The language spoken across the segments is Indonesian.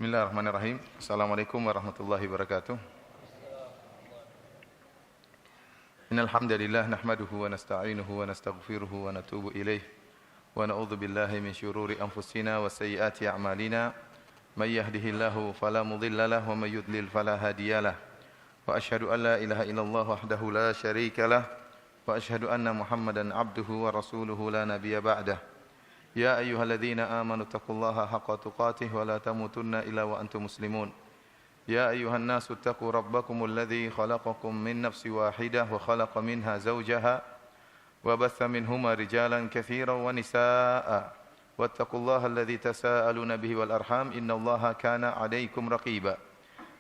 Bismillahirrahmanirrahim. Assalamualaikum warahmatullahi wabarakatuh. Innal hamdalillah nahmaduhu wa nasta'inuhu wa nastaghfiruhu wa natubu ilaih wa na'udzu billahi min syururi anfusina wa sayyiati a'malina. May yahdihillahu fala mudilla lahu wa may yudlil fala hadiyalah. Wa asyhadu an la ilaha illallah wahdahu la syarika lah wa asyhadu anna Muhammadan 'abduhu wa rasuluhu la nabiyya ba'dah. Ya ayyuhalladzina amanu taqullaha haqqa tuqatih wa la tamutunna illa wa antum muslimun. Ya ayyuhan nasu taqu rabbakumul ladzi khalaqakum min nafsin wahidah wa khalaqa minha zawjaha wa batha minhuma rijalan katsiran wa nisaa'a. Wattaqullaha alladzi tasaaluna bihi wal arham innallaha kana 'alaykum raqiba.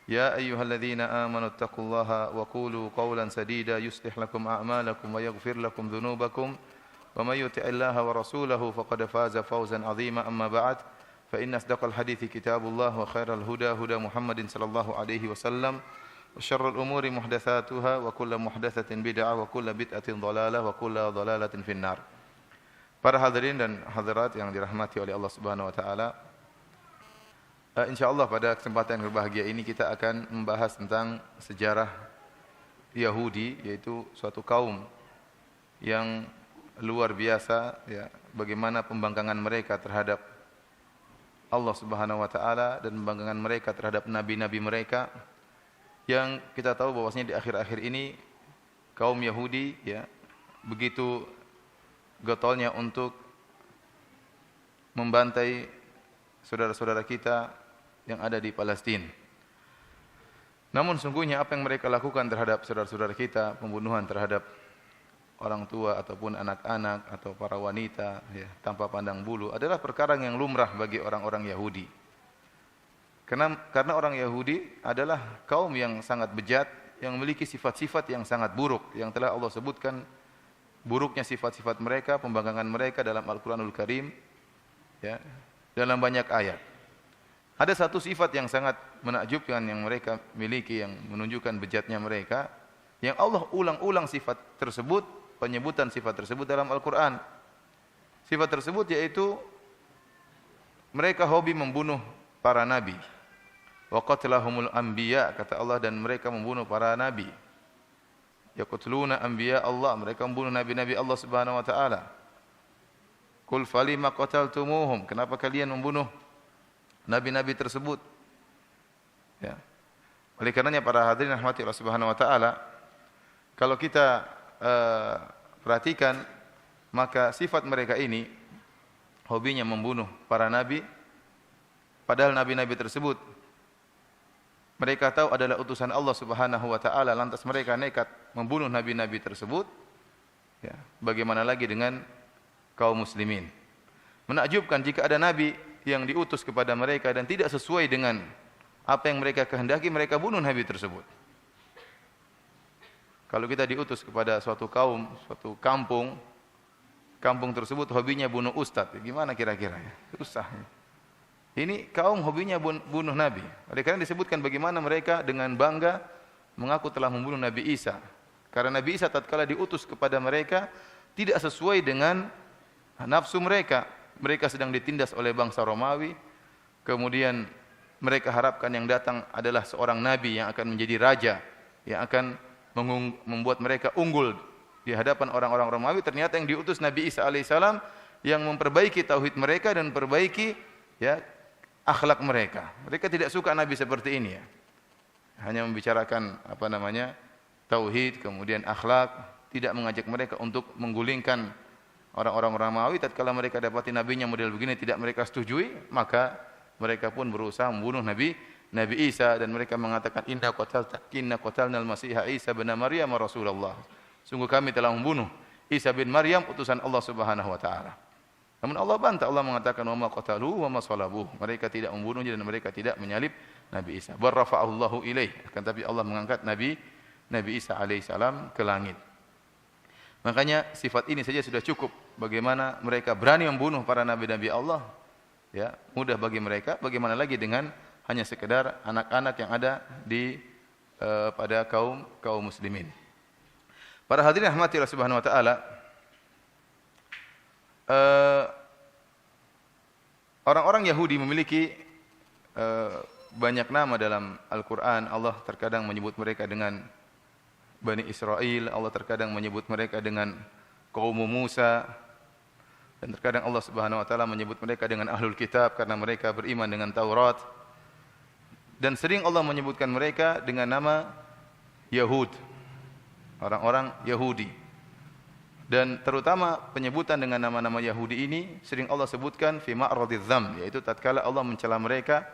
Ya ayyuhalladzina amanu taqullaha wa qulu qawlan sadida yuslih lakum a'malakum wa yaghfir lakum dhunubakum. ومن يطع الله ورسوله فقد فاز فوزا عظيما أما بعد فإن أصدق الحديث كتاب الله وخير الهدى هدى محمد صلى الله عليه وسلم وشر الأمور محدثاتها وكل محدثة بدعة وكل بدعة ضلالة وكل ضلالة في النار. Para hadirin dan hadirat yang dirahmati oleh Allah Subhanahu wa taala, insyaallah pada kesempatan yang berbahagia ini kita akan membahas tentang sejarah Yahudi, yaitu suatu kaum yang luar biasa, ya, bagaimana pembangkangan mereka terhadap Allah Subhanahu wa taala dan pembangkangan mereka terhadap nabi-nabi mereka, yang kita tahu bahwasanya di akhir-akhir ini kaum Yahudi, ya, begitu getolnya untuk membantai saudara-saudara kita yang ada di Palestina. Namun sungguhnya apa yang mereka lakukan terhadap saudara-saudara kita, pembunuhan terhadap orang tua ataupun anak-anak atau para wanita, ya, tanpa pandang bulu, adalah perkara yang lumrah bagi orang-orang Yahudi. Karena orang Yahudi adalah kaum yang sangat bejat, yang memiliki sifat-sifat yang sangat buruk, yang telah Allah sebutkan buruknya sifat-sifat mereka, pembangkangan mereka dalam Al-Quranul Karim, ya, dalam banyak ayat. Ada satu sifat yang sangat menakjubkan yang mereka miliki, yang menunjukkan bejatnya mereka, yang Allah ulang-ulang sifat tersebut, penyebutan sifat tersebut dalam Al-Quran. Sifat tersebut yaitu mereka hobi membunuh para nabi. Wa qatlahumul anbiya, kata Allah, dan mereka membunuh para nabi. Yaqtuluna anbiya Allah, mereka membunuh nabi-nabi Allah Subhanahu wa taala. Qul falima qataltumuhum, kenapa kalian membunuh nabi-nabi tersebut? Ya. Oleh karenanya para hadirin rahmati Allah Subhanahu wa taala, kalau kita perhatikan, maka sifat mereka ini hobinya membunuh para nabi, padahal nabi-nabi tersebut mereka tahu adalah utusan Allah Subhanahu wa taala, lantas mereka nekat membunuh nabi-nabi tersebut. Ya, bagaimana lagi dengan kaum muslimin? Menakjubkan jika ada nabi yang diutus kepada mereka dan tidak sesuai dengan apa yang mereka kehendaki, mereka bunuh nabi tersebut. Kalau kita diutus kepada suatu kaum, suatu kampung tersebut hobinya bunuh ustadz, gimana kira-kira, ya? Susah. Ini kaum hobinya bunuh nabi. Oleh karena disebutkan bagaimana mereka dengan bangga mengaku telah membunuh Nabi Isa. Karena Nabi Isa tatkala diutus kepada mereka tidak sesuai dengan nafsu mereka. Mereka sedang ditindas oleh bangsa Romawi. Kemudian mereka harapkan yang datang adalah seorang nabi yang akan menjadi raja, yang akan membuat mereka unggul di hadapan orang-orang Romawi. Ternyata yang diutus Nabi Isa alaihissalam yang memperbaiki tauhid mereka dan memperbaiki, ya, akhlak mereka. Mereka tidak suka nabi seperti ini, ya. Hanya membicarakan tauhid, kemudian akhlak, tidak mengajak mereka untuk menggulingkan orang-orang Romawi. Tatkala mereka dapati nabinya model begini tidak mereka setujui, maka mereka pun berusaha membunuh Nabi Isa, dan mereka mengatakan inna qatalnal masiha Isa bin Maryam Rasulullah. Sungguh kami telah membunuh Isa bin Maryam, utusan Allah Subhanahu wa taala. Namun Allah bantah, Allah mengatakan wa ma qataluhu wa ma salabuhu. Mereka tidak membunuhnya dan mereka tidak menyalib Nabi Isa. Bar rafa'allahu ilaih, akan tapi Allah mengangkat Nabi Isa alaihissalam ke langit. Makanya sifat ini saja sudah cukup bagaimana mereka berani membunuh para nabi-nabi Allah, ya, mudah bagi mereka, bagaimana lagi dengan hanya sekedar anak-anak yang ada di pada kaum muslimin. Para hadirin rahmati Allah Subhanahu wa taala, orang-orang Yahudi memiliki banyak nama dalam Al-Quran. Allah terkadang menyebut mereka dengan Bani Israel, Allah terkadang menyebut mereka dengan kaum Musa, dan terkadang Allah Subhanahu wa taala menyebut mereka dengan Ahlul Kitab karena mereka beriman dengan Taurat. Dan sering Allah menyebutkan mereka dengan nama Yahud, orang-orang Yahudi. Dan terutama penyebutan dengan nama-nama Yahudi ini sering Allah sebutkan fi ma'radidz dzam, yaitu tatkala Allah mencela mereka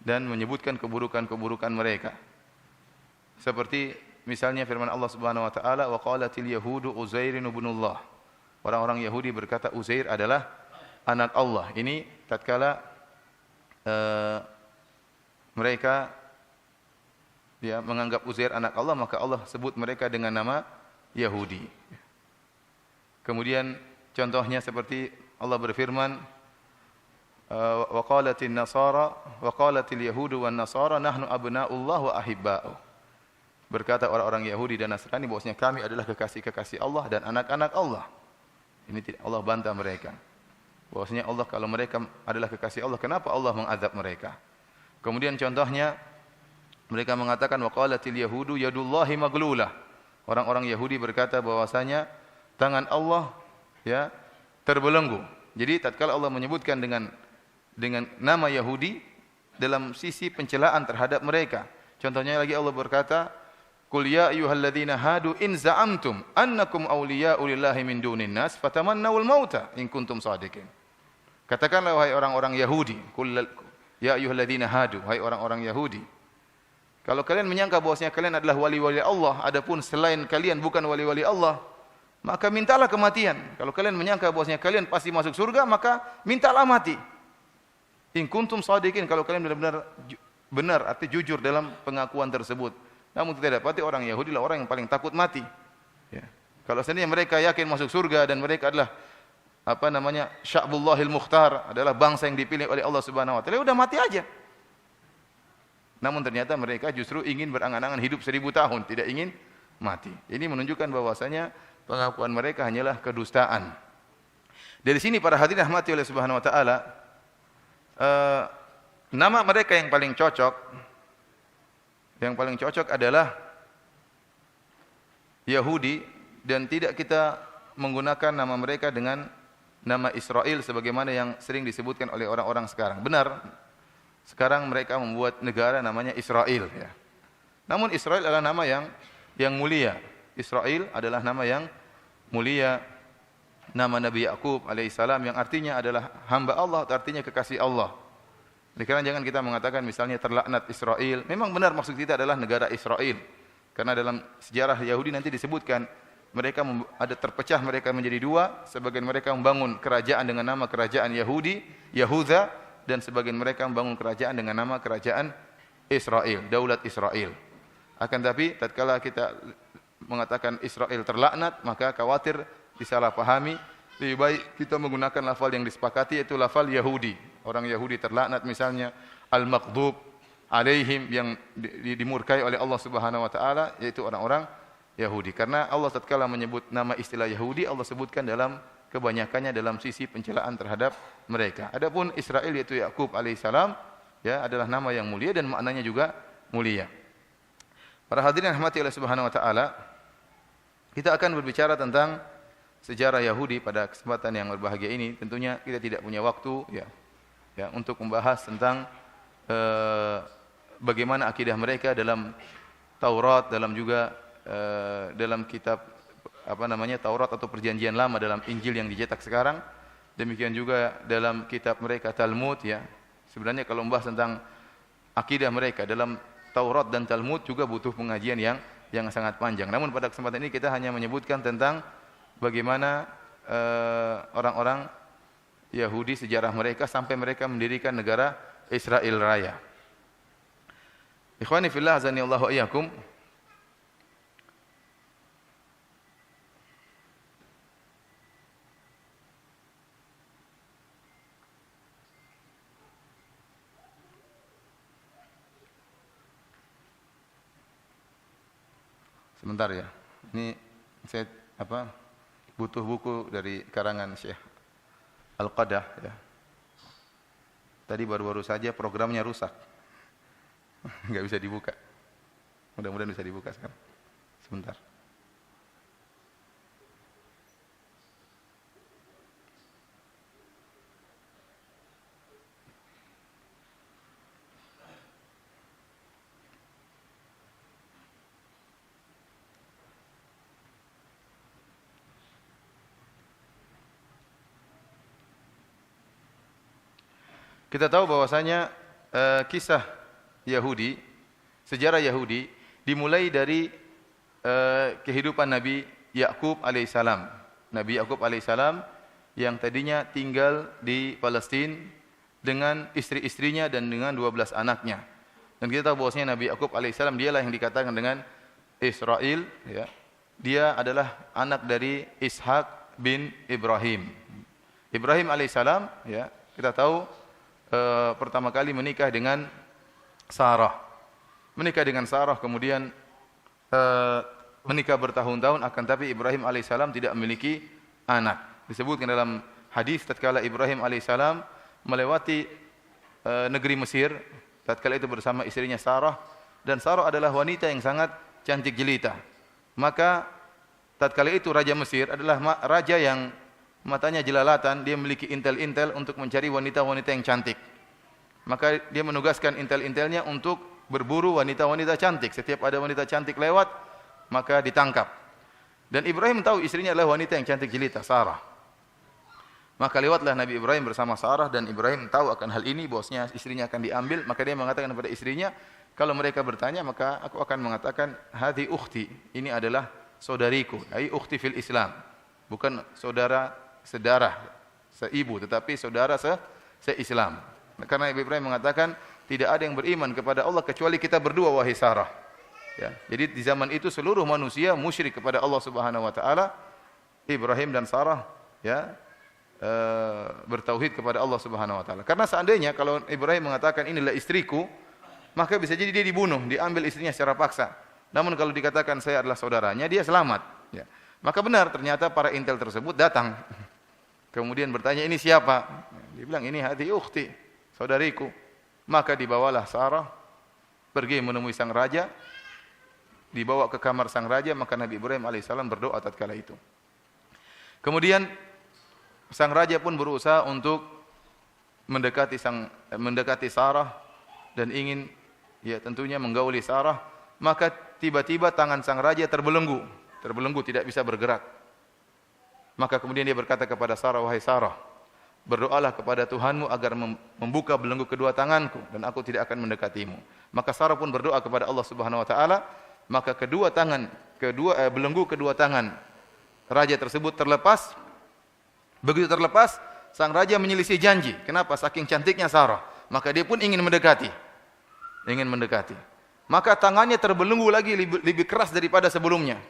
dan menyebutkan keburukan-keburukan mereka. Seperti misalnya firman Allah Subhanahu wa taala, wa qalatil yahudu Uzairin ibnullah. Orang-orang Yahudi berkata Uzair adalah anak Allah. Ini tatkala mereka menganggap Uzair anak Allah, maka Allah sebut mereka dengan nama Yahudi. Kemudian contohnya seperti Allah berfirman, wa qalatil nasara wa qalatil yahudu wan nasara nahnu abna'ullah wa ahibba'uh. Berkata orang-orang Yahudi dan Nasrani bahwasanya kami adalah kekasih-kekasih Allah dan anak-anak Allah. Ini tidak, Allah bantah mereka. Bahwasanya Allah, kalau mereka adalah kekasih Allah, kenapa Allah mengazab mereka? Kemudian contohnya mereka mengatakan wa qalatil yahudu yadullahi maglulah. Orang-orang Yahudi berkata bahwasanya tangan Allah terbelenggu. Jadi tatkala Allah menyebutkan dengan nama Yahudi dalam sisi pencelaan terhadap mereka. Contohnya lagi Allah berkata, "Qul ya ayyuhalladzina hadu in za'amtum annakum awliya'u lillahi min dunin nas fatamannawul mauta in kuntum shadiqin." Katakanlah wahai orang-orang Yahudi, "Qul ya ayyuhalladzina hadu," wahai orang-orang Yahudi, kalau kalian menyangka bahwasanya kalian adalah wali-wali Allah, adapun selain kalian bukan wali-wali Allah, maka mintalah kematian. Kalau kalian menyangka bahwasanya kalian pasti masuk surga, maka mintalah mati. In kuntum shadiqin, kalau kalian benar-benar benar, arti jujur dalam pengakuan tersebut. Namun tidak dapati orang Yahudi adalah orang yang paling takut mati. Ya. Kalau seandainya mereka yakin masuk surga dan mereka adalah Sya'bullahil Mukhtar, adalah bangsa yang dipilih oleh Allah Subhanahu wa taala, udah mati aja. Namun ternyata mereka justru ingin berangan-angan hidup 1000 tahun, tidak ingin mati. Ini menunjukkan bahwasanya pengakuan mereka hanyalah kedustaan. Dari sini para hadirin rahmati oleh Subhanahu wa taala, nama mereka yang paling cocok adalah Yahudi, dan tidak kita menggunakan nama mereka dengan nama Israel sebagaimana yang sering disebutkan oleh orang-orang sekarang. Benar, sekarang mereka membuat negara namanya Israel, ya. Namun Israel adalah nama yang mulia. Israel adalah nama yang mulia, nama Nabi Yakub alaihissalam yang artinya adalah hamba Allah, artinya kekasih Allah. Sekarang jangan kita mengatakan misalnya terlaknat Israel. Memang benar maksud kita adalah negara Israel. Karena dalam sejarah Yahudi nanti disebutkan mereka ada terpecah mereka menjadi dua. Sebagian mereka membangun kerajaan dengan nama kerajaan Yahudi, Yahuda, dan sebagian mereka membangun kerajaan dengan nama kerajaan Israel, Daulat Israel. Akan tapi tatkala kita mengatakan Israel terlaknat, maka khawatir disalahpahami. Lebih baik kita menggunakan lafal yang disepakati, yaitu lafal Yahudi. Orang Yahudi terlaknat misalnya al-maghdub alaihim, yang dimurkai oleh Allah Subhanahu wa taala, yaitu orang-orang Yahudi. Karena Allah tatkala menyebut nama istilah Yahudi, Allah sebutkan dalam kebanyakannya dalam sisi pencelaan terhadap mereka. Adapun Israel yaitu Yakub alaihissalam, ya, adalah nama yang mulia dan maknanya juga mulia. Para hadirin rahmati Allah Subhanahu wa taala, kita akan berbicara tentang sejarah Yahudi pada kesempatan yang berbahagia ini. Tentunya kita tidak punya waktu ya untuk membahas tentang bagaimana akidah mereka dalam Taurat, dalam juga dalam kitab Taurat atau Perjanjian Lama, dalam Injil yang dicetak sekarang. Demikian juga dalam kitab mereka Talmud, ya. Sebenarnya kalau membahas tentang akidah mereka dalam Taurat dan Talmud juga butuh pengajian yang sangat panjang. Namun pada kesempatan ini kita hanya menyebutkan tentang bagaimana orang-orang Yahudi, sejarah mereka sampai mereka mendirikan negara Israel Raya. Ikhwani fillah, azani Allahu iyyakum. Sebentar ya. Ini saya butuh buku dari karangan Syekh Al-Qadah, ya. Tadi baru-baru saja programnya rusak. Enggak bisa dibuka. Mudah-mudahan bisa dibuka sekarang. Sebentar. Kita tahu bahwasanya kisah Yahudi, sejarah Yahudi dimulai dari kehidupan Nabi Yakub alaihissalam. Nabi Yakub alaihissalam yang tadinya tinggal di Palestina dengan istri-istrinya dan dengan 12 anaknya. Dan kita tahu bahwasanya Nabi Yakub alaihissalam dialah yang dikatakan dengan Israel, ya. Dia adalah anak dari Ishak bin Ibrahim. Ibrahim alaihissalam, ya, kita tahu pertama kali menikah dengan Sarah. Menikah dengan Sarah, kemudian menikah bertahun-tahun, akan tapi Ibrahim alaihissalam tidak memiliki anak. Disebutkan dalam hadis tatkala Ibrahim alaihissalam melewati negeri Mesir, tatkala itu bersama istrinya Sarah, dan Sarah adalah wanita yang sangat cantik jelita. Maka tatkala itu Raja Mesir adalah raja yang matanya jelalatan, dia memiliki intel-intel untuk mencari wanita-wanita yang cantik. Maka dia menugaskan intel-intelnya untuk berburu wanita-wanita cantik. Setiap ada wanita cantik lewat, maka ditangkap. Dan Ibrahim tahu istrinya adalah wanita yang cantik jelita, Sarah. Maka lewatlah Nabi Ibrahim bersama Sarah, dan Ibrahim tahu akan hal ini, bahwasanya istrinya akan diambil. Maka dia mengatakan kepada istrinya, kalau mereka bertanya, maka aku akan mengatakan, hadhi ukhti, ini adalah saudariku, ai ukhti fil Islam. Bukan saudara sedarah, seibu, tetapi saudara se-Islam. Karena Ibrahim mengatakan, tidak ada yang beriman kepada Allah kecuali kita berdua, wahai Sarah. Ya, jadi di zaman itu seluruh manusia musyrik kepada Allah Subhanahu wa taala. Ibrahim dan Sarah, ya, bertauhid kepada Allah Subhanahu wa taala. Karena seandainya kalau Ibrahim mengatakan inilah istriku, maka bisa jadi dia dibunuh, diambil istrinya secara paksa. Namun kalau dikatakan saya adalah saudaranya, dia selamat, ya. Maka benar, ternyata para intel tersebut datang. Kemudian bertanya, ini siapa? Dia bilang, ini hati ukhti, saudariku. Maka dibawalah Sarah, pergi menemui sang raja, dibawa ke kamar sang raja, maka Nabi Ibrahim alaihissalam berdoa tatkala itu. Kemudian sang raja pun berusaha untuk mendekati Sarah dan ingin, ya, tentunya menggauli Sarah. Maka tiba-tiba tangan sang raja terbelenggu, tidak bisa bergerak. Maka kemudian dia berkata kepada Sarah, wahai Sarah, berdoalah kepada Tuhanmu agar membuka belenggu kedua tanganku dan aku tidak akan mendekatimu. Maka Sarah pun berdoa kepada Allah Subhanahu wa taala, maka belenggu kedua tangan raja tersebut terlepas. Begitu terlepas, sang raja menyelisih janji. Kenapa? Saking cantiknya Sarah. Maka dia pun ingin mendekati. Maka tangannya terbelenggu lagi lebih keras daripada sebelumnya.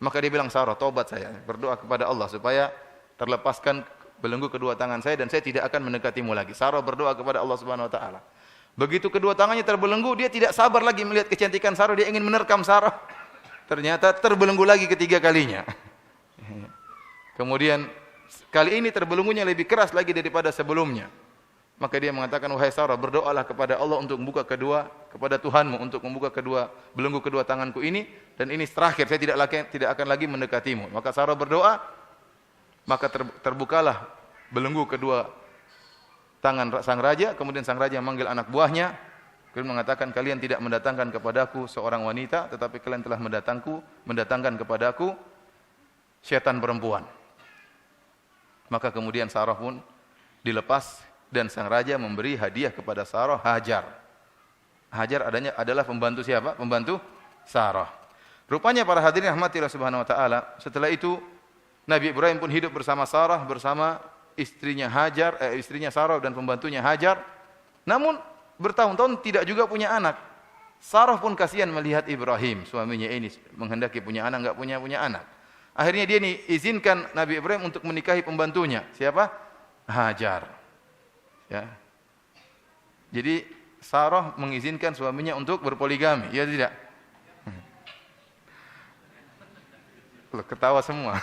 Maka dia bilang, Sarah, tobat saya, berdoa kepada Allah supaya terlepaskan belenggu kedua tangan saya dan saya tidak akan mendekatimu lagi. Sarah berdoa kepada Allah Subhanahu wa taala. Begitu kedua tangannya terbelenggu, dia tidak sabar lagi melihat kecantikan Sarah, dia ingin menerkam Sarah. Ternyata terbelenggu lagi ketiga kalinya. Kemudian kali ini terbelenggunya lebih keras lagi daripada sebelumnya. Maka dia mengatakan, wahai Sarah, berdoalah kepada Allah untuk membuka kepada Tuhanmu untuk membuka belenggu kedua tanganku ini, dan ini terakhir, saya tidak akan lagi mendekatimu. Maka Sarah berdoa, maka terbukalah belenggu kedua tangan sang raja. Kemudian sang raja memanggil anak buahnya, kemudian mengatakan, kalian tidak mendatangkan kepadaku seorang wanita, tetapi kalian telah mendatangkan kepadaku syaitan perempuan. Maka kemudian Sarah pun dilepas, dan sang raja memberi hadiah kepada Sarah Hajar. Hajar adalah pembantu siapa? Pembantu Sarah. Rupanya para hadirin rahmati Allah Subhanahu wa taala, setelah itu Nabi Ibrahim pun hidup bersama Sarah, bersama istrinya Sarah dan pembantunya Hajar. Namun bertahun-tahun tidak juga punya anak. Sarah pun kasihan melihat Ibrahim, suaminya ini menghendaki punya anak, enggak punya anak. Akhirnya dia izinkan Nabi Ibrahim untuk menikahi pembantunya. Siapa? Hajar. Ya. Jadi Sarah mengizinkan suaminya untuk berpoligami, ya tidak? Loh, ketawa semua.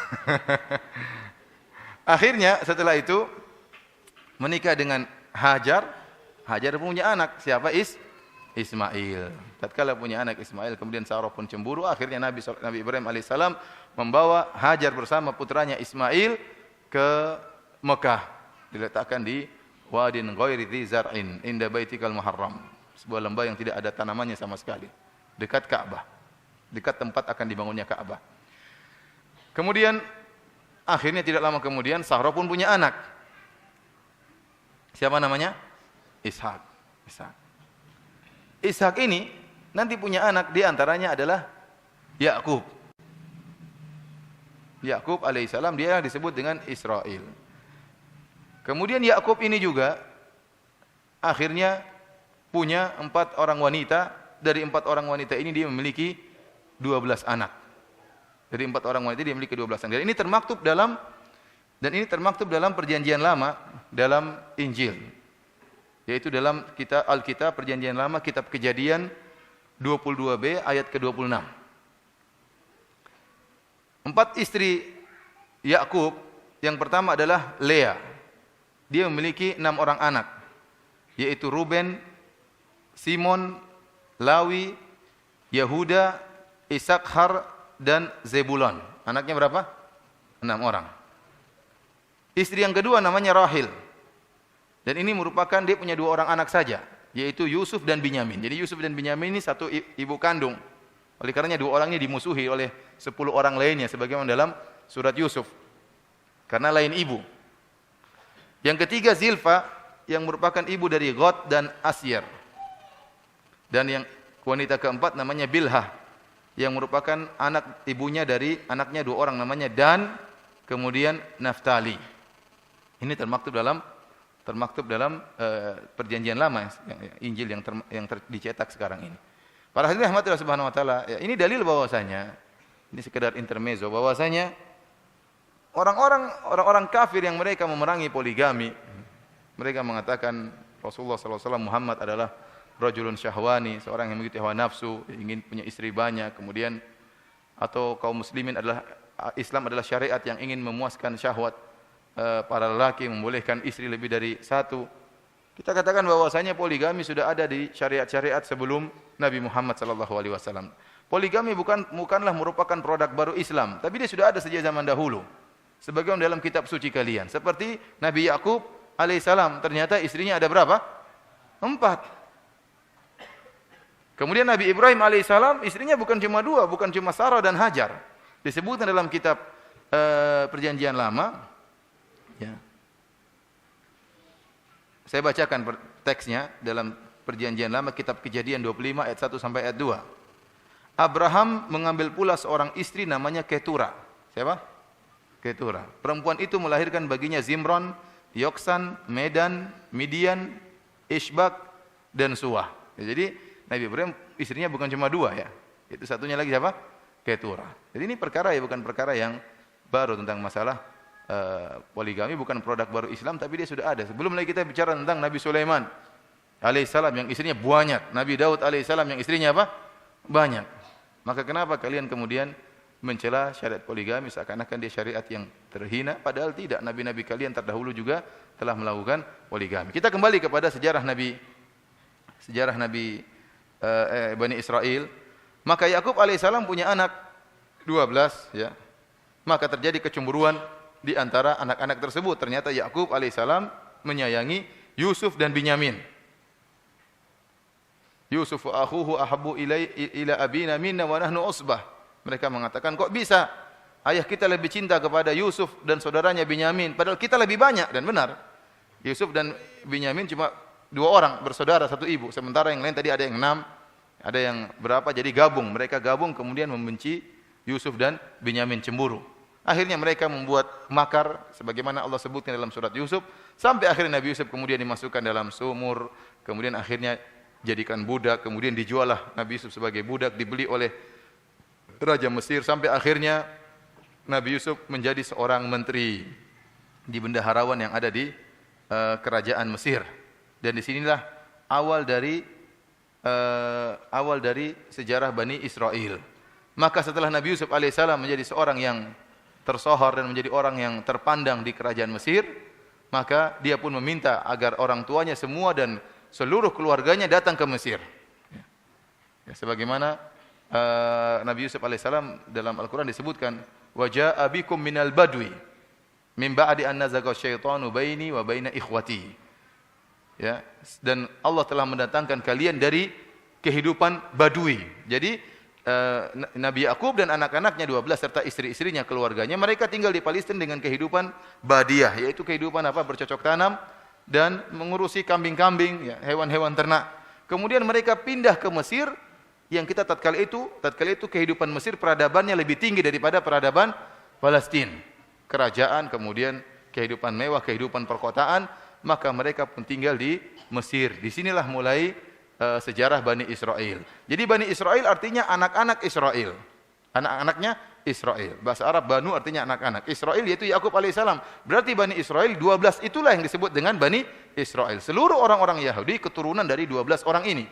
Akhirnya setelah itu menikah dengan Hajar. Hajar punya anak, siapa? Ismail. Tatkala punya anak Ismail, kemudian Sarah pun cemburu, akhirnya Nabi Ibrahim alaihissalam membawa Hajar bersama putranya Ismail ke Mekah, diletakkan di Wadin Ghairi Dzi Zar'in inda Baitikal Muharram, sebuah lembah yang tidak ada tanamannya sama sekali, dekat Ka'bah, dekat tempat akan dibangunnya Ka'bah. Kemudian akhirnya tidak lama kemudian Sarah pun punya anak. Siapa namanya? Ishak. Ishak ini nanti punya anak, di antaranya adalah Yakub. Yakub alaihissalam, dia disebut dengan Israel. Kemudian Yakub ini juga akhirnya punya 4 orang wanita. Dari 4 orang wanita ini dia memiliki 12 anak. Dari 4 orang wanita dia memiliki 12 anak. Dan ini termaktub dalam Perjanjian Lama, dalam Injil. Yaitu dalam Alkitab Perjanjian Lama, kitab Kejadian 22b ayat ke-26. 4 istri Yakub, yang pertama adalah Lea. Dia memiliki 6 orang anak, yaitu Ruben, Simon, Lawi, Yehuda, Isakhar, dan Zebulon. Anaknya berapa? 6 orang. Istri yang kedua namanya Rahil. Dan ini merupakan dia punya 2 orang anak saja, yaitu Yusuf dan Binyamin. Jadi Yusuf dan Binyamin ini satu ibu kandung. Oleh karenanya 2 orang ini dimusuhi oleh 10 orang lainnya, sebagaimana dalam surat Yusuf, karena lain ibu. Yang ketiga Zilfa, yang merupakan ibu dari Gad dan Asyir. Dan yang wanita keempat namanya Bilhah, yang merupakan anak ibunya dari anaknya 2 orang namanya Dan, kemudian Naftali. Ini termaktub dalam Perjanjian Lama, Injil yang dicetak sekarang ini. Para hadirin rahmatillah subhanahu wa taala, ya, ini dalil bahwasanya, ini sekedar intermezzo, bahwasanya orang-orang kafir yang mereka memerangi poligami, mereka mengatakan Rasulullah SAW Muhammad adalah rajulun syahwani, seorang yang memiliki hawa nafsu, ingin punya istri banyak, kemudian atau kaum muslimin adalah Islam adalah syariat yang ingin memuaskan syahwat para lelaki, membolehkan istri lebih dari 1. Kita katakan bahwasanya poligami sudah ada di syariat-syariat sebelum Nabi Muhammad SAW. Poligami bukanlah merupakan produk baru Islam, tapi dia sudah ada sejak zaman dahulu. Sebagaimana dalam kitab suci kalian, seperti Nabi Yakub alaihissalam, ternyata istrinya ada berapa? 4. Kemudian Nabi Ibrahim alaihissalam, istrinya bukan cuma 2, bukan cuma Sarah dan Hajar. Disebutkan dalam kitab Perjanjian Lama. Ya. Saya bacakan teksnya dalam Perjanjian Lama, kitab Kejadian 25 ayat 1 sampai ayat 2. Abraham mengambil pula seorang istri namanya Ketura. Siapa? Ketura. Perempuan itu melahirkan baginya Zimron, Yoksan, Medan, Midian, Ishbak, dan Suah. Ya, jadi Nabi Ibrahim istrinya bukan cuma 2 ya. Itu satunya lagi siapa? Ketura. Jadi ini perkara ya, bukan perkara yang baru tentang masalah poligami, bukan produk baru Islam, tapi dia sudah ada. Sebelum lagi kita bicara tentang Nabi Sulaiman alaihissalam yang istrinya banyak, Nabi Daud alaihissalam yang istrinya apa? Banyak. Maka kenapa kalian kemudian mencela syariat poligami seakan-akan dia syariat yang terhina, padahal tidak. Nabi-nabi kalian terdahulu juga telah melakukan poligami. Kita kembali kepada sejarah Nabi Bani Israel. Maka Yakub alaihissalam punya anak 12 ya. Maka terjadi kecemburuan di antara anak-anak tersebut. Ternyata Yakub alaihissalam menyayangi Yusuf dan Binyamin. Yusuf wa akhuhu ahabbu ila abina minna wa nahnu usbah. Mereka mengatakan, kok bisa ayah kita lebih cinta kepada Yusuf dan saudaranya Binyamin, padahal kita lebih banyak. Dan benar, Yusuf dan Binyamin cuma 2 orang bersaudara, 1 ibu. Sementara yang lain tadi ada yang 6, ada yang berapa, jadi gabung. Mereka gabung kemudian membenci Yusuf dan Binyamin, cemburu. Akhirnya mereka membuat makar sebagaimana Allah sebutkan dalam surat Yusuf, sampai akhirnya Nabi Yusuf kemudian dimasukkan dalam sumur, kemudian akhirnya jadikan budak, kemudian dijuallah Nabi Yusuf sebagai budak, dibeli oleh Raja Mesir, sampai akhirnya Nabi Yusuf menjadi seorang menteri di bendaharawan yang ada di kerajaan Mesir. Dan disinilah awal dari sejarah Bani Israel. Maka setelah Nabi Yusuf alaihissalam menjadi seorang yang tersohor dan menjadi orang yang terpandang di kerajaan Mesir, maka dia pun meminta agar orang tuanya semua dan seluruh keluarganya datang ke Mesir. Ya, sebagaimana Nabi Yusuf alaihissalam dalam Al-Quran disebutkan, وَجَاءَ بِكُم مِّنَ الْبَدْوِ مِنْ بَعْدِ أَنْ نَزَغَ الشَّيْطَانُ بَيْنِي وَبَيْنَ إِخْوَتِي. Ya, dan Allah telah mendatangkan kalian dari kehidupan Badui. Jadi Nabi Yakub dan anak-anaknya 12 serta istri-istrinya, keluarganya, mereka tinggal di Palestina dengan kehidupan badiah, yaitu kehidupan apa? Bercocok tanam dan mengurusi kambing-kambing, ya, hewan-hewan ternak. Kemudian mereka pindah ke Mesir, yang kita tatkala itu kehidupan Mesir peradabannya lebih tinggi daripada peradaban Palestina. Kerajaan, kemudian kehidupan mewah, kehidupan perkotaan, maka mereka pun tinggal di Mesir. Disinilah mulai sejarah Bani Israel. Jadi Bani Israel artinya anak-anak Israel. Anak-anaknya Israel. Bahasa Arab Banu artinya anak-anak. Israel yaitu Yakub alaihissalam. Berarti Bani Israel 12 itulah yang disebut dengan Bani Israel. Seluruh orang-orang Yahudi keturunan dari 12 orang ini.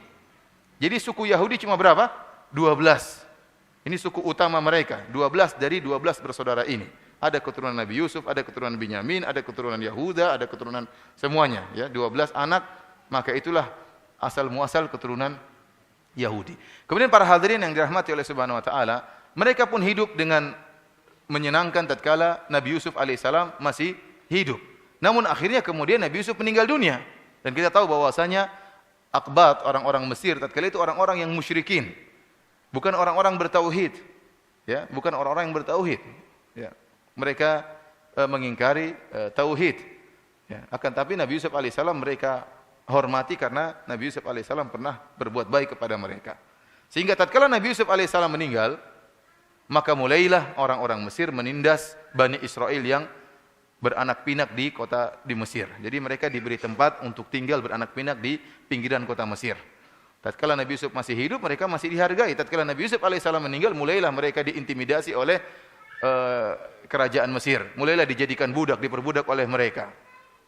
Jadi suku Yahudi cuma berapa? 12. Ini suku utama mereka. 12 dari 12 bersaudara ini. Ada keturunan Nabi Yusuf, ada keturunan Binyamin, ada keturunan Yahuda, ada keturunan semuanya. Ya, 12 anak, maka itulah asal muasal keturunan Yahudi. Kemudian para hadirin yang dirahmati oleh Subhanahu wa taala, mereka pun hidup dengan menyenangkan tatkala Nabi Yusuf alaihissalam masih hidup. Namun akhirnya kemudian Nabi Yusuf meninggal dunia. Dan kita tahu bahwasanya Aqbat, orang-orang Mesir tatkala itu orang-orang yang musyrikin. Bukan orang-orang bertauhid. Ya, bukan orang-orang yang bertauhid. Ya. Mereka mengingkari tauhid. Ya, akan tapi Nabi Yusuf alaihissalam mereka hormati karena Nabi Yusuf alaihissalam pernah berbuat baik kepada mereka. Sehingga tatkala Nabi Yusuf alaihissalam meninggal, maka mulailah orang-orang Mesir menindas Bani Israel yang beranak pinak di Mesir. Jadi mereka diberi tempat untuk tinggal beranak pinak di pinggiran kota Mesir. Tatkala Nabi Yusuf masih hidup, mereka masih dihargai. Tatkala Nabi Yusuf alaihissalam meninggal, mulailah mereka diintimidasi oleh kerajaan Mesir. Mulailah dijadikan budak, diperbudak oleh mereka.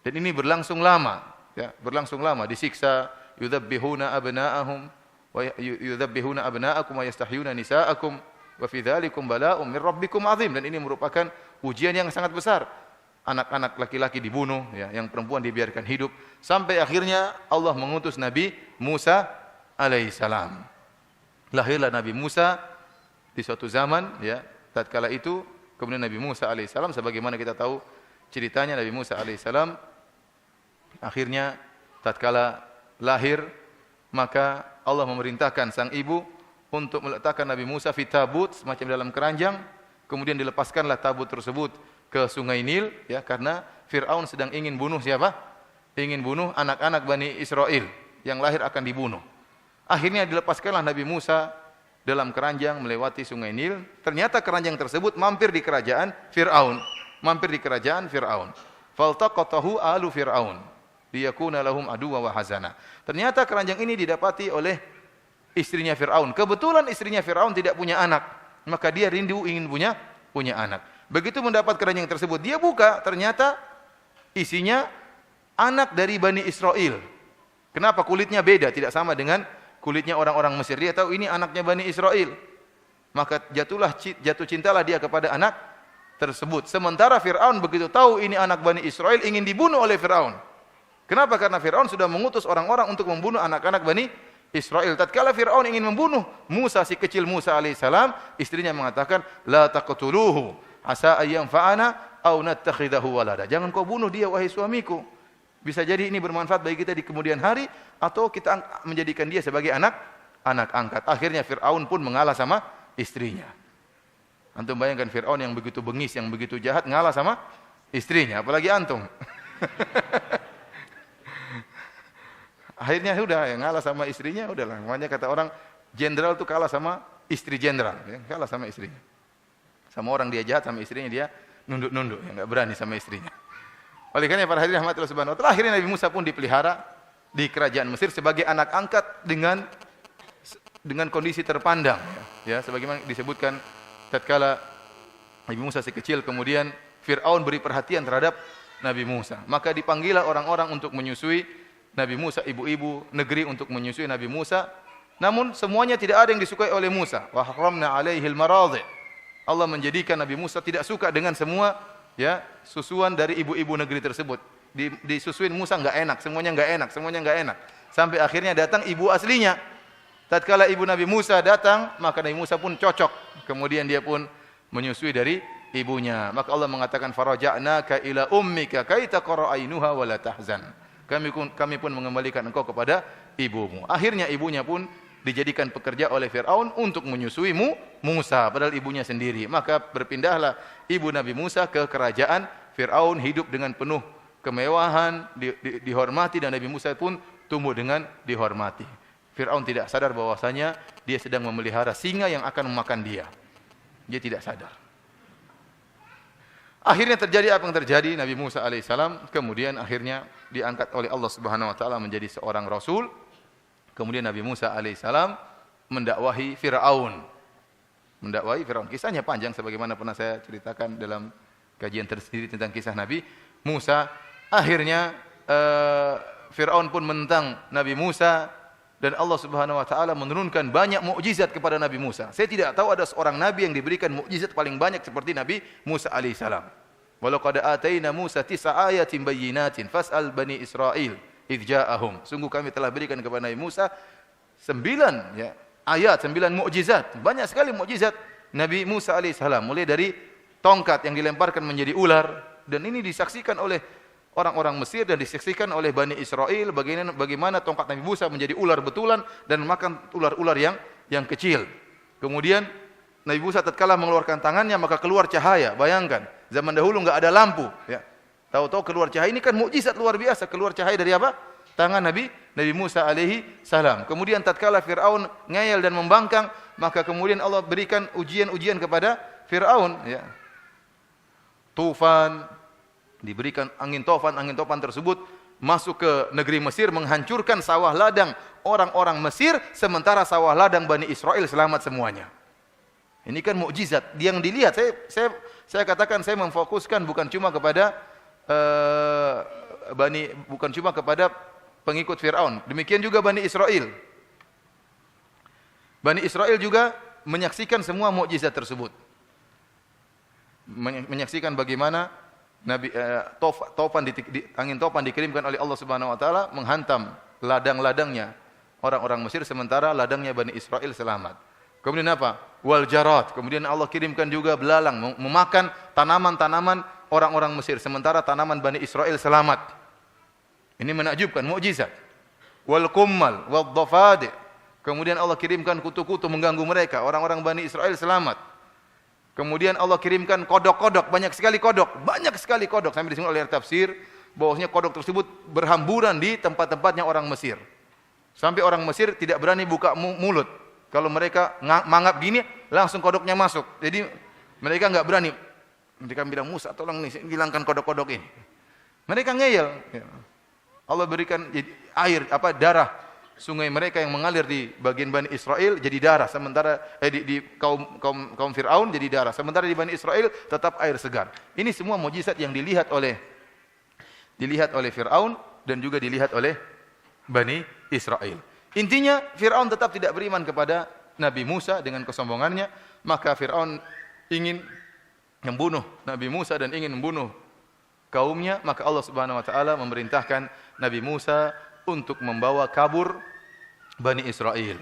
Dan ini berlangsung lama. Ya, berlangsung lama, disiksa, yudzabbihuna abna'ahum wa yudzabbihuna abna'akum wa yastahyuna nisa'akum wa fi dzalikum bala'un min rabbikum 'adzim. Dan ini merupakan ujian yang sangat besar. Anak-anak laki-laki dibunuh, ya, yang perempuan dibiarkan hidup, sampai akhirnya Allah mengutus Nabi Musa alaihissalam. Lahirlah Nabi Musa di suatu zaman, ya, tatkala itu kemudian Nabi Musa alaihissalam sebagaimana kita tahu ceritanya, Nabi Musa alaihissalam akhirnya tatkala lahir, maka Allah memerintahkan sang ibu untuk meletakkan Nabi Musa fi tabut, semacam dalam keranjang, kemudian dilepaskanlah tabut tersebut ke Sungai Nil, ya, karena Fir'aun sedang ingin bunuh siapa? Ingin bunuh anak-anak Bani Israel yang lahir akan dibunuh. Akhirnya dilepaskanlah Nabi Musa dalam keranjang melewati Sungai Nil. Ternyata keranjang tersebut mampir di kerajaan Fir'aun. Faltaqatahu alu Fir'aun liyakuna lahum aduwwa wa hazana. Ternyata keranjang ini didapati oleh istrinya Fir'aun. Kebetulan istrinya Fir'aun tidak punya anak, maka dia rindu ingin punya anak. Begitu mendapat keranjang tersebut, dia buka, ternyata isinya anak dari Bani Israel. Kenapa? Kulitnya beda, tidak sama dengan kulitnya orang-orang Mesir. Dia tahu ini anaknya Bani Israel. Maka jatuh cintalah dia kepada anak tersebut. Sementara Fir'aun begitu tahu ini anak Bani Israel, ingin dibunuh oleh Fir'aun. Kenapa? Karena Fir'aun sudah mengutus orang-orang untuk membunuh anak-anak Bani Israel. Tatkala Fir'aun ingin membunuh Musa, si kecil Musa alaihissalam, istrinya mengatakan, la taqtuluhu asa ayyanfa'ana aw nattakhidahu walada. Jangan kau bunuh dia, wahai suamiku. Bisa jadi ini bermanfaat bagi kita di kemudian hari, atau kita menjadikan dia sebagai anak angkat. Akhirnya Fir'aun pun mengalah sama istrinya. Antum bayangkan Fir'aun yang begitu bengis, yang begitu jahat, ngalah sama istrinya, apalagi antum. Akhirnya sudah, yang ngalah sama istrinya, udahlah. Makanya kata orang, jenderal itu kalah sama istri jenderal, ya, kalah sama istrinya. Sama orang dia jahat sama istrinya, dia nunduk-nunduk, ya, enggak berani sama istrinya. Oleh karena para hadirin rahmatillah subhanahu wa ta'ala, akhirnya Nabi Musa pun dipelihara di kerajaan Mesir sebagai anak angkat dengan kondisi terpandang, ya, sebagaimana disebutkan tatkala Nabi Musa si kecil, kemudian Fir'aun beri perhatian terhadap Nabi Musa. Maka dipanggillah orang-orang untuk menyusui Nabi Musa, ibu-ibu negeri untuk menyusui Nabi Musa. Namun semuanya tidak ada yang disukai oleh Musa. Wa haramna alaihil maradhi. Allah menjadikan Nabi Musa tidak suka dengan semua, ya, susuan dari ibu-ibu negeri tersebut. Disusuin Musa enggak enak, semuanya enggak enak. Sampai akhirnya datang ibu aslinya. Tatkala ibu Nabi Musa datang, maka Nabi Musa pun cocok. Kemudian dia pun menyusui dari ibunya. Maka Allah mengatakan faraja'naka ila ummika kai taqra ainuha wa la tahzan. Kami pun mengembalikan engkau kepada ibumu. Akhirnya ibunya pun dijadikan pekerja oleh Firaun untuk menyusui Musa, padahal ibunya sendiri. Maka berpindahlah ibu Nabi Musa ke kerajaan Firaun, hidup dengan penuh kemewahan, dihormati, dan Nabi Musa pun tumbuh dengan dihormati. Firaun tidak sadar bahwasanya dia sedang memelihara singa yang akan memakan dia. Dia tidak sadar. Akhirnya terjadi apa yang terjadi? Nabi Musa alaihissalam kemudian akhirnya diangkat oleh Allah Subhanahu wa taala menjadi seorang rasul. Kemudian Nabi Musa alaihissalam mendakwahi Firaun. Mendakwahi Firaun. Kisahnya panjang sebagaimana pernah saya ceritakan dalam kajian tersendiri tentang kisah Nabi Musa. Akhirnya Firaun pun menentang Nabi Musa, dan Allah Subhanahu wa taala menurunkan banyak mukjizat kepada Nabi Musa. Saya tidak tahu ada seorang nabi yang diberikan mukjizat paling banyak seperti Nabi Musa alaihissalam. Walaqad ataina Musa 9 ayatin bayyinatin fas'al bani Israil idh ja'ahum. Sungguh kami telah berikan kepada Nabi Musa 9 ayat, 9 mukjizat. Banyak sekali mukjizat Nabi Musa alaihissalam, mulai dari tongkat yang dilemparkan menjadi ular, dan ini disaksikan oleh orang-orang Mesir dan disaksikan oleh Bani Israel bagaimana tongkat Nabi Musa menjadi ular betulan dan makan ular-ular yang kecil. Kemudian Nabi Musa tatkala mengeluarkan tangannya maka keluar cahaya. Bayangkan, zaman dahulu enggak ada lampu, ya. Tahu-tahu keluar cahaya, ini kan mukjizat luar biasa, keluar cahaya dari apa? Tangan Nabi Musa alaihi salam. Kemudian tatkala Firaun ngeyel dan membangkang, maka kemudian Allah berikan ujian-ujian kepada Firaun, ya. Tufan, diberikan angin tofan tersebut masuk ke negeri Mesir, menghancurkan sawah ladang orang-orang Mesir, sementara sawah ladang Bani Israel selamat semuanya. Ini kan mukjizat yang dilihat. Saya katakan saya memfokuskan bukan cuma kepada bukan cuma kepada pengikut Firaun. Demikian juga Bani Israel. Bani Israel juga menyaksikan semua mukjizat tersebut. Menyaksikan bagaimana Nabi angin tofan dikirimkan oleh Allah Subhanahu wa taala menghantam ladang-ladangnya orang-orang Mesir, sementara ladangnya Bani Israel selamat. Kemudian apa? Wal jarat. Kemudian Allah kirimkan juga belalang memakan tanaman-tanaman orang-orang Mesir, sementara tanaman Bani Israel selamat. Ini menakjubkan, mukjizat. Wal kummal wad dhafadi. Kemudian Allah kirimkan kutu-kutu mengganggu mereka, orang-orang Bani Israel selamat. Kemudian Allah kirimkan kodok-kodok, banyak sekali kodok. Sampai disebut oleh tafsir bahwasanya kodok tersebut berhamburan di tempat-tempatnya orang Mesir. Sampai orang Mesir tidak berani buka mulut. Kalau mereka mangap gini, langsung kodoknya masuk. Jadi mereka enggak berani. Mereka bilang, Musa tolong nih, hilangkan kodok-kodok ini. Mereka ngeyel. Allah berikan air, darah. Sungai mereka yang mengalir di bagian Bani Israel jadi darah, sementara di kaum Firaun jadi darah, sementara di Bani Israel tetap air segar. Ini semua mukjizat yang dilihat oleh Firaun dan juga dilihat oleh Bani Israel. Intinya Firaun tetap tidak beriman kepada Nabi Musa dengan kesombongannya, maka Firaun ingin membunuh Nabi Musa dan ingin membunuh kaumnya, maka Allah Subhanahu wa taala memerintahkan Nabi Musa untuk membawa kabur Bani Israel.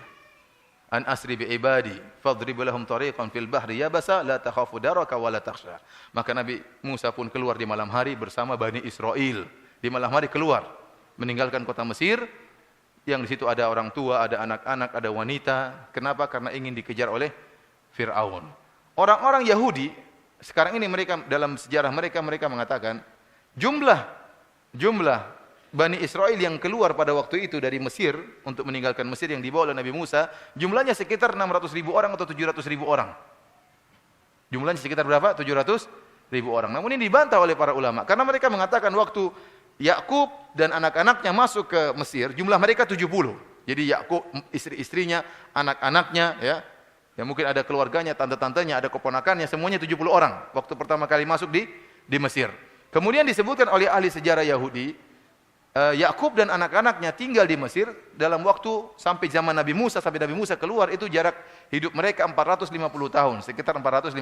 An asri bi ibadi fadrib lahum tariqan fil bahri yabasa la takhafu daraka wa la takhsha. Maka Nabi Musa pun keluar di malam hari bersama Bani Israel. Di malam hari keluar meninggalkan kota Mesir yang di situ ada orang tua, ada anak-anak, ada wanita. Kenapa? Karena ingin dikejar oleh Firaun. Orang-orang Yahudi sekarang ini mereka dalam sejarah mereka mengatakan jumlah Bani Israel yang keluar pada waktu itu dari Mesir untuk meninggalkan Mesir yang dibawa oleh Nabi Musa, jumlahnya sekitar 600.000 orang atau 700.000 orang. Jumlahnya sekitar berapa? 700.000 orang. Namun ini dibantah oleh para ulama karena mereka mengatakan waktu Yakub dan anak-anaknya masuk ke Mesir, jumlah mereka 70. Jadi Yakub, istri-istrinya, anak-anaknya, ya mungkin ada keluarganya, tante-tantenya, ada keponakannya, semuanya 70 orang waktu pertama kali masuk di Mesir. Kemudian disebutkan oleh ahli sejarah Yahudi, Yakub dan anak-anaknya tinggal di Mesir dalam waktu sampai zaman Nabi Musa, sampai Nabi Musa keluar itu jarak hidup mereka 450 tahun, sekitar 450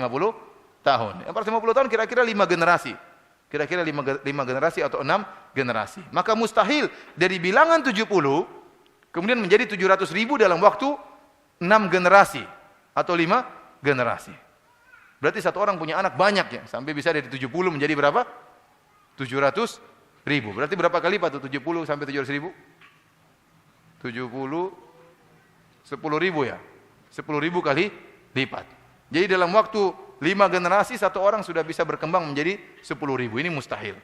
tahun. 450 tahun kira-kira 5 generasi. Kira-kira 5 generasi atau 6 generasi. Maka mustahil dari bilangan 70 kemudian menjadi 700.000 dalam waktu 6 generasi atau 5 generasi. Berarti satu orang punya anak banyak ya, sampai bisa dari 70 menjadi berapa? 700 ribu. Berarti berapa kali Pak 70 sampai 700 ribu? 70 10 ribu ya. 10 ribu kali lipat. Jadi dalam waktu 5 generasi satu orang sudah bisa berkembang menjadi 10 ribu. Ini mustahil.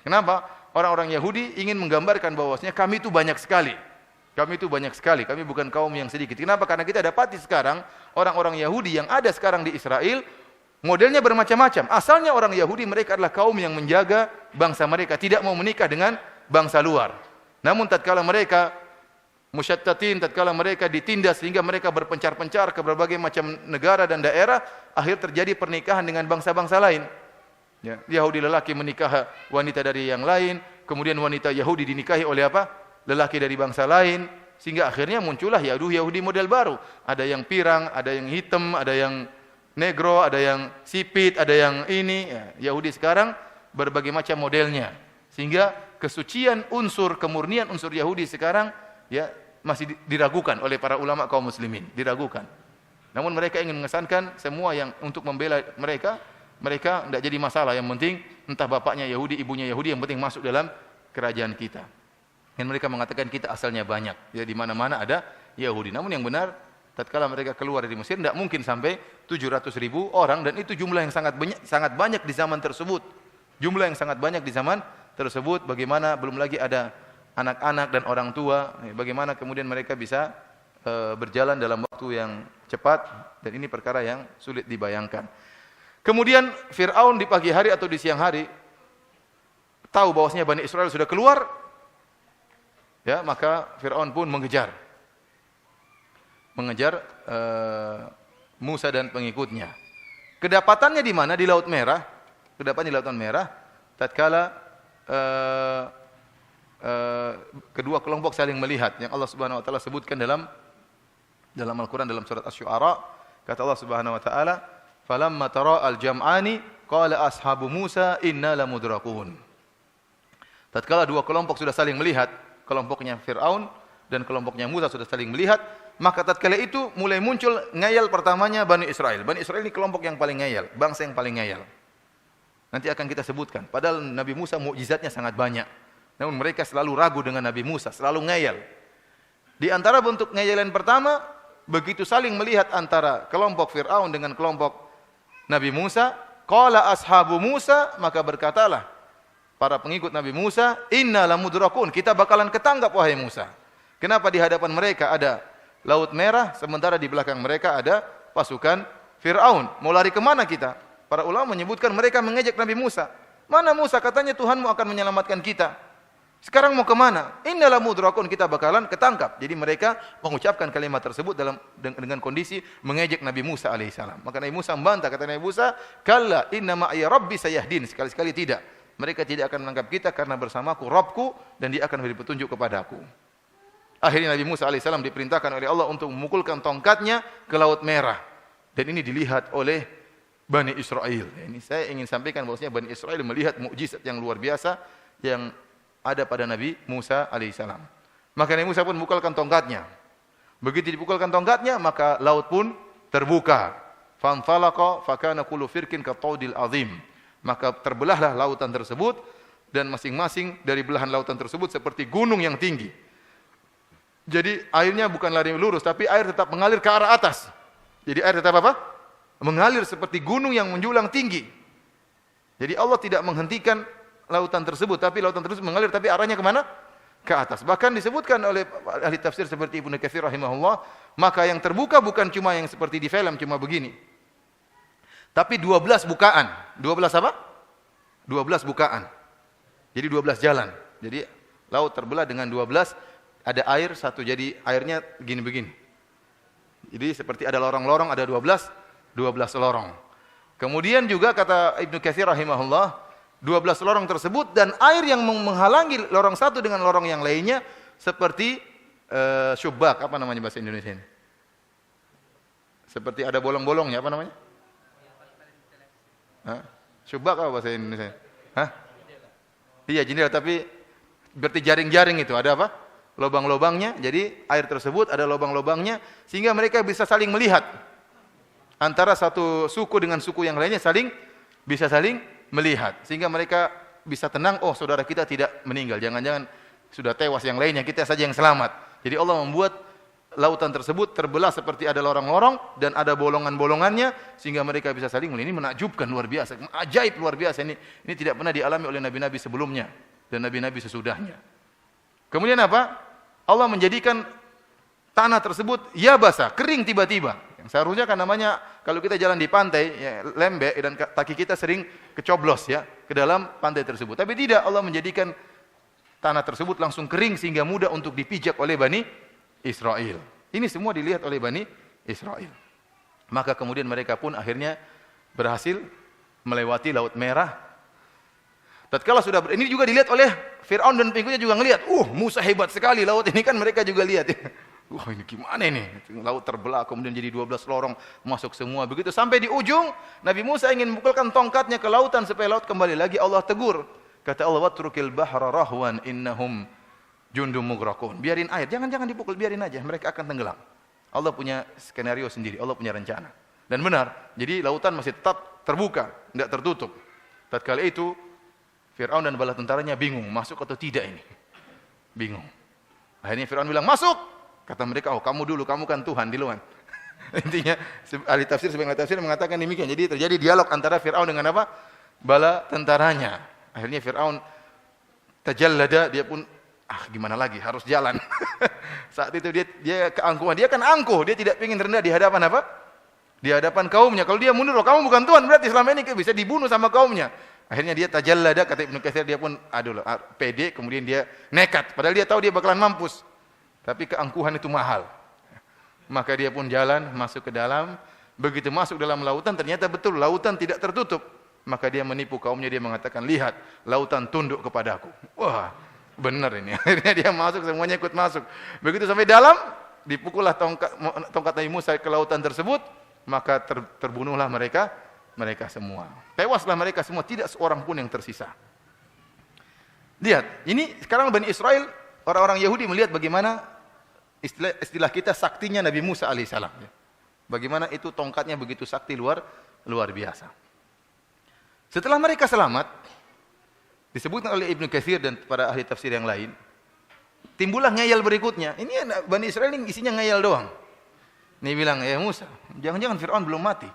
Kenapa? Orang-orang Yahudi ingin menggambarkan bahwasanya kami itu banyak sekali. Kami itu banyak sekali, kami bukan kaum yang sedikit. Kenapa? Karena kita dapati sekarang orang-orang Yahudi yang ada sekarang di Israel, modelnya bermacam-macam. Asalnya orang Yahudi mereka adalah kaum yang menjaga bangsa mereka, tidak mau menikah dengan bangsa luar. Namun tatkala mereka musyattatin, tatkala mereka ditindas sehingga mereka berpencar-pencar ke berbagai macam negara dan daerah, akhir terjadi pernikahan dengan bangsa-bangsa lain. Ya, Yahudi lelaki menikah wanita dari yang lain, kemudian wanita Yahudi dinikahi oleh apa? Lelaki dari bangsa lain, sehingga akhirnya muncullah Yahudi model baru. Ada yang pirang, ada yang hitam, ada yang negro, ada yang sipit, ada yang ini. Ya, Yahudi sekarang berbagai macam modelnya. Sehingga kesucian unsur, kemurnian unsur Yahudi sekarang ya masih diragukan oleh para ulama kaum muslimin, diragukan. Namun mereka ingin mengesankan semua yang untuk membela mereka tidak jadi masalah. Yang penting entah bapaknya Yahudi, ibunya Yahudi, yang penting masuk dalam kerajaan kita. Dan mereka mengatakan kita asalnya banyak. Ya di mana-mana ada Yahudi. Namun yang benar, tatkala mereka keluar dari Mesir tidak mungkin sampai 700 ribu orang, dan itu jumlah yang sangat banyak di zaman tersebut. Jumlah yang sangat banyak di zaman tersebut. Bagaimana belum lagi ada anak-anak dan orang tua. Bagaimana kemudian mereka bisa berjalan dalam waktu yang cepat, dan ini perkara yang sulit dibayangkan. Kemudian Fir'aun di pagi hari atau di siang hari tahu bahwasanya Bani Israel sudah keluar. Ya, maka Fir'aun pun mengejar Musa dan pengikutnya. Kedapatannya di mana? Di Laut Merah. Kedapatannya di Lautan Merah. Tatkala kedua kelompok saling melihat, yang Allah Subhanahu wa taala sebutkan dalam Al-Qur'an dalam surat Asy-Syu'ara. Kata Allah Subhanahu wa taala, "Falamma tara'al jam'ani qala ashabu Musa inna lamudrakun." Tatkala dua kelompok sudah saling melihat, kelompoknya Fir'aun dan kelompoknya Musa sudah saling melihat, maka tatkala itu mulai muncul ngayal pertamanya Bani Israel. Bani Israel ini kelompok yang paling ngayal, bangsa yang paling ngayal. Nanti akan kita sebutkan. Padahal Nabi Musa mukjizatnya sangat banyak. Namun mereka selalu ragu dengan Nabi Musa, selalu ngayal. Di antara bentuk ngayalan pertama, begitu saling melihat antara kelompok Fir'aun dengan kelompok Nabi Musa, qala ashabu Musa, maka berkatalah para pengikut Nabi Musa, inna lamudrakun, kita bakalan ketangkap wahai Musa. Kenapa di hadapan mereka ada Laut Merah, sementara di belakang mereka ada pasukan Fir'aun? Mau lari kemana kita? Para ulama menyebutkan mereka mengejek Nabi Musa. Mana Musa? Katanya Tuhanmu akan menyelamatkan kita. Sekarang mau kemana? Inna lamudrakun, kita bakalan ketangkap. Jadi mereka mengucapkan kalimat tersebut dengan kondisi mengejek Nabi Musa alaihissalam. Maka Nabi Musa membantah, kata Nabi Musa, kalla inna ma'iya rabbi sayahdin. Sekali-sekali tidak. Mereka tidak akan menangkap kita karena bersamaku Rabbku, dan dia akan beri petunjuk kepadaku. Akhirnya Nabi Musa alaihissalam diperintahkan oleh Allah untuk memukulkan tongkatnya ke Laut Merah. Dan ini dilihat oleh Bani Israel. Ini saya ingin sampaikan bahwasanya Bani Israel melihat mukjizat yang luar biasa yang ada pada Nabi Musa alaihissalam. Maka Nabi Musa pun memukulkan tongkatnya. Begitu dipukulkan tongkatnya, maka laut pun terbuka. Fanfalaqa fakana kullu firqin kataudil azim. Maka terbelahlah lautan tersebut, dan masing-masing dari belahan lautan tersebut seperti gunung yang tinggi. Jadi airnya bukan lari lurus, tapi air tetap mengalir ke arah atas. Jadi air tetap apa? Mengalir seperti gunung yang menjulang tinggi. Jadi Allah tidak menghentikan lautan tersebut, tapi lautan tersebut mengalir, tapi arahnya kemana? Ke atas. Bahkan disebutkan oleh ahli tafsir seperti Ibnu Katsir rahimahullah, maka yang terbuka bukan cuma yang seperti di film, cuma begini. Tapi 12 bukaan. 12 apa? 12 bukaan. Jadi 12 jalan. Jadi laut terbelah dengan 12, ada air satu, jadi airnya begini-begini. Jadi seperti ada lorong-lorong, ada 12 lorong. Kemudian juga kata Ibnu Katsir rahimahullah, 12 lorong tersebut, dan air yang menghalangi lorong satu dengan lorong yang lainnya seperti syubak, apa namanya bahasa Indonesia ini? Seperti ada bolong-bolongnya, apa namanya? Hah? Syubak apa bahasa Indonesia? Hah? Iya, jendela, tapi berarti jaring-jaring itu ada apa? lubang-lubangnya. Jadi air tersebut ada lubang-lubangnya sehingga mereka bisa saling melihat. Antara satu suku dengan suku yang lainnya bisa saling melihat sehingga mereka bisa tenang, oh saudara kita tidak meninggal, jangan-jangan sudah tewas yang lainnya, kita saja yang selamat. Jadi Allah membuat lautan tersebut terbelah seperti ada lorong-lorong dan ada bolongan-bolongannya sehingga mereka bisa saling melihat. Ini menakjubkan luar biasa, ajaib luar biasa. Ini tidak pernah dialami oleh nabi-nabi sebelumnya dan nabi-nabi sesudahnya. Kemudian apa? Allah menjadikan tanah tersebut yabasa, kering tiba-tiba. Yang seharusnya kan namanya kalau kita jalan di pantai, ya, lembek dan kaki kita sering kecoblos ya ke dalam pantai tersebut. Tapi tidak, Allah menjadikan tanah tersebut langsung kering sehingga mudah untuk dipijak oleh Bani Israel. Ini semua dilihat oleh Bani Israel. Maka kemudian mereka pun akhirnya berhasil melewati Laut Merah. Tatkala sudah ini juga dilihat oleh Fir'aun dan pengikutnya juga ngelihat, Musa hebat sekali laut ini, kan mereka juga lihat. Wah, ini gimana ini? Laut terbelah kemudian jadi 12 lorong masuk semua. Begitu sampai di ujung, Nabi Musa ingin memukulkan tongkatnya ke lautan supaya laut kembali lagi. Allah tegur. Kata Allah, "Watrukil bahra rahwan innahum jundum mughraqun." Biarin air, jangan dipukul, biarin aja, mereka akan tenggelam. Allah punya skenario sendiri, Allah punya rencana. Dan benar, jadi lautan masih tetap terbuka, tidak tertutup. Tatkala itu Fir'aun dan bala tentaranya bingung, masuk atau tidak ini. Bingung. Akhirnya Fir'aun bilang, "Masuk." Kata mereka, "Oh, kamu dulu, kamu kan Tuhan di luar." Intinya ahli tafsir sebagian ahli tafsir mengatakan demikian. Jadi terjadi dialog antara Fir'aun dengan apa? Bala tentaranya. Akhirnya Fir'aun tajallada, dia pun gimana lagi, harus jalan. Saat itu dia keangkuhan, dia kan angkuh, dia tidak ingin rendah di hadapan apa? Di hadapan kaumnya. Kalau dia mundur, kamu bukan Tuhan, berarti selama ini bisa dibunuh sama kaumnya. Akhirnya dia tajallada, kata Ibnu Katsir, dia pun pede, kemudian dia nekat. Padahal dia tahu dia bakalan mampus. Tapi keangkuhan itu mahal. Maka dia pun jalan, masuk ke dalam. Begitu masuk dalam lautan, ternyata betul, lautan tidak tertutup. Maka dia menipu kaumnya, dia mengatakan, "Lihat, lautan tunduk kepadaku." Wah, benar ini. Akhirnya dia masuk, semuanya ikut masuk. Begitu sampai dalam, dipukullah tongkat Nabi Musa ke lautan tersebut, maka terbunuhlah mereka semua. Tewaslah mereka semua, tidak seorang pun yang tersisa. Lihat, ini sekarang Bani Israel, orang-orang Yahudi melihat bagaimana istilah kita saktinya Nabi Musa alaihissalam. Bagaimana itu tongkatnya begitu sakti luar biasa. Setelah mereka selamat, disebutkan oleh Ibnu Katsir dan para ahli tafsir yang lain, timbullah ngayal berikutnya. Ini Bani Israel ini isinya ngayal doang. Ini bilang, "Ya Musa, jangan-jangan Fir'aun belum mati."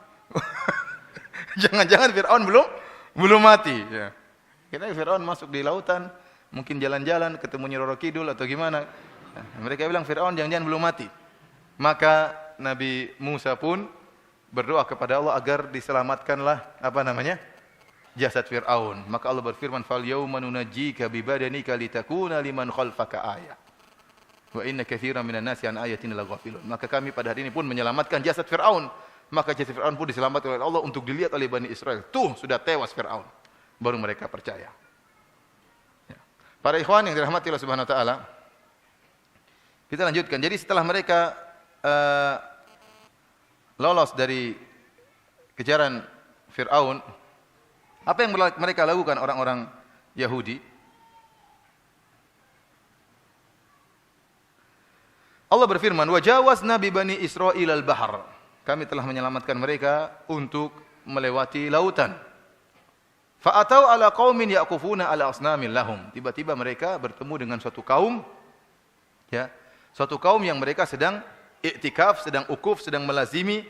Jangan-jangan Fir'aun belum mati. Ya. Kita Fir'aun masuk di lautan, mungkin jalan-jalan ketemu Nyi Roro Kidul atau gimana. Nah, mereka bilang Fir'aun jangan-jangan belum mati. Maka Nabi Musa pun berdoa kepada Allah agar diselamatkanlah jasad Fir'aun. Maka Allah berfirman, "Fal yauma nunajjika bi badanika litakuna liman khalfaka ayah. Wa inna katsiran minan nasi an ayatina laghafilun." Maka kami pada hari ini pun menyelamatkan jasad Fir'aun. Maka jasad Fir'aun pun diselamatkan oleh Allah untuk dilihat oleh Bani Israel. Tuh, sudah tewas Fir'aun. Baru mereka percaya. Ya. Para ikhwan yang dirahmati Allah Subhanahu wa taala, kita lanjutkan. Jadi setelah mereka lolos dari kejaran Fir'aun, apa yang mereka lakukan orang-orang Yahudi? Allah berfirman, "Wa jawazna bi bani Israil al-bahr." Kami telah menyelamatkan mereka untuk melewati lautan. Fa atau ala qaumin yaqufuna ala asnamin lahum. Tiba-tiba mereka bertemu dengan suatu kaum, ya, suatu kaum yang mereka sedang iktikaf, sedang ukuf, sedang melazimi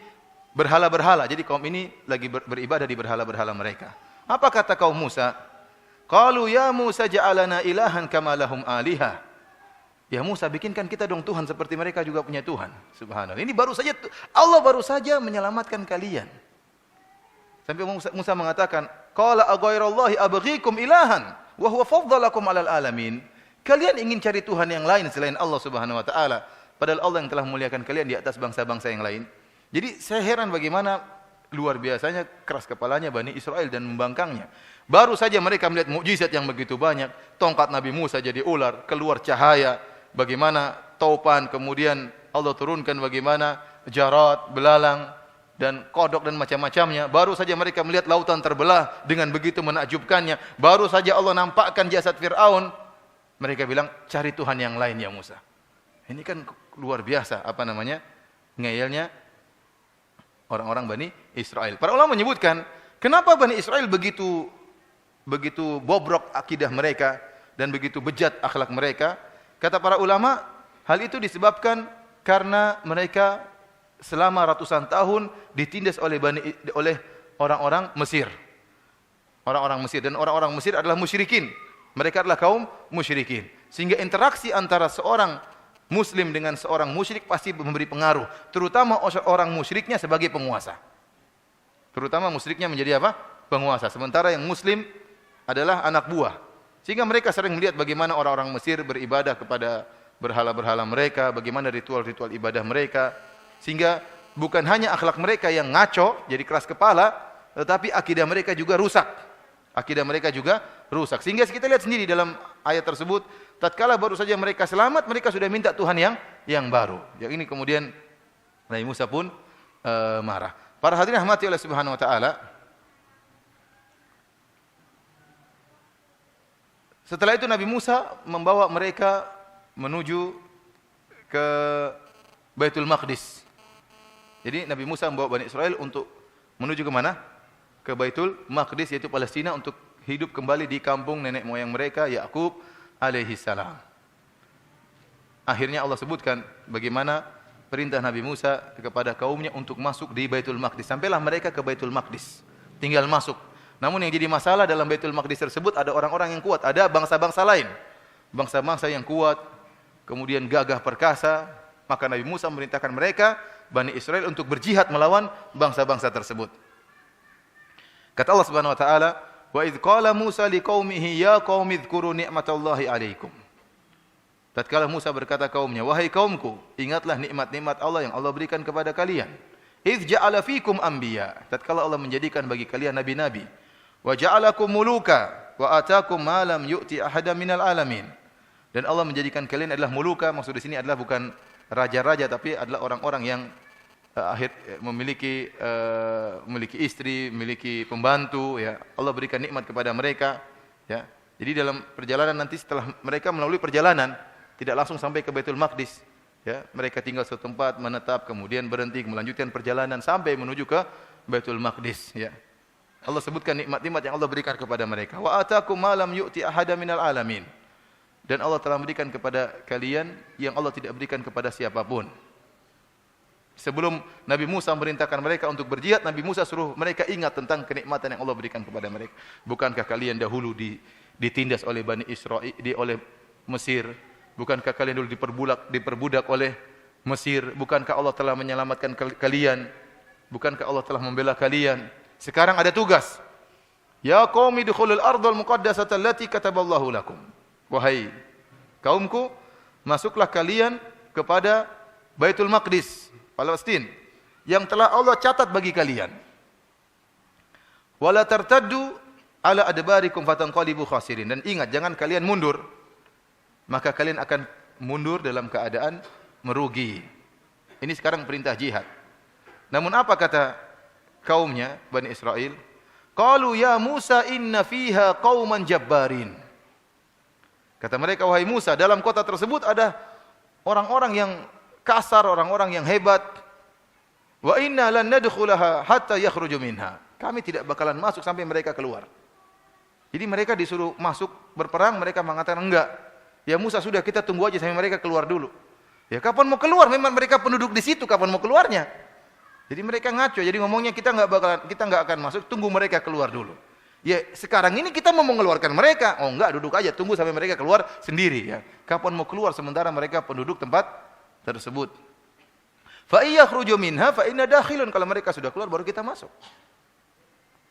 berhala-berhala. Jadi kaum ini lagi beribadah di berhala-berhala mereka. Apa kata kaum Musa? Qalu ya Musa ja'alana ilahan kama lahum alihah. Ya Musa, bikinkan kita dong Tuhan seperti mereka juga punya Tuhan. Subhanallah. Ini Allah baru saja menyelamatkan kalian. Sampai Musa mengatakan, qala aghairallahi abghikum ilahan wa huwa faddalakum 'alal alamin. Kalian ingin cari Tuhan yang lain selain Allah Subhanahu wa taala, padahal Allah yang telah memuliakan kalian di atas bangsa-bangsa yang lain. Jadi saya heran bagaimana luar biasanya keras kepalanya Bani Israel dan membangkangnya. Baru saja mereka melihat mukjizat yang begitu banyak, tongkat Nabi Musa jadi ular, keluar cahaya, bagaimana taupan, kemudian Allah turunkan bagaimana jarat, belalang, dan kodok dan macam-macamnya. Baru saja mereka melihat lautan terbelah dengan begitu menakjubkannya. Baru saja Allah nampakkan jasad Fir'aun. Mereka bilang, cari Tuhan yang lain ya Musa. Ini kan luar biasa, ngeyelnya orang-orang Bani Israel. Para ulama menyebutkan, kenapa Bani Israel begitu bobrok akidah mereka dan begitu bejat akhlak mereka? Kata para ulama, hal itu disebabkan karena mereka selama ratusan tahun ditindas oleh orang-orang Mesir. Orang-orang Mesir, dan orang-orang Mesir adalah musyrikin. Mereka adalah kaum musyrikin. Sehingga interaksi antara seorang Muslim dengan seorang musyrik pasti memberi pengaruh, terutama orang musyriknya sebagai penguasa. Terutama musyriknya menjadi apa? Penguasa. Sementara yang Muslim adalah anak buah. Sehingga mereka sering melihat bagaimana orang-orang Mesir beribadah kepada berhala-berhala mereka, bagaimana ritual-ritual ibadah mereka. Sehingga bukan hanya akhlak mereka yang ngaco, jadi keras kepala, tetapi akidah mereka juga rusak. Akidah mereka juga rusak. Sehingga kita lihat sendiri dalam ayat tersebut, tatkala baru saja mereka selamat, mereka sudah minta Tuhan yang baru. Yang ini kemudian Nabi Musa pun marah. Para hadirin rahmati oleh Subhanahu wa taala. Setelah itu Nabi Musa membawa mereka menuju ke Baitul Maqdis. Jadi Nabi Musa membawa Bani Israel untuk menuju ke mana? Ke Baitul Maqdis, yaitu Palestina, untuk hidup kembali di kampung nenek moyang mereka, Yakub alaihi salam. Akhirnya Allah sebutkan bagaimana perintah Nabi Musa kepada kaumnya untuk masuk di Baitul Maqdis. Sampailah mereka ke Baitul Maqdis, tinggal masuk. Namun yang jadi masalah dalam Baitul Maqdis tersebut ada orang-orang yang kuat, ada bangsa-bangsa lain. Bangsa-bangsa yang kuat, kemudian gagah perkasa. Maka Nabi Musa memerintahkan mereka, Bani Israel, untuk berjihad melawan bangsa-bangsa tersebut. Kata Allah Subhanahu wa taala, "Wa idz qala Musa liqaumihi ya qaumi dzkuru ni'matallahi 'alaikum." Tatkala Musa berkata kaumnya, "Wahai kaumku, ingatlah nikmat-nikmat Allah yang Allah berikan kepada kalian. Idz ja'ala fikum anbiya." Tatkala Allah menjadikan bagi kalian nabi-nabi. "Wa ja'alakum muluka wa ataakum ma lam yu'ti ahadan minal alamin." Dan Allah menjadikan kalian adalah muluka, maksud di sini adalah bukan raja-raja, tapi adalah orang-orang yang memiliki istri, memiliki pembantu, ya. Allah berikan nikmat kepada mereka, ya. Jadi dalam perjalanan nanti, setelah mereka melalui perjalanan, tidak langsung sampai ke Baitul Maqdis, ya. Mereka tinggal suatu tempat, menetap, kemudian berhenti, melanjutkan perjalanan sampai menuju ke Baitul Maqdis, ya. Allah sebutkan nikmat-nikmat yang Allah berikan kepada mereka. Wa ataakum ma lam yu'ti ahadan minal alamin. Dan Allah telah memberikan kepada kalian yang Allah tidak berikan kepada siapapun. Sebelum Nabi Musa memerintahkan mereka untuk berjihad, Nabi Musa suruh mereka ingat tentang kenikmatan yang Allah berikan kepada mereka. Bukankah kalian dahulu ditindas oleh Bani Israel, oleh Mesir? Bukankah kalian dulu diperbudak oleh Mesir? Bukankah Allah telah menyelamatkan kalian? Bukankah Allah telah membela kalian? Sekarang ada tugas. Ya qaumi dukhulul ardhal muqaddasata allati kataballahu lakum. Wahai kaumku, masuklah kalian kepada Baitul Maqdis, Palestina, yang telah Allah catat bagi kalian. Wala tartaddu ala adbarikum fatanqalibu khasirin. Dan ingat, jangan kalian mundur, maka kalian akan mundur dalam keadaan merugi. Ini sekarang perintah jihad. Namun apa kata kaumnya, Bani Israel? Qalu ya Musa inna fiha qauman jabbarin. Kata mereka, wahai Musa, dalam kota tersebut ada orang-orang yang kasar, orang-orang yang hebat. Wa inna lan nadkhulaha hatta yakhruju minha. Kami tidak bakalan masuk sampai mereka keluar. Jadi mereka disuruh masuk berperang, mereka mengatakan enggak. Ya Musa, sudah, kita tunggu aja sampai mereka keluar dulu. Ya kapan mau keluar? Memang mereka penduduk di situ, kapan mau keluarnya? Jadi mereka ngaco. Jadi ngomongnya kita enggak akan masuk, tunggu mereka keluar dulu. Ya sekarang ini kita mau mengeluarkan mereka. Oh enggak, duduk aja, tunggu sampai mereka keluar sendiri, ya. Kapan mau keluar sementara mereka penduduk tempat tersebut? Fa iyakhruju minha fa inna dakhilun. Kalau mereka sudah keluar baru kita masuk.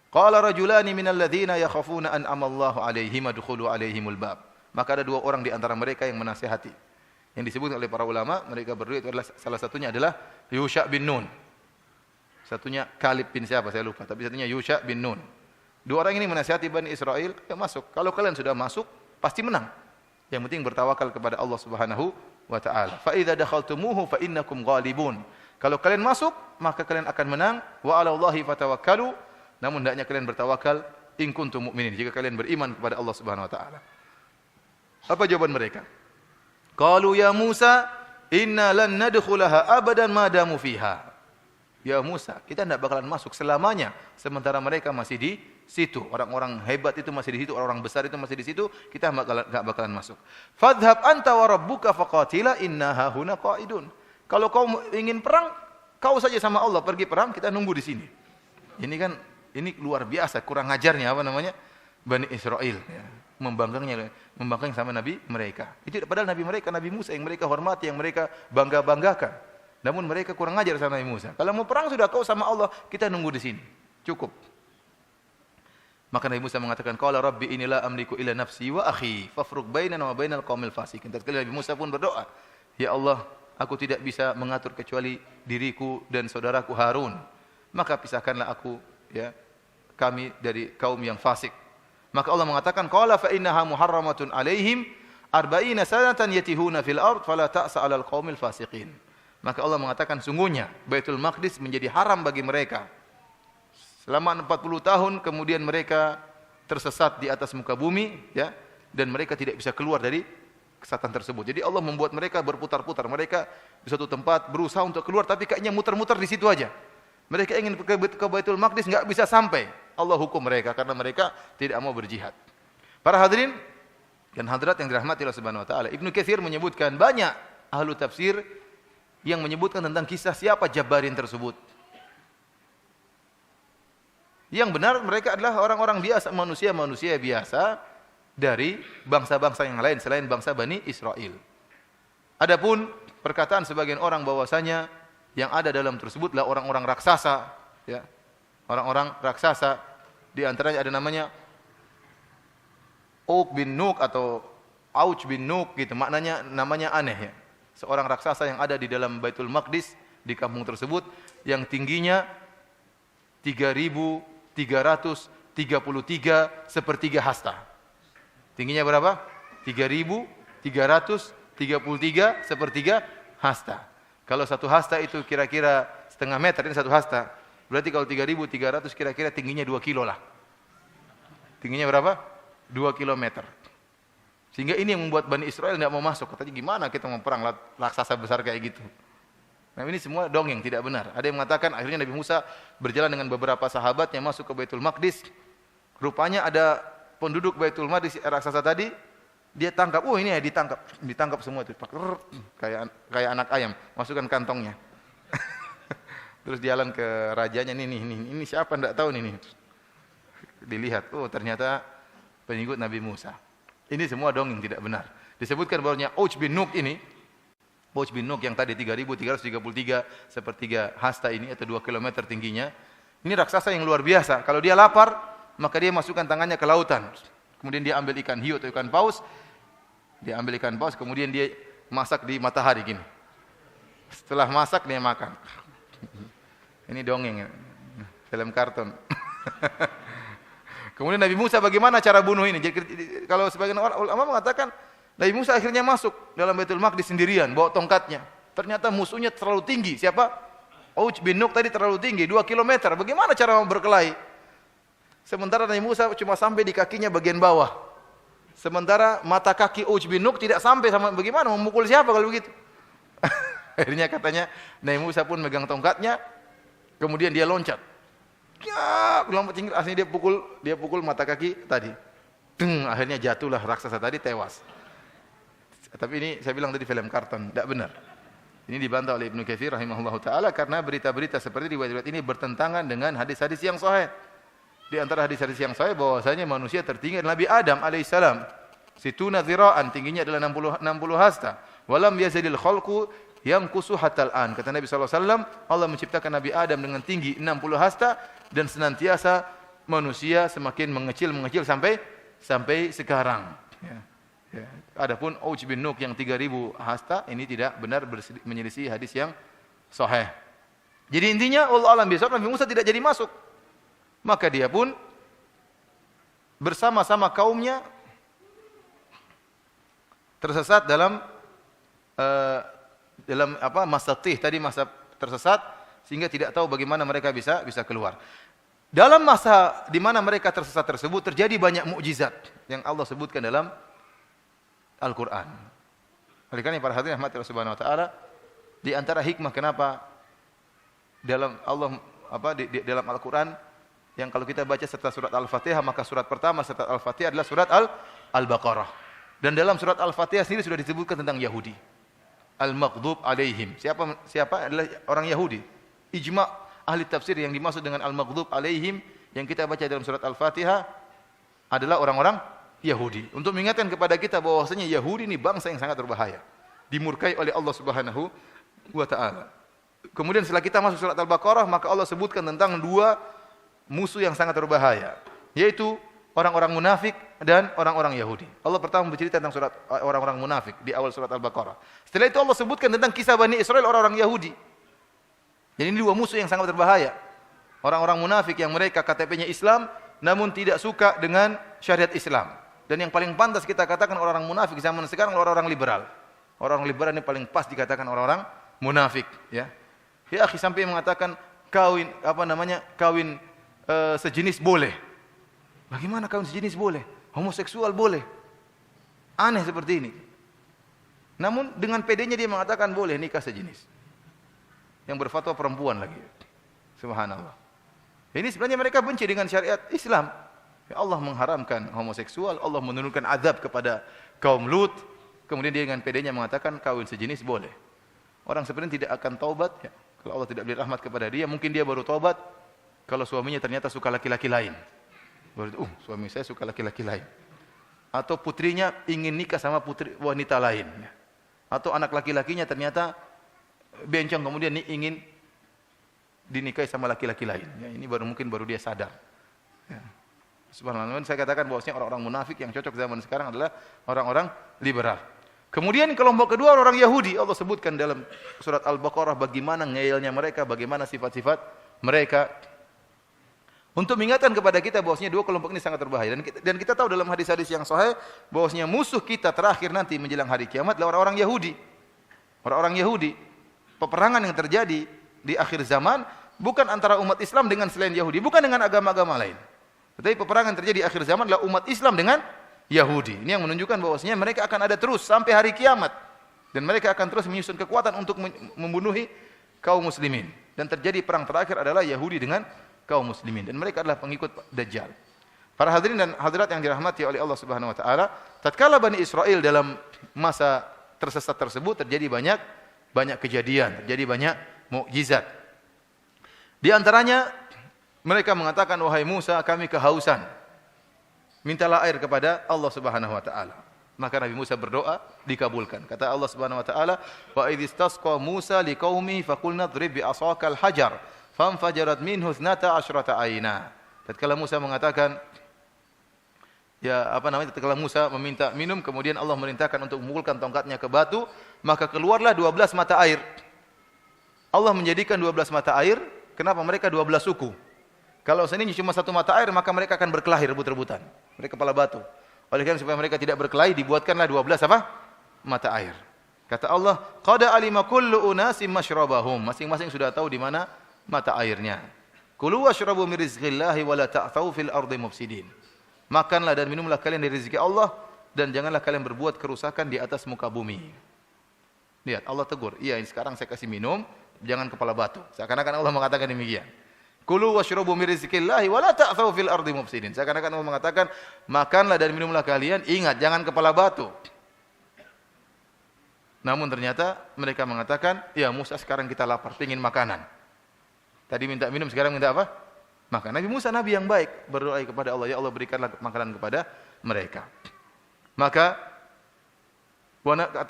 Qala rajulani minal ladzina yakhafuna an amallahu alaihim adkhulu alaihimul bab. Maka ada dua orang di antara mereka yang menasihati. Yang disebut oleh para ulama, mereka berdua itu adalah, salah satunya adalah Yusha bin Nun. Satunya Kalib bin siapa saya lupa, tapi satunya Yusha bin Nun. Dua orang ini menasihati Bani Israel, ya masuk. Kalau kalian sudah masuk, pasti menang. Yang penting bertawakal kepada Allah Subhanahu wa taala. Fa idza dakhaltumuhu fa innakum ghalibun. Kalau kalian masuk, maka kalian akan menang. Wa 'alallahi fatawakkalu. Namun hendaknya kalian bertawakal in kuntum mu'minin, jika kalian beriman kepada Allah Subhanahu wa taala. Apa jawaban mereka? Qalu ya Musa, inna lan nadkhulaha abadan ma damu fiha. Ya Musa, kita tidak bakalan masuk selamanya sementara mereka masih di situ. Orang-orang hebat itu masih di situ, orang-orang besar itu masih di situ, kita enggak bakalan masuk. Fadhhab anta wa rabbuka faqatila inna hahuna qa'idun. Kalau kau ingin perang, kau saja sama Allah pergi perang, kita nunggu di sini. Ini luar biasa kurang ajarnya apa namanya? Bani Israel ya. Membangkang sama nabi mereka. Itu padahal nabi mereka, Nabi Musa yang mereka hormati, yang mereka bangga-banggakan. Namun mereka kurang ajar sama Nabi Musa. Kalau mau perang sudah kau sama Allah, kita nunggu di sini. Cukup. Maka Nabi Musa mengatakan, qala rabbi inilah amliku ila nafsi wa akhi, fafruq bainana wa bainal qaumil fasikin. Tatkala Nabi Musa pun berdoa, ya Allah, aku tidak bisa mengatur kecuali diriku dan saudaraku Harun. Maka pisahkanlah aku ya kami dari kaum yang fasik. Maka Allah mengatakan, qala fa innaha muharramatun alaihim arba'ina sanatan yatihuna fil ard fala ta'sa 'alal qaumil fasiqin. Maka Allah mengatakan sungguhnya Baitul Maqdis menjadi haram bagi mereka. Selama 40 tahun kemudian mereka tersesat di atas muka bumi ya, dan mereka tidak bisa keluar dari kesesatan tersebut. Jadi Allah membuat mereka berputar-putar. Mereka di suatu tempat berusaha untuk keluar tapi kayaknya muter-muter di situ aja. Mereka ingin ke Baitul Maqdis enggak bisa sampai. Allah hukum mereka karena mereka tidak mau berjihad. Para hadirin dan hadirat yang dirahmati Allah Subhanahu wa taala, Ibnu Katsir menyebutkan banyak ahlu tafsir yang menyebutkan tentang kisah siapa Jabbarin tersebut. Yang benar mereka adalah orang-orang biasa, manusia-manusia biasa dari bangsa-bangsa yang lain selain bangsa Bani Israel. Adapun perkataan sebagian orang bahwasanya yang ada dalam tersebutlah orang-orang raksasa, ya. Orang-orang raksasa, di antaranya ada namanya Uq bin Nuq atau Auj bin Nuq gitu, namanya aneh ya. Seorang raksasa yang ada di dalam Baitul Maqdis di kampung tersebut yang tingginya 3.333 sepertiga hasta. Tingginya berapa? 3.333 sepertiga hasta. Kalau satu hasta itu kira-kira setengah meter, ini satu hasta. Berarti kalau 3.300 kira-kira tingginya 2 kilo lah. Tingginya berapa? 2 kilometer. Sehingga ini yang membuat Bani Israel tidak mau masuk. Katanya gimana kita mau perang raksasa besar kayak gitu. Nah ini semua dongeng, tidak benar. Ada yang mengatakan akhirnya Nabi Musa berjalan dengan beberapa sahabatnya masuk ke Baitul Maqdis. Rupanya ada penduduk Baitul Maqdis raksasa tadi, dia tangkap. Oh ini ya ditangkap semua itu. Kayak anak ayam, masukkan kantongnya. Terus jalan ke rajanya, ini siapa enggak tahu nih. Dilihat, oh ternyata pengikut Nabi Musa. Ini semua dongeng, tidak benar. Disebutkan bahwanya Uj bin Nuq ini, Uj bin Nuq yang tadi 3.333 sepertiga hasta ini atau 2 km tingginya, ini raksasa yang luar biasa. Kalau dia lapar, maka dia masukkan tangannya ke lautan. Kemudian dia ambil ikan hiu atau ikan paus, kemudian dia masak di matahari gini. Setelah masak dia makan. Ini dongeng, film kartun. Kemudian Nabi Musa bagaimana cara bunuh ini? Jadi, kalau sebagian ulama mengatakan Nabi Musa akhirnya masuk dalam Baitul Maqdis sendirian, bawa tongkatnya. Ternyata musuhnya terlalu tinggi. Siapa? Uj bin Nuq tadi terlalu tinggi, 2 km. Bagaimana cara berkelahi? Sementara Nabi Musa cuma sampai di kakinya bagian bawah. Sementara mata kaki Uj bin Nuq tidak sampai sama, bagaimana memukul siapa kalau begitu? Akhirnya katanya Nabi Musa pun megang tongkatnya, kemudian dia loncat. Ya, lompat tinggi, akhirnya dia pukul mata kaki tadi. Akhirnya jatuhlah raksasa tadi, tewas. Tapi ini saya bilang tadi film kartun, tidak benar. Ini dibantah oleh Ibnu Katsir rahimahullahu taala karena berita-berita seperti riwayat-riwayat ini bertentangan dengan hadis-hadis yang sahih. Di antara hadis-hadis yang sahih bahwasanya manusia tertinggi adalah Nabi Adam alaihissalam. Situna dzira'an, tingginya adalah 60 hasta. Walam yazidil khalqu yanqusu hatal an. Kata Nabi sallallahu alaihi wasallam, Allah menciptakan Nabi Adam dengan tinggi 60 hasta dan senantiasa manusia semakin mengecil sampai sekarang. Ya. Adapun Uj bin Nuq yang 3.000 hasta ini tidak benar, menyelisih hadis yang sahih. Jadi intinya Allah alam besok Nabi Musa tidak jadi masuk. Maka dia pun bersama-sama kaumnya tersesat dalam masa tersesat sehingga tidak tahu bagaimana mereka bisa keluar. Dalam masa di mana mereka tersesat tersebut terjadi banyak mukjizat yang Allah sebutkan dalam Al-Qur'an. Oleh karena para hadirin rahmati Allah Subhanahu wa taala, di antara hikmah kenapa dalam dalam Al-Qur'an yang kalau kita baca setelah surat Al-Fatihah, maka surat pertama setelah Al-Fatihah adalah surat Al-Baqarah. Dan dalam surat Al-Fatihah sendiri sudah disebutkan tentang Yahudi. Al-Maghdub alaihim. Siapa adalah orang Yahudi. Ijma' ahli tafsir yang dimaksud dengan Al-Maghdub alaihim yang kita baca dalam surat Al-Fatihah adalah orang-orang Yahudi. Untuk mengingatkan kepada kita bahwasanya Yahudi ini bangsa yang sangat berbahaya. Dimurkai oleh Allah Subhanahu wa taala. Kemudian setelah kita masuk surat Al-Baqarah, maka Allah sebutkan tentang dua musuh yang sangat berbahaya, yaitu orang-orang munafik dan orang-orang Yahudi. Allah pertama bercerita tentang surat orang-orang munafik di awal surat Al-Baqarah. Setelah itu Allah sebutkan tentang kisah Bani Israel orang-orang Yahudi. Jadi ini dua musuh yang sangat berbahaya. Orang-orang munafik yang mereka KTP-nya Islam namun tidak suka dengan syariat Islam. Dan yang paling pantas kita katakan orang-orang munafik zaman sekarang orang-orang liberal. Orang-orang liberal ini paling pas dikatakan orang-orang munafik, ya. Ya, akhi sampai mengatakan kawin sejenis boleh. Bagaimana kawin sejenis boleh? Homoseksual boleh. Aneh seperti ini. Namun dengan pedenya dia mengatakan boleh nikah sejenis. Yang berfatwa perempuan lagi. Subhanallah. Ini sebenarnya mereka benci dengan syariat Islam. Ya Allah mengharamkan homoseksual, Allah menurunkan azab kepada kaum Lut. Kemudian dia dengan pedenya mengatakan kawin sejenis boleh. Orang sebenarnya tidak akan taubat, ya. Kalau Allah tidak beri rahmat kepada dia, mungkin dia baru taubat kalau suaminya ternyata suka laki-laki lain. Baru suami saya suka laki-laki lain. Atau putrinya ingin nikah sama putri wanita lain, ya. Atau anak laki-lakinya ternyata bencong kemudian ingin dinikahi sama laki-laki lain. Ya, ini mungkin baru dia sadar. Ya. Subhanallah. Saya katakan bahwasanya orang-orang munafik yang cocok zaman sekarang adalah orang-orang liberal. Kemudian kelompok kedua orang Yahudi, Allah sebutkan dalam surat Al-Baqarah bagaimana ngeyelnya mereka, bagaimana sifat-sifat mereka. Untuk mengingatkan kepada kita bahwasanya dua kelompok ini sangat berbahaya. Dan kita tahu dalam hadis-hadis yang sahih bahwasanya musuh kita terakhir nanti menjelang hari kiamat adalah orang-orang Yahudi. Orang-orang Yahudi. Peperangan yang terjadi di akhir zaman bukan antara umat Islam dengan selain Yahudi, bukan dengan agama-agama lain. Tetapi peperangan yang terjadi di akhir zaman adalah umat Islam dengan Yahudi. Ini yang menunjukkan bahwasanya mereka akan ada terus sampai hari kiamat. Dan mereka akan terus menyusun kekuatan untuk membunuhi kaum muslimin. Dan terjadi perang terakhir adalah Yahudi dengan kaum muslimin. Dan mereka adalah pengikut Dajjal. Para hadirin dan hadirat yang dirahmati oleh Allah Subhanahu wa taala, tatkala Bani Israel dalam masa tersesat tersebut terjadi banyak kejadian, terjadi banyak mukjizat. Di antaranya mereka mengatakan, wahai Musa, kami kehausan. Mintalah air kepada Allah Subhanahu wa taala. Maka Nabi Musa berdoa, dikabulkan. Kata Allah Subhanahu wa taala, "Wa idh istasqa Musa liqaumihi faqulna idrib bi asaqal hajar, fanfajarat minhu 12 ayna." Tatkala Musa mengatakan tatkala Musa meminta minum, kemudian Allah merintahkan untuk memukulkan tongkatnya ke batu, maka keluarlah 12 mata air. Allah menjadikan 12 mata air, kenapa mereka 12 suku? Kalau seandainya cuma satu mata air, maka mereka akan berkelahi rebut-rebutan. Mereka kepala batu. Oleh karena supaya mereka tidak berkelahi, dibuatkanlah 12 mata air. Kata Allah, qad alima kullu unasim masyrabahum. Masing-masing sudah tahu di mana mata airnya. Kulu washrabu min rizqillahi wa la ta'thaw fil ardi mufsidin. Makanlah dan minumlah kalian dari rezeki Allah dan janganlah kalian berbuat kerusakan di atas muka bumi. Lihat, Allah tegur. Iya, sekarang saya kasih minum, jangan kepala batu. Seakan-akan Allah mengatakan demikian. Kulu washrabu min rizqillahi wa la ta'thaw fil ardi mufsidin. Seakan-akan Allah mengatakan, makanlah dan minumlah kalian, ingat jangan kepala batu. Namun ternyata mereka mengatakan, ya Musa sekarang kita lapar, ingin makanan. Tadi minta minum, sekarang minta apa? Makan. Nabi Musa nabi yang baik, berdoa kepada Allah, ya Allah berikanlah makanan kepada mereka. Maka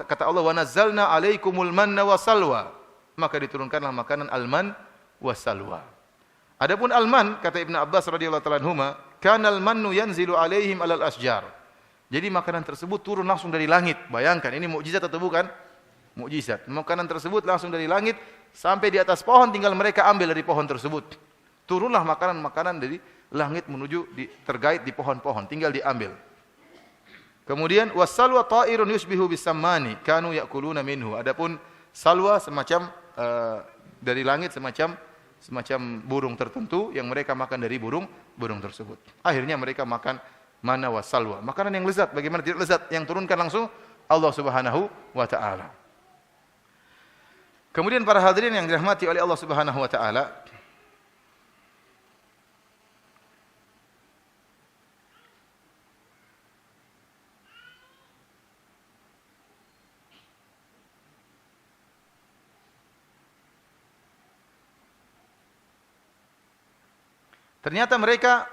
kata Allah, wa nazzalna 'alaikumul manna wassalwa. Maka diturunkanlah makanan al-man wassalwa. Adapun al-man, kata Ibnu Abbas radhiyallahu ta'ala anhuma, kanal mannu yanzilu 'alaihim 'alal asjar. Jadi makanan tersebut turun langsung dari langit. Bayangkan, ini mukjizat atau bukan? Mukjizat. Makanan tersebut langsung dari langit sampai di atas pohon, tinggal mereka ambil dari pohon tersebut. Turunlah makanan-makanan dari langit menuju tergait di pohon-pohon, tinggal diambil. Kemudian wassalwa ta'irun yushbihu bisammani kanu ya'kuluna minhu. Adapun salwa semacam dari langit semacam burung tertentu yang mereka makan dari burung tersebut. Akhirnya mereka makan manna wa salwa. Makanan yang lezat, bagaimana tidak lezat? Yang turunkan langsung Allah Subhanahu wa taala. Kemudian para hadirin yang dirahmati oleh Allah Subhanahu wa taala, ternyata mereka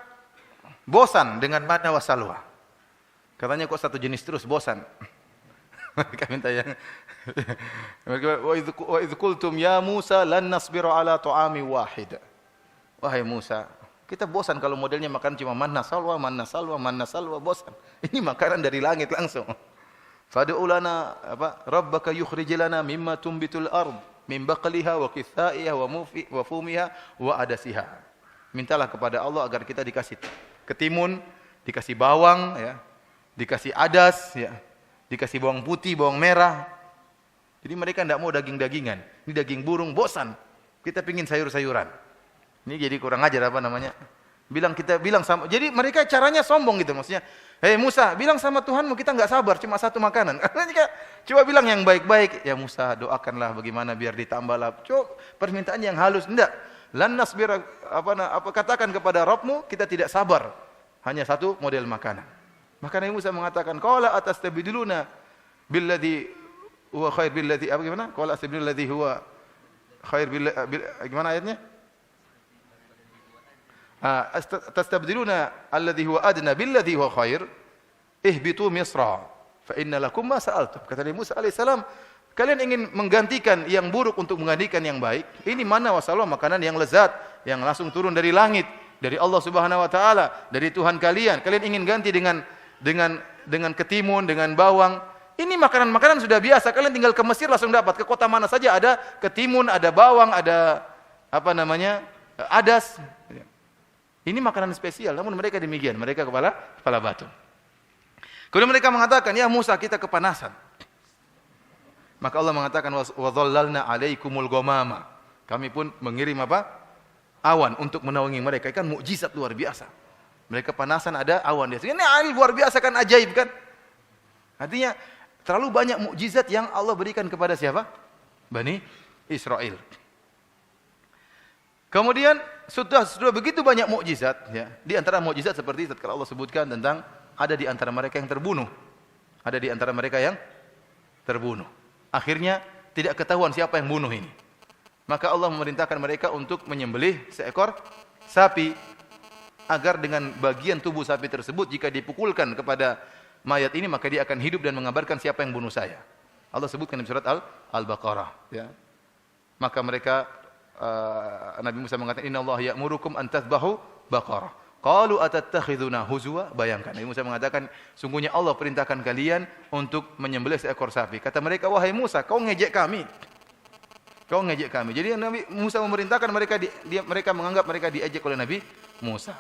bosan dengan manna wa salwa. Katanya kok satu jenis terus, bosan. Mereka minta yang wa idz qultum ya Musa lan nasbiru ala ta'ami wahid. Wahai Musa, kita bosan kalau modelnya makan cuma manna salwa, manna salwa, manna salwa, bosan. Ini makanan dari langit langsung. Fad'u lana rabbaka yukhrij lana mimma tumbitul ard min baqliha wa qithaiha wa fumiha wa adasiha. Mintalah kepada Allah agar kita dikasih ketimun, dikasih bawang, ya, dikasih adas, ya, dikasih bawang putih, bawang merah. Jadi mereka tidak mau daging-dagingan. Ini daging burung, bosan. Kita pingin sayur-sayuran. Ini jadi kurang ajar apa namanya? Kita bilang sama. Jadi mereka caranya sombong gitu, maksudnya. Hei Musa, bilang sama Tuhanmu kita nggak sabar, cuma satu makanan. Coba bilang yang baik-baik. Ya Musa, doakanlah bagaimana biar ditambahlah. Coba permintaan yang halus. Enggak. Lan nasbir katakan kepada Rabbmu kita tidak sabar hanya satu model makanan. Maka Nabi Musa mengatakan qala atastabdiluna billadhi huwa khair billadhi gimana? Qala astabdilul ladzi huwa khair gimana ayatnya? Tastabdiluna alladhi huwa adna billadhi huwa khair ihbitu misra fa inna lakum ma sa'altum. Kata Nabi Musa alaihi salam, kalian ingin menggantikan yang buruk untuk menggantikan yang baik. Ini manna wa salwa, makanan yang lezat, yang langsung turun dari langit, dari Allah Subhanahu wa taala, dari Tuhan kalian. Kalian ingin ganti dengan ketimun, dengan bawang. Ini makanan-makanan sudah biasa. Kalian tinggal ke Mesir langsung dapat. Ke kota mana saja ada ketimun, ada bawang, ada adas. Ini makanan spesial. Namun mereka demikian. Mereka kepala batu. Kemudian mereka mengatakan, ya Musa, kita kepanasan. Maka Allah mengatakan wa dhallalna 'alaikumul ghamama. Kami pun mengirim awan untuk menaungi mereka. Kan mukjizat luar biasa. Mereka panasan ada awan di atas. Ini luar biasa kan, ajaib kan? Artinya terlalu banyak mukjizat yang Allah berikan kepada siapa? Bani Israel. Kemudian sudah begitu banyak mukjizat, ya. Di antara mukjizat seperti tatkala Allah sebutkan tentang ada di antara mereka yang terbunuh. Ada di antara mereka yang terbunuh. Akhirnya tidak ketahuan siapa yang bunuh ini. Maka Allah memerintahkan mereka untuk menyembelih seekor sapi agar dengan bagian tubuh sapi tersebut jika dipukulkan kepada mayat ini maka dia akan hidup dan mengabarkan siapa yang bunuh saya. Allah sebutkan di surat Al-Baqarah, ya. Maka mereka Nabi Musa mengatakan innallaha ya'murukum an tadhbahu baqarah. Qalu atattakhiduna huzwa? Bayangkan, Nabi Musa mengatakan, sungguhnya Allah perintahkan kalian untuk menyembelih seekor sapi. Kata mereka, wahai Musa, kau ngejek kami. Kau ngejek kami. Jadi Nabi Musa memerintahkan mereka menganggap mereka diejek oleh Nabi Musa.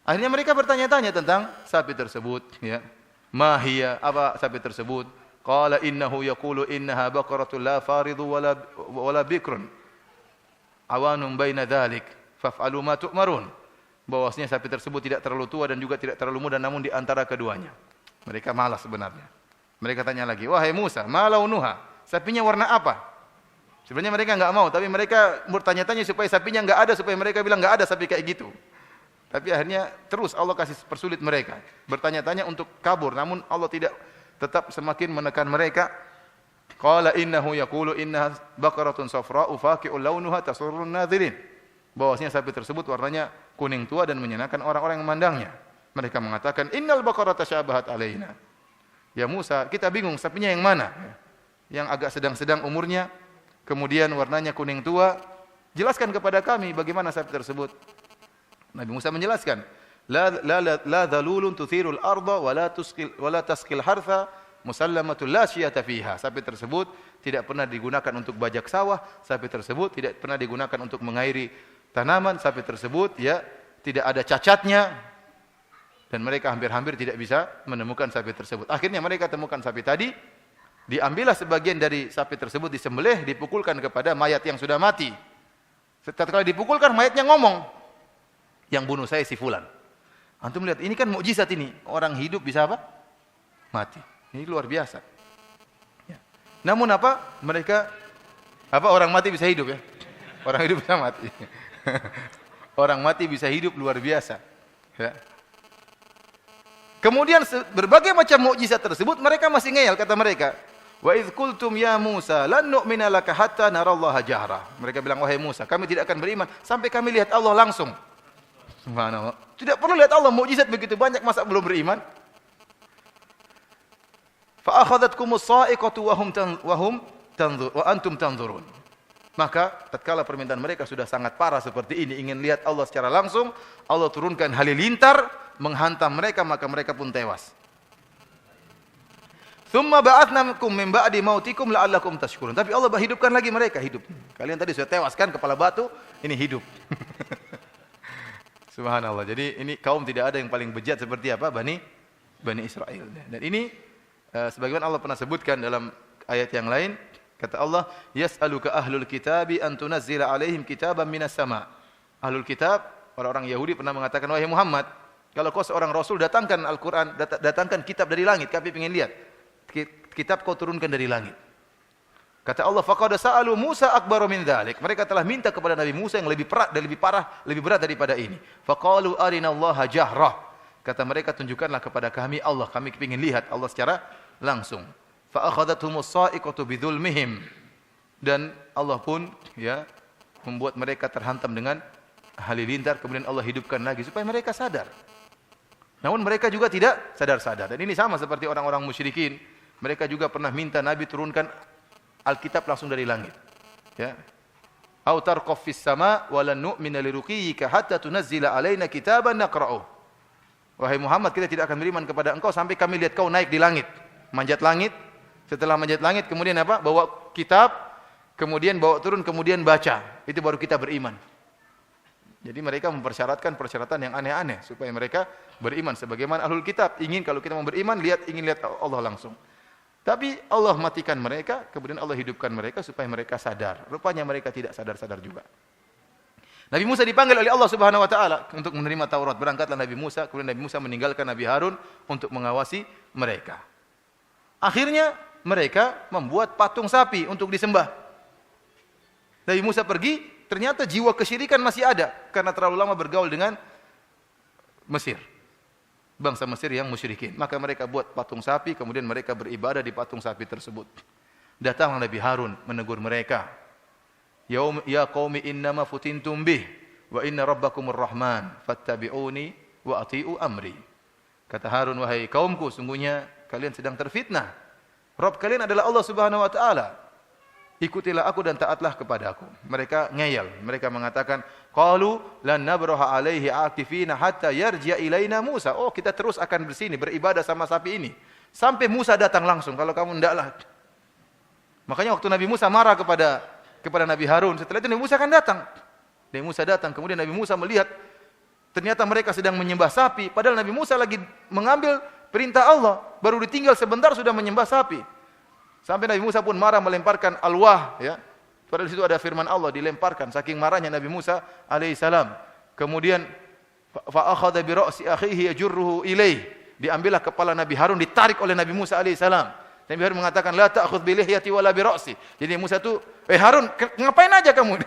Akhirnya mereka bertanya-tanya tentang sapi tersebut, ya. Ma hiya, apa sapi tersebut? Qala innahu yaqulu innaha baqaratun la faridu wala bikrun. Awanum baina dzalik, faf'alu ma tu'marun. Bahwasanya sapi tersebut tidak terlalu tua dan juga tidak terlalu muda, namun di antara keduanya. Mereka malas sebenarnya. Mereka tanya lagi, wahai Musa, ma launuha? Sapinya warna apa? Sebenarnya mereka enggak mau, tapi mereka bertanya-tanya supaya sapinya enggak ada, supaya mereka bilang enggak ada sapi kayak gitu. Tapi akhirnya terus Allah kasih persulit mereka. Bertanya-tanya untuk kabur, namun Allah tidak, tetap semakin menekan mereka. Qala innahu yaqulu innaha baqaratun safra'u faqi'un launuha tasurrun nadhirin. Bahwasanya sapi tersebut warnanya kuning tua dan menyenangkan orang-orang yang memandangnya. Mereka mengatakan, innal baqarata syabahat alaina. Ya Musa, kita bingung sapinya yang mana? Yang agak sedang-sedang umurnya, kemudian warnanya kuning tua. Jelaskan kepada kami bagaimana sapi tersebut. Nabi Musa menjelaskan, la dhalulun tuthirul arda wa la tasqil hartha musallamatul la syiyata fiha. Sapi tersebut tidak pernah digunakan untuk bajak sawah, sapi tersebut tidak pernah digunakan untuk mengairi tanaman, sapi tersebut ya tidak ada cacatnya, dan mereka hampir-hampir tidak bisa menemukan sapi tersebut. Akhirnya mereka temukan sapi tadi, diambillah sebagian dari sapi tersebut, disembelih, dipukulkan kepada mayat yang sudah mati. Setelah dipukulkan, mayatnya ngomong, yang bunuh saya si fulan. Antum lihat, ini kan mukjizat ini, orang hidup bisa apa? Mati. Ini luar biasa. Namun apa? Mereka orang mati bisa hidup ya. Orang hidup bisa mati. Orang mati bisa hidup luar biasa. Ya. Kemudian berbagai macam mukjizat tersebut mereka masih ngeyel, kata mereka. Wa idz qultum ya Musa lan nu'mina laka hatta narallaha jahra. Mereka bilang, wahai Musa, kami tidak akan beriman sampai kami lihat Allah langsung. Subhanallah. Tidak perlu lihat Allah, mukjizat begitu banyak, masa belum beriman? Fa akhadhatkumus sa'iqatu wa antum tanzurun. Maka tatkala permintaan mereka sudah sangat parah seperti ini, ingin lihat Allah secara langsung, Allah turunkan halilintar menghantam mereka, maka mereka pun tewas. Tsumma ba'atsnakum min ba'di mautikum la'allakum tashkurun. Tapi Allah hidupkan lagi mereka, hidup. Kalian tadi sudah tewas kan, kepala batu, ini hidup. Subhanallah. Jadi ini kaum tidak ada yang paling bejat seperti apa? Bani Israel. Dan ini sebagaimana Allah pernah sebutkan dalam ayat yang lain, kata Allah, yas'aluka ahlul kitabi an tunazzila alaihim kitaban minas sama. Ahlul kitab, orang-orang Yahudi pernah mengatakan, wahai Muhammad, kalau kau seorang rasul, datangkan Al-Qur'an, datangkan kitab dari langit, kami ingin lihat. Kitab kau turunkan dari langit. Kata Allah, faqad sa'alu Musa akbar min dzalik. Mereka telah minta kepada Nabi Musa yang lebih berat daripada ini. Faqalu arinallaha jahrah. Kata mereka, tunjukkanlah kepada kami Allah, kami ingin lihat Allah secara langsung. Fa akhadhathumus sa'iqatu bidzulmihim. Dan Allah pun ya membuat mereka terhantam dengan halilintar, kemudian Allah hidupkan lagi supaya mereka sadar. Namun mereka juga tidak sadar-sadar. Dan ini sama seperti orang-orang musyrikin. Mereka juga pernah minta Nabi turunkan Alkitab langsung dari langit. Ya. Au tarqaf fis sama wa lan nu'mina liruqiyyika hatta tunazzila alaina kitaban naqra'uh. Wahai Muhammad, kita tidak akan beriman kepada engkau sampai kami lihat kau naik di langit. Manjat langit. Setelah manjat langit kemudian apa? Bawa kitab, kemudian bawa turun, kemudian baca. Itu baru kita beriman. Jadi mereka mempersyaratkan persyaratan yang aneh-aneh supaya mereka beriman sebagaimana ahlul kitab ingin kalau kita mau beriman ingin lihat Allah langsung. Tapi Allah matikan mereka, kemudian Allah hidupkan mereka supaya mereka sadar. Rupanya mereka tidak sadar-sadar juga. Nabi Musa dipanggil oleh Allah Subhanahu wa taala untuk menerima Taurat. Berangkatlah Nabi Musa, kemudian Nabi Musa meninggalkan Nabi Harun untuk mengawasi mereka. Akhirnya mereka membuat patung sapi untuk disembah. Nabi Musa pergi, ternyata jiwa kesyirikan masih ada karena terlalu lama bergaul dengan Mesir. Bangsa Mesir yang musyrikin. Maka mereka buat patung sapi, kemudian mereka beribadah di patung sapi tersebut. Datanglah Nabi Harun menegur mereka. Ya qaumi innama futintum bih wa inna rabbakumur rahman fattabi'uni wa ati'u amri. Kata Harun, wahai kaumku, sungguhnya kalian sedang terfitnah. Rabb kalian adalah Allah Subhanahu wa taala. Ikutilah aku dan taatlah kepadaku. Mereka ngeyel. Mereka mengatakan, qalu lan nabraha alaihi akifina hatta yarji'a ilaina Musa. Oh, kita terus akan bersini beribadah sama sapi ini sampai Musa datang langsung. Kalau kamu ndaklah. Makanya waktu Nabi Musa marah kepada Nabi Harun, setelah itu Nabi Musa akan datang. Nabi Musa datang, kemudian Nabi Musa melihat ternyata mereka sedang menyembah sapi, padahal Nabi Musa lagi mengambil perintah Allah, baru ditinggal sebentar sudah menyembah sapi. Sampai Nabi Musa pun marah melemparkan alwah, ya. Padahal di situ ada firman Allah, dilemparkan saking marahnya Nabi Musa alaihissalam. Kemudian fa akhadha bi ra'si akhihi yajurruhu ilaih. Diambillah kepala Nabi Harun, ditarik oleh Nabi Musa alaihissalam. Nabi Harun mengatakan la ta'khudh bi lihyati wala bi ra'si. Jadi Musa itu, Harun, ngapain aja kamu?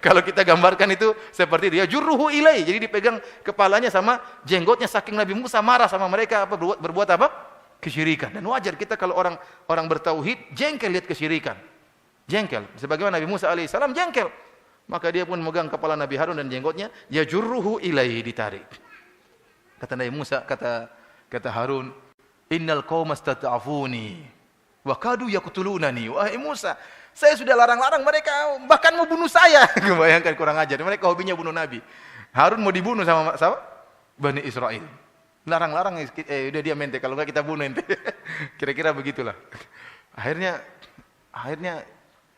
Kalau kita gambarkan itu seperti dia jurruhu ilaih. Jadi dipegang kepalanya sama jenggotnya saking Nabi Musa marah sama mereka berbuat apa? Kesyirikan. Dan wajar kita kalau orang bertauhid jengkel lihat kesyirikan. Jengkel. Sebagaimana Nabi Musa alaihissalam jengkel. Maka dia pun memegang kepala Nabi Harun dan jenggotnya, yajurruhu ilaihi, ditarik. Kata Nabi Musa, kata Harun, innal qauma istata'afuni wa kadu yaqtulunani. Wahai Musa, saya sudah larang-larang mereka bahkan mau bunuh saya. Bayangkan kurang ajar. Mereka hobinya bunuh Nabi. Harun mau dibunuh sama Bani Israel. Larang-larang, udah dia mente, kalau enggak kita bunuh ente. Kira-kira begitulah. Akhirnya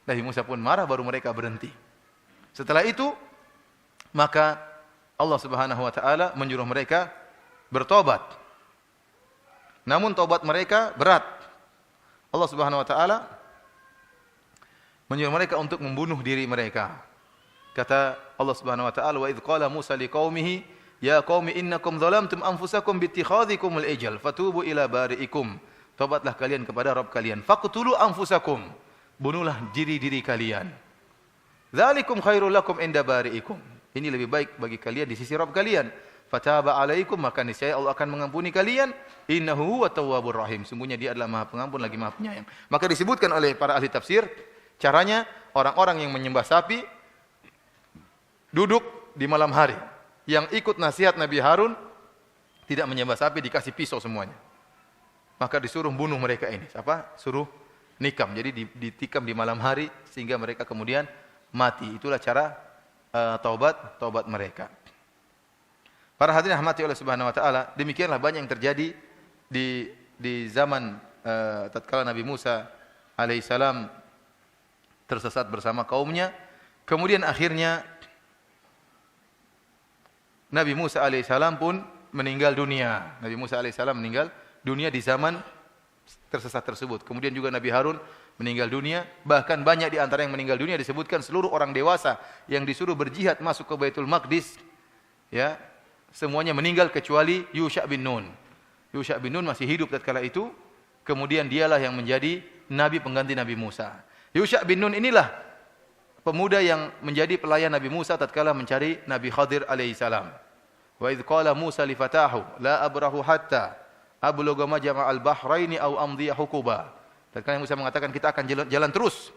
Nabi Musa pun marah, baru mereka berhenti. Setelah itu, maka Allah Subhanahu wa taala menyuruh mereka bertobat. Namun tobat mereka berat. Allah Subhanahu wa taala menyuruh mereka untuk membunuh diri mereka. Kata Allah Subhanahu wa taala, wa idz qala Musa liqaumihi ya qaumi innakum zalamtum anfusakum bi ittikhadhikumul ijal fatubu ila bari'ikum Tobatlah kalian kepada Rabb kalian. Faqtulu anfusakum. Bunuhlah diri-diri kalian. Dzalikum khairul lakum inda bari'ikum. Ini lebih baik bagi kalian di sisi Rabb kalian. Fataba alaikum, maka niscaya Allah akan mengampuni kalian. Innahu huwa tawwabur rahim. Sungguhnya Dia adalah Maha Pengampun lagi Maha Penyayang. Maka disebutkan oleh para ahli tafsir, caranya orang-orang yang menyembah sapi duduk di malam hari. Yang ikut nasihat Nabi Harun tidak menyembah sapi, dikasih pisau semuanya. Maka disuruh bunuh mereka ini. Apa? Suruh nikam. Jadi ditikam di malam hari sehingga mereka kemudian mati. Itulah cara taubat mereka. Para hadirin rahmati oleh Subhanahu wa taala, demikianlah banyak yang terjadi di zaman tatkala Nabi Musa alaihissalam tersesat bersama kaumnya. Kemudian akhirnya Nabi Musa alaihissalam pun meninggal dunia. Nabi Musa alaihissalam meninggal dunia di zaman tersesat tersebut. Kemudian juga Nabi Harun meninggal dunia. Bahkan banyak di antara yang meninggal dunia disebutkan seluruh orang dewasa yang disuruh berjihad masuk ke Baitul Maqdis, ya, semuanya meninggal kecuali Yusha bin Nun. Yusha bin Nun masih hidup tatkala itu. Kemudian dialah yang menjadi nabi pengganti Nabi Musa. Yusha bin Nun inilah pemuda yang menjadi pelayan Nabi Musa tatkala mencari Nabi Khadir alaihissalam. Wa idh qala Musa li fatahu la abrahu hatta ablugha majma'al bahraini aw amdiya hukuba. Tatkala Musa mengatakan kita akan jalan terus,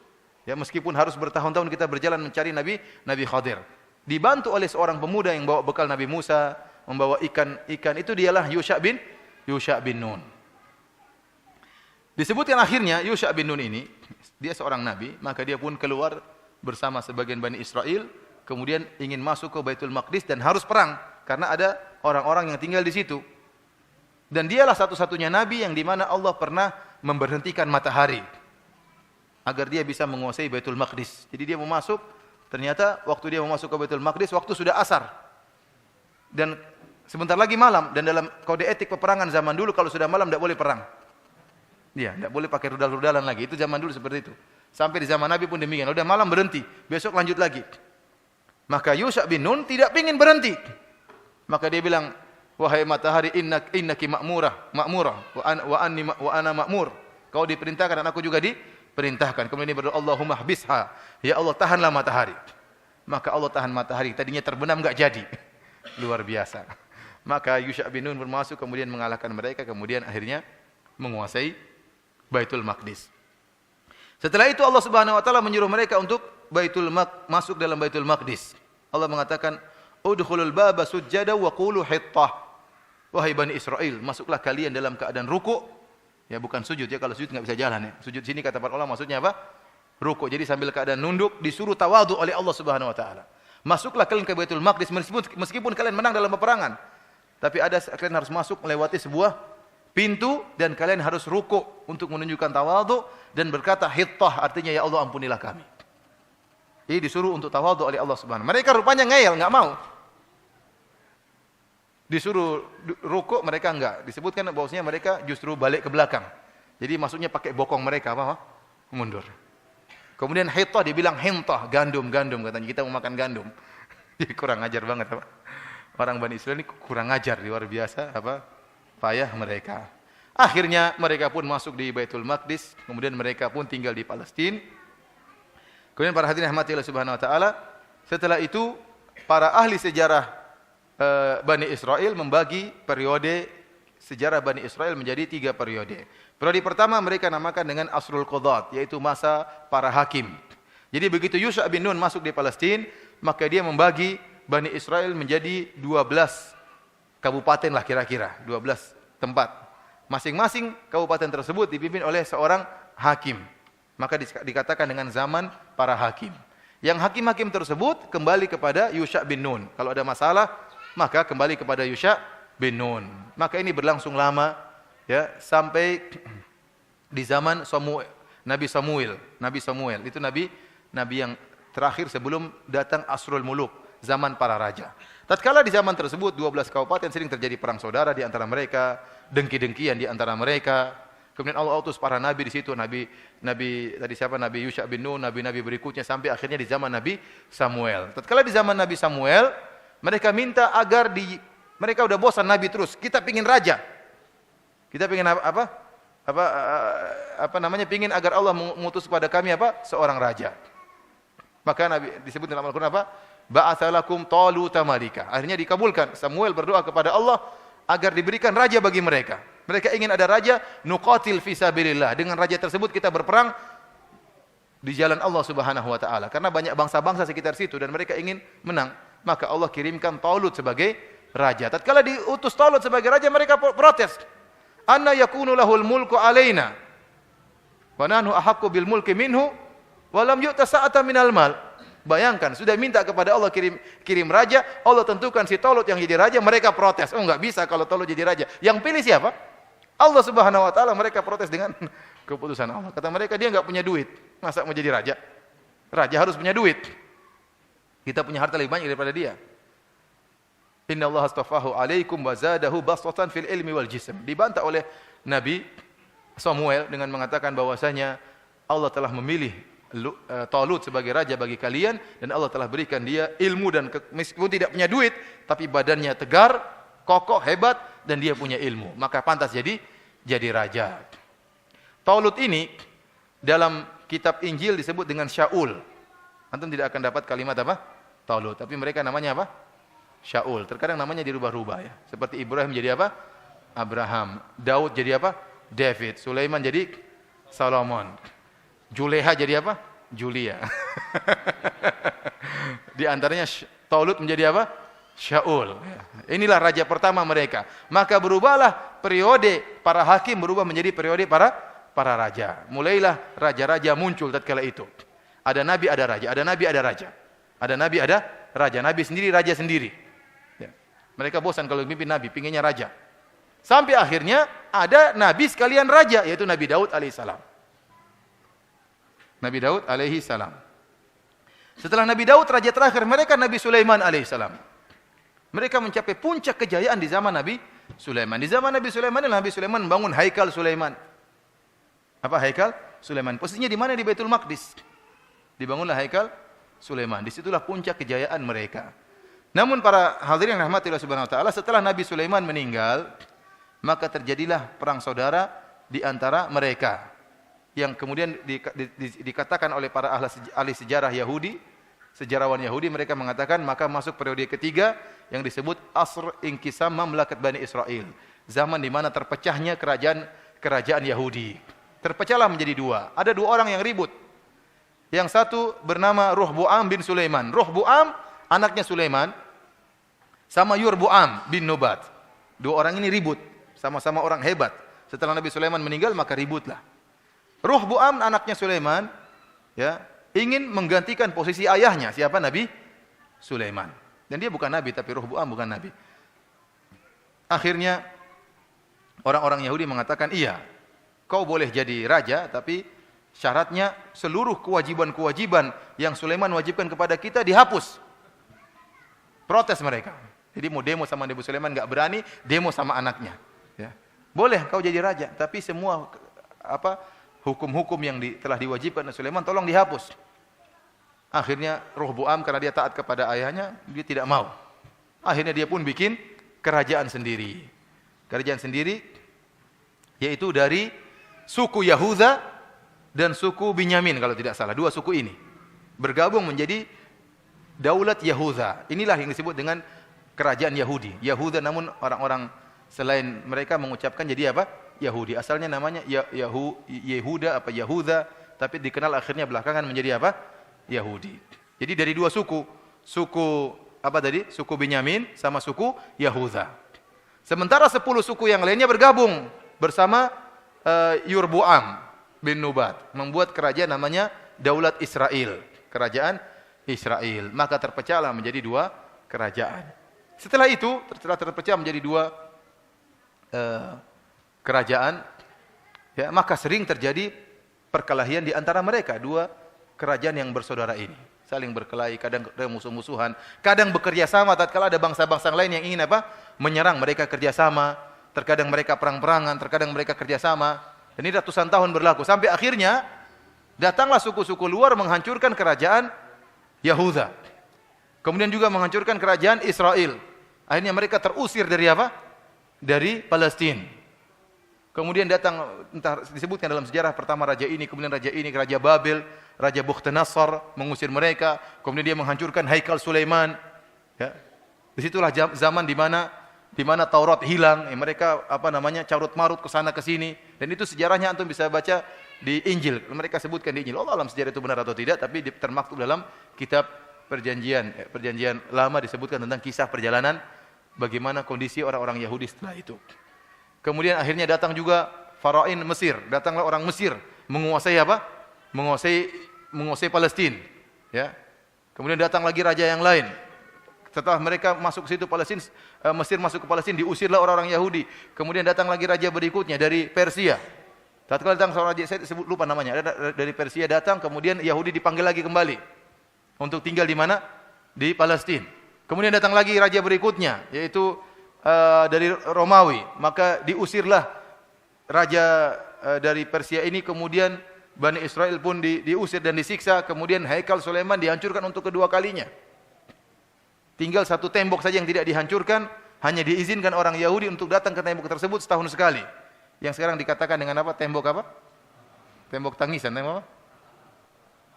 ya, meskipun harus bertahun-tahun kita berjalan mencari Nabi Khadir. Dibantu oleh seorang pemuda yang bawa bekal Nabi Musa, membawa ikan itu dialah Yusha bin Nun. Disebutkan akhirnya Yusha bin Nun ini, dia seorang nabi, maka dia pun keluar bersama sebagian Bani Israel, kemudian ingin masuk ke Baitul Maqdis dan harus perang, karena ada orang-orang yang tinggal di situ. Dan dialah satu-satunya nabi yang dimana Allah pernah memberhentikan matahari, agar dia bisa menguasai Baitul Maqdis. Jadi dia mau masuk, ternyata waktu dia mau masuk ke Baitul Maqdis, waktu sudah asar. Dan sebentar lagi malam, dan dalam kode etik peperangan zaman dulu kalau sudah malam tidak boleh perang. Dia tidak boleh pakai rudal-rudalan lagi. Itu zaman dulu seperti itu. Sampai di zaman Nabi pun demikian. Sudah malam berhenti, besok lanjut lagi. Maka Yusha bin Nun tidak ingin berhenti. Maka dia bilang, wahai matahari, innaki ma'murah wa ana ma'mur. Kau diperintahkan dan aku juga diperintahkan. Kemudian dia berdoa, Allahumma habisha. Ya Allah, tahanlah matahari. Maka Allah tahan matahari. Tadinya terbenam enggak jadi. Luar biasa. Maka Yusha bin Nun bermasuk, kemudian mengalahkan mereka, kemudian akhirnya menguasai Baitul Maqdis. Setelah itu Allah Subhanahu wa taala menyuruh mereka untuk masuk dalam Baitul Maqdis. Allah mengatakan, "Udkhulul baba sujjada wa qulu hittah." Wahai Bani Israel, masuklah kalian dalam keadaan ruku. Ya, bukan sujud ya, kalau sujud enggak bisa jalan ya. Sujud sini kata para ulama maksudnya apa? Ruku. Jadi sambil keadaan nunduk, disuruh tawadhu oleh Allah Subhanahu wa taala. Masuklah kalian ke Baitul Maqdis meskipun kalian menang dalam peperangan. Tapi kalian harus masuk melewati sebuah pintu dan kalian harus ruku untuk menunjukkan tawadhu dan berkata hittah, artinya ya Allah ampunilah kami. Jadi disuruh untuk tawadhu oleh Allah Subhanahu. Mereka rupanya ngeyel, enggak mau. Disuruh ruku mereka enggak. Disebutkan bahwasanya mereka justru balik ke belakang. Jadi maksudnya pakai bokong mereka apa? Mundur. Kemudian hittah dibilang hintah, gandum katanya, kita mau makan gandum. Jadi kurang ajar banget apa? Orang Bani Israil ini kurang ajar, luar biasa apa? Payah mereka. Akhirnya mereka pun masuk di Baitul Maqdis, kemudian mereka pun tinggal di Palestina. Kemudian para hadirin rahmati Allah Subhanahu wa taala, setelah itu para ahli sejarah Bani Israel membagi periode sejarah Bani Israel menjadi 3 periode. Periode pertama mereka namakan dengan Asrul Qudat, yaitu masa para hakim. Jadi begitu Yusha bin Nun masuk di Palestina, maka dia membagi Bani Israel menjadi 12 kabupaten lah kira-kira, 12 tempat. Masing-masing kabupaten tersebut dipimpin oleh seorang hakim. Maka dikatakan dengan zaman para hakim. Yang hakim-hakim tersebut kembali kepada Yusha bin Nun. Kalau ada masalah, maka kembali kepada Yusha bin Nun. Maka ini berlangsung lama, ya, sampai di zaman Nabi Samuel. Itu nabi yang terakhir sebelum datang Asrul Muluk, zaman para raja. Tatkala di zaman tersebut 12 kabupaten sering terjadi perang saudara di antara mereka, dengki-dengkian di antara mereka. Kemudian Allah utus para nabi di situ, nabi tadi siapa? Nabi Yusha bin Nun, nabi-nabi berikutnya sampai akhirnya di zaman Nabi Samuel. Tatkala di zaman Nabi Samuel, mereka minta agar mereka udah bosan nabi terus, kita pengin raja. Kita pengin apa? pingin agar Allah mengutus kepada kami seorang raja. Maka Nabi disebut dalam Al-Qur'an ba'atsalakum taluta malika. Akhirnya dikabulkan. Samuel berdoa kepada Allah agar diberikan raja bagi mereka. Mereka ingin ada raja, nuqatil fi sabilillah. Dengan raja tersebut kita berperang di jalan Allah Subhanahu wa taala. Karena banyak bangsa-bangsa sekitar situ dan mereka ingin menang. Maka Allah kirimkan Talut sebagai raja. Tatkala diutus Talut sebagai raja, mereka protes. Anna yakunu lahul mulku alaina wa nahnu ahaqqu bil mulki minhu wa lam yu'ta sa'atan minal mal. Bayangkan, sudah minta kepada Allah kirim raja, Allah tentukan si Talut yang jadi raja, mereka protes. Oh, enggak bisa kalau Talut jadi raja. Yang pilih siapa? Allah Subhanahu wa taala. Mereka protes dengan keputusan Allah. Kata mereka, dia enggak punya duit. Masa mau jadi raja? Raja harus punya duit. Kita punya harta lebih banyak daripada dia. Inna Allah astafahu alaikum wa zadahu basatan fil ilmi wal jism. Dibantah oleh Nabi Samuel dengan mengatakan bahwasanya Allah telah memilih Talut sebagai raja bagi kalian dan Allah telah berikan dia ilmu dan meskipun tidak punya duit tapi badannya tegar, kokoh, hebat dan dia punya ilmu. Maka pantas jadi raja. Talut ini dalam kitab Injil disebut dengan Syaul. Antum tidak akan dapat kalimat Talut, tapi mereka namanya Syaul. Terkadang namanya dirubah-rubah ya. Seperti Ibrahim jadi Abraham. Daud jadi David. Sulaiman jadi Solomon. Juleha jadi Julia. Di antaranya Talut menjadi Syaul. Inilah raja pertama mereka. Maka berubahlah periode para hakim berubah menjadi periode para raja. Mulailah raja-raja muncul tatkala itu. Ada nabi, ada raja. Ada nabi, ada raja. Ada nabi, ada raja. Nabi sendiri, raja sendiri. Ya. Mereka bosan kalau mimpin nabi, pinginnya raja. Sampai akhirnya ada nabi sekalian raja, yaitu Nabi Daud alaihissalam. Nabi Daud alaihi salam. Setelah Nabi Daud raja terakhir mereka Nabi Sulaiman alaihissalam. Mereka mencapai puncak kejayaan di zaman Nabi Sulaiman. Di zaman Nabi Sulaiman, Nabi Sulaiman membangun Haikal Sulaiman. Apa Haikal Sulaiman? Posisinya di mana? Di Baitul Maqdis. Dibangunlah Haikal Sulaiman. Disitulah puncak kejayaan mereka. Namun para hadirin yang rahmati Allah Subhanahu wa taala, setelah Nabi Sulaiman meninggal, maka terjadilah perang saudara di antara mereka. Yang kemudian dikatakan oleh para ahli sejarah Yahudi, sejarawan Yahudi, mereka mengatakan maka masuk periode ketiga yang disebut Asr Inkisam Mamlakat Bani Israel. Zaman di mana terpecahnya kerajaan Yahudi. Terpecahlah menjadi dua. Ada dua orang yang ribut. Yang satu bernama Rohboam bin Sulaiman. Rohboam anaknya Sulaiman sama Yurboam bin Nubat. Dua orang ini ribut, sama-sama orang hebat. Setelah Nabi Sulaiman meninggal maka ributlah. Rohboam anaknya Sulaiman ya, ingin menggantikan posisi ayahnya. Siapa? Nabi Sulaiman. Dan dia bukan nabi, tapi Rohboam bukan nabi. Akhirnya orang-orang Yahudi mengatakan, iya, kau boleh jadi raja, tapi syaratnya seluruh kewajiban-kewajiban yang Sulaiman wajibkan kepada kita dihapus. Protes mereka. Jadi mau demo sama Nabi Sulaiman enggak berani, demo sama anaknya. Ya. Boleh kau jadi raja, tapi semua hukum-hukum yang telah diwajibkan oleh Sulaiman tolong dihapus. Akhirnya Rohboam karena dia taat kepada ayahnya, dia tidak mau. Akhirnya dia pun bikin kerajaan sendiri. Kerajaan sendiri yaitu dari suku Yahuda dan suku Binyamin kalau tidak salah. Dua suku ini bergabung menjadi Daulat Yahuda. Inilah yang disebut dengan kerajaan Yahudi. Yahuda namun orang-orang selain mereka mengucapkan jadi Yahudi. Asalnya namanya Yehuda Yahuda, tapi dikenal akhirnya belakangan menjadi Yahudi. Jadi dari dua suku suku Binyamin sama suku Yahuda. Sementara 10 suku yang lainnya bergabung bersama Yurboam bin Nubat membuat kerajaan namanya Daulat Israel, kerajaan Israel. Maka terpecahlah menjadi dua kerajaan. Setelah terpecah menjadi dua kerajaan, ya, maka sering terjadi perkelahian di antara mereka, dua kerajaan yang bersaudara ini. Saling berkelahi, kadang musuh-musuhan, kadang bekerja sama tatkala ada bangsa-bangsa lain yang ingin menyerang, mereka kerjasama, terkadang mereka perang-perangan, terkadang mereka kerjasama. Dan ini ratusan tahun berlaku, sampai akhirnya datanglah suku-suku luar menghancurkan kerajaan Yahuda. Kemudian juga menghancurkan kerajaan Israel. Akhirnya mereka terusir dari Dari Palestina. Kemudian datang, entah disebutkan dalam sejarah, pertama raja ini, kemudian raja ini, raja Babel, raja Bukhtanasar mengusir mereka, kemudian dia menghancurkan Haikal Sulaiman. Ya. Disitulah zaman di mana Taurat hilang, ya, mereka carut marut ke sana ke sini, dan itu sejarahnya antum bisa baca di Injil. Mereka sebutkan di Injil. Allah alam sejarah itu benar atau tidak, tapi termaktub dalam kitab Perjanjian Lama disebutkan tentang kisah perjalanan bagaimana kondisi orang-orang Yahudi setelah itu. Kemudian akhirnya datang juga Farain Mesir. Datanglah orang Mesir menguasai apa? Menguasai Palestina. Ya. Kemudian datang lagi raja yang lain. Setelah mereka masuk ke situ Mesir masuk ke Palestina, diusirlah orang-orang Yahudi. Kemudian datang lagi raja berikutnya dari Persia. Tatkala datang seorang raja, saya lupa namanya, ada dari Persia datang, kemudian Yahudi dipanggil lagi kembali untuk tinggal di mana? Di Palestina. Kemudian datang lagi raja berikutnya, yaitu dari Romawi, maka diusirlah raja dari Persia ini, kemudian Bani Israel pun diusir dan disiksa, kemudian Haikal Sulaiman dihancurkan untuk kedua kalinya. Tinggal satu tembok saja yang tidak dihancurkan, hanya diizinkan orang Yahudi untuk datang ke tembok tersebut setahun sekali. Yang sekarang dikatakan dengan apa? Tembok apa? Tembok tangisan, tembok apa?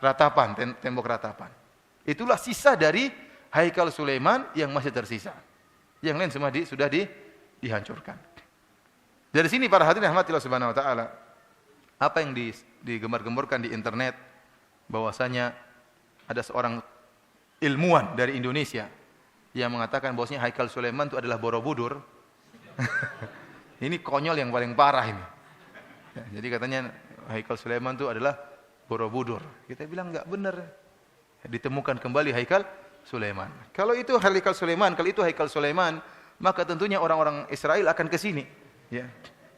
Ratapan, tembok ratapan. Itulah sisa dari Haikal Sulaiman yang masih tersisa. Yang lain semua sudah dihancurkan. Dari sini para hadirin rahmatillah subhanahu wa ta'ala, apa yang digembar-gemborkan di internet, bahwasanya ada seorang ilmuwan dari Indonesia yang mengatakan bahwasanya Haikal Sulaiman itu adalah Borobudur. Ini konyol yang paling parah ini. Ya, jadi katanya Haikal Sulaiman itu adalah Borobudur. Kita bilang enggak benar. Ditemukan kembali Haikal Sulaiman. Kalau itu Haikal Sulaiman, maka tentunya orang-orang Israel akan ke sini, ya.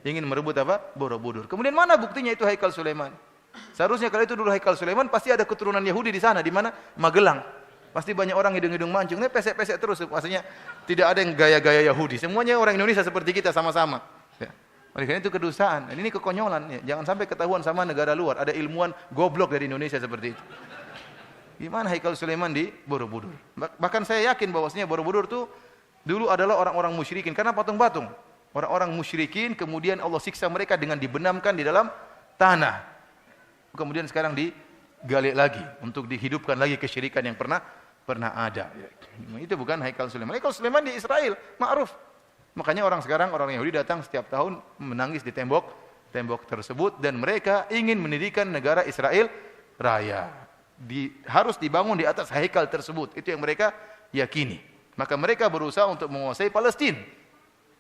Ingin merebut apa? Borobudur. Kemudian mana buktinya itu Haikal Sulaiman? Seharusnya kalau itu dulu Haikal Sulaiman, pasti ada keturunan Yahudi di sana, di mana? Magelang. Pasti banyak orang hidung-hidung mancung, ini pesek-pesek terus, maksudnya tidak ada yang gaya-gaya Yahudi. Semuanya orang Indonesia seperti kita sama-sama. Ya. Oleh karena itu kedustaan, ini kekonyolan. Ya. Jangan sampai ketahuan sama negara luar, ada ilmuwan goblok dari Indonesia seperti itu. Gimana Haikal Sulaiman di Borobudur? Bahkan saya yakin bahwasanya Borobudur itu dulu adalah orang-orang musyrikin, karena patung-patung. Orang-orang musyrikin, kemudian Allah siksa mereka dengan dibenamkan di dalam tanah. Kemudian sekarang digali lagi untuk dihidupkan lagi kesyirikan yang pernah ada. Itu bukan Haikal Sulaiman. Haikal Sulaiman di Israel, ma'ruf. Makanya orang Yahudi datang setiap tahun menangis di tembok tersebut, dan mereka ingin mendirikan negara Israel Raya. Harus dibangun di atas Haikal tersebut. Itu yang mereka yakini. Maka mereka berusaha untuk menguasai Palestina.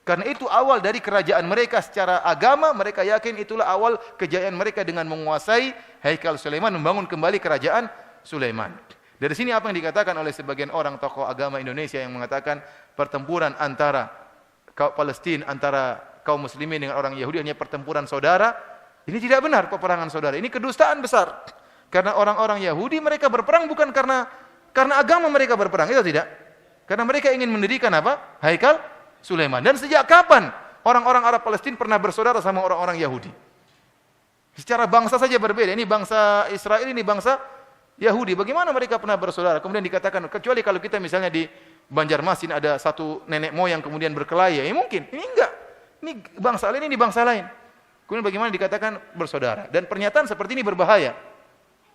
Karena itu awal dari kerajaan mereka secara agama, mereka yakin itulah awal kejayaan mereka dengan menguasai Haikal Sulaiman, membangun kembali kerajaan Sulaiman. Dari sini apa yang dikatakan oleh sebagian orang tokoh agama Indonesia yang mengatakan pertempuran antara kaum Palestina, antara kaum muslimin dengan orang Yahudi hanya pertempuran saudara. Ini tidak benar, peperangan saudara. Ini kedustaan besar. Karena orang-orang Yahudi mereka berperang bukan karena agama mereka berperang, itu tidak. Karena mereka ingin mendirikan apa? Haikal Sulaiman. Dan sejak kapan orang-orang Arab Palestina pernah bersaudara sama orang-orang Yahudi? Secara bangsa saja berbeda. Ini bangsa Israel, ini bangsa Yahudi. Bagaimana mereka pernah bersaudara? Kemudian dikatakan, kecuali kalau kita misalnya di Banjarmasin ada satu nenek moyang kemudian berkelahi, ya mungkin. Ini enggak. Ini bangsa lain, ini bangsa lain. Kemudian bagaimana dikatakan bersaudara? Dan pernyataan seperti ini berbahaya.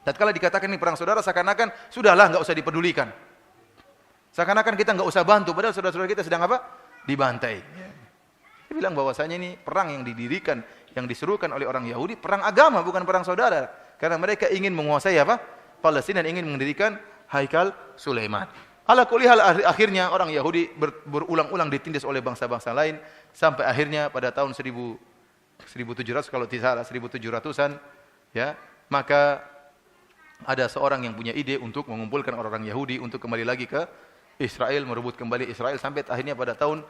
Tatkala dikatakan ini perang saudara, seakan-akan sudahlah, enggak usah dipedulikan. Seakan-akan kita enggak usah bantu, padahal saudara-saudara kita sedang apa? Dibantai. Dia bilang bahwasanya ini perang yang didirikan, yang diserukan oleh orang Yahudi, perang agama bukan perang saudara. Karena mereka ingin menguasai apa? Palestina, dan ingin mendirikan Haikal Sulaiman. Ala kulli hal, akhirnya orang Yahudi berulang-ulang ditindas oleh bangsa-bangsa lain sampai akhirnya pada tahun 1700 kalau tidak salah 1700-an, ya, maka ada seorang yang punya ide untuk mengumpulkan orang-orang Yahudi untuk kembali lagi ke Israel, merebut kembali Israel, sampai akhirnya pada tahun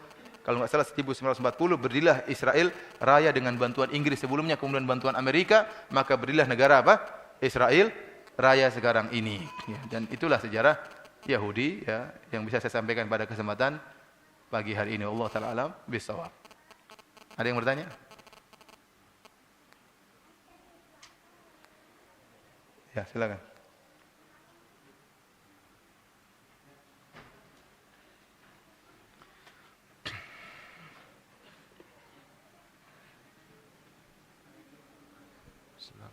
kalau nggak salah 1940 berdirilah Israel Raya dengan bantuan Inggris sebelumnya, kemudian bantuan Amerika, maka berdirilah negara apa? Israel Raya sekarang ini. Ya, dan itulah sejarah Yahudi, ya, yang bisa saya sampaikan pada kesempatan pagi hari ini. Allah Ta'ala alam bisawab. Ada yang bertanya? Ya, silakan.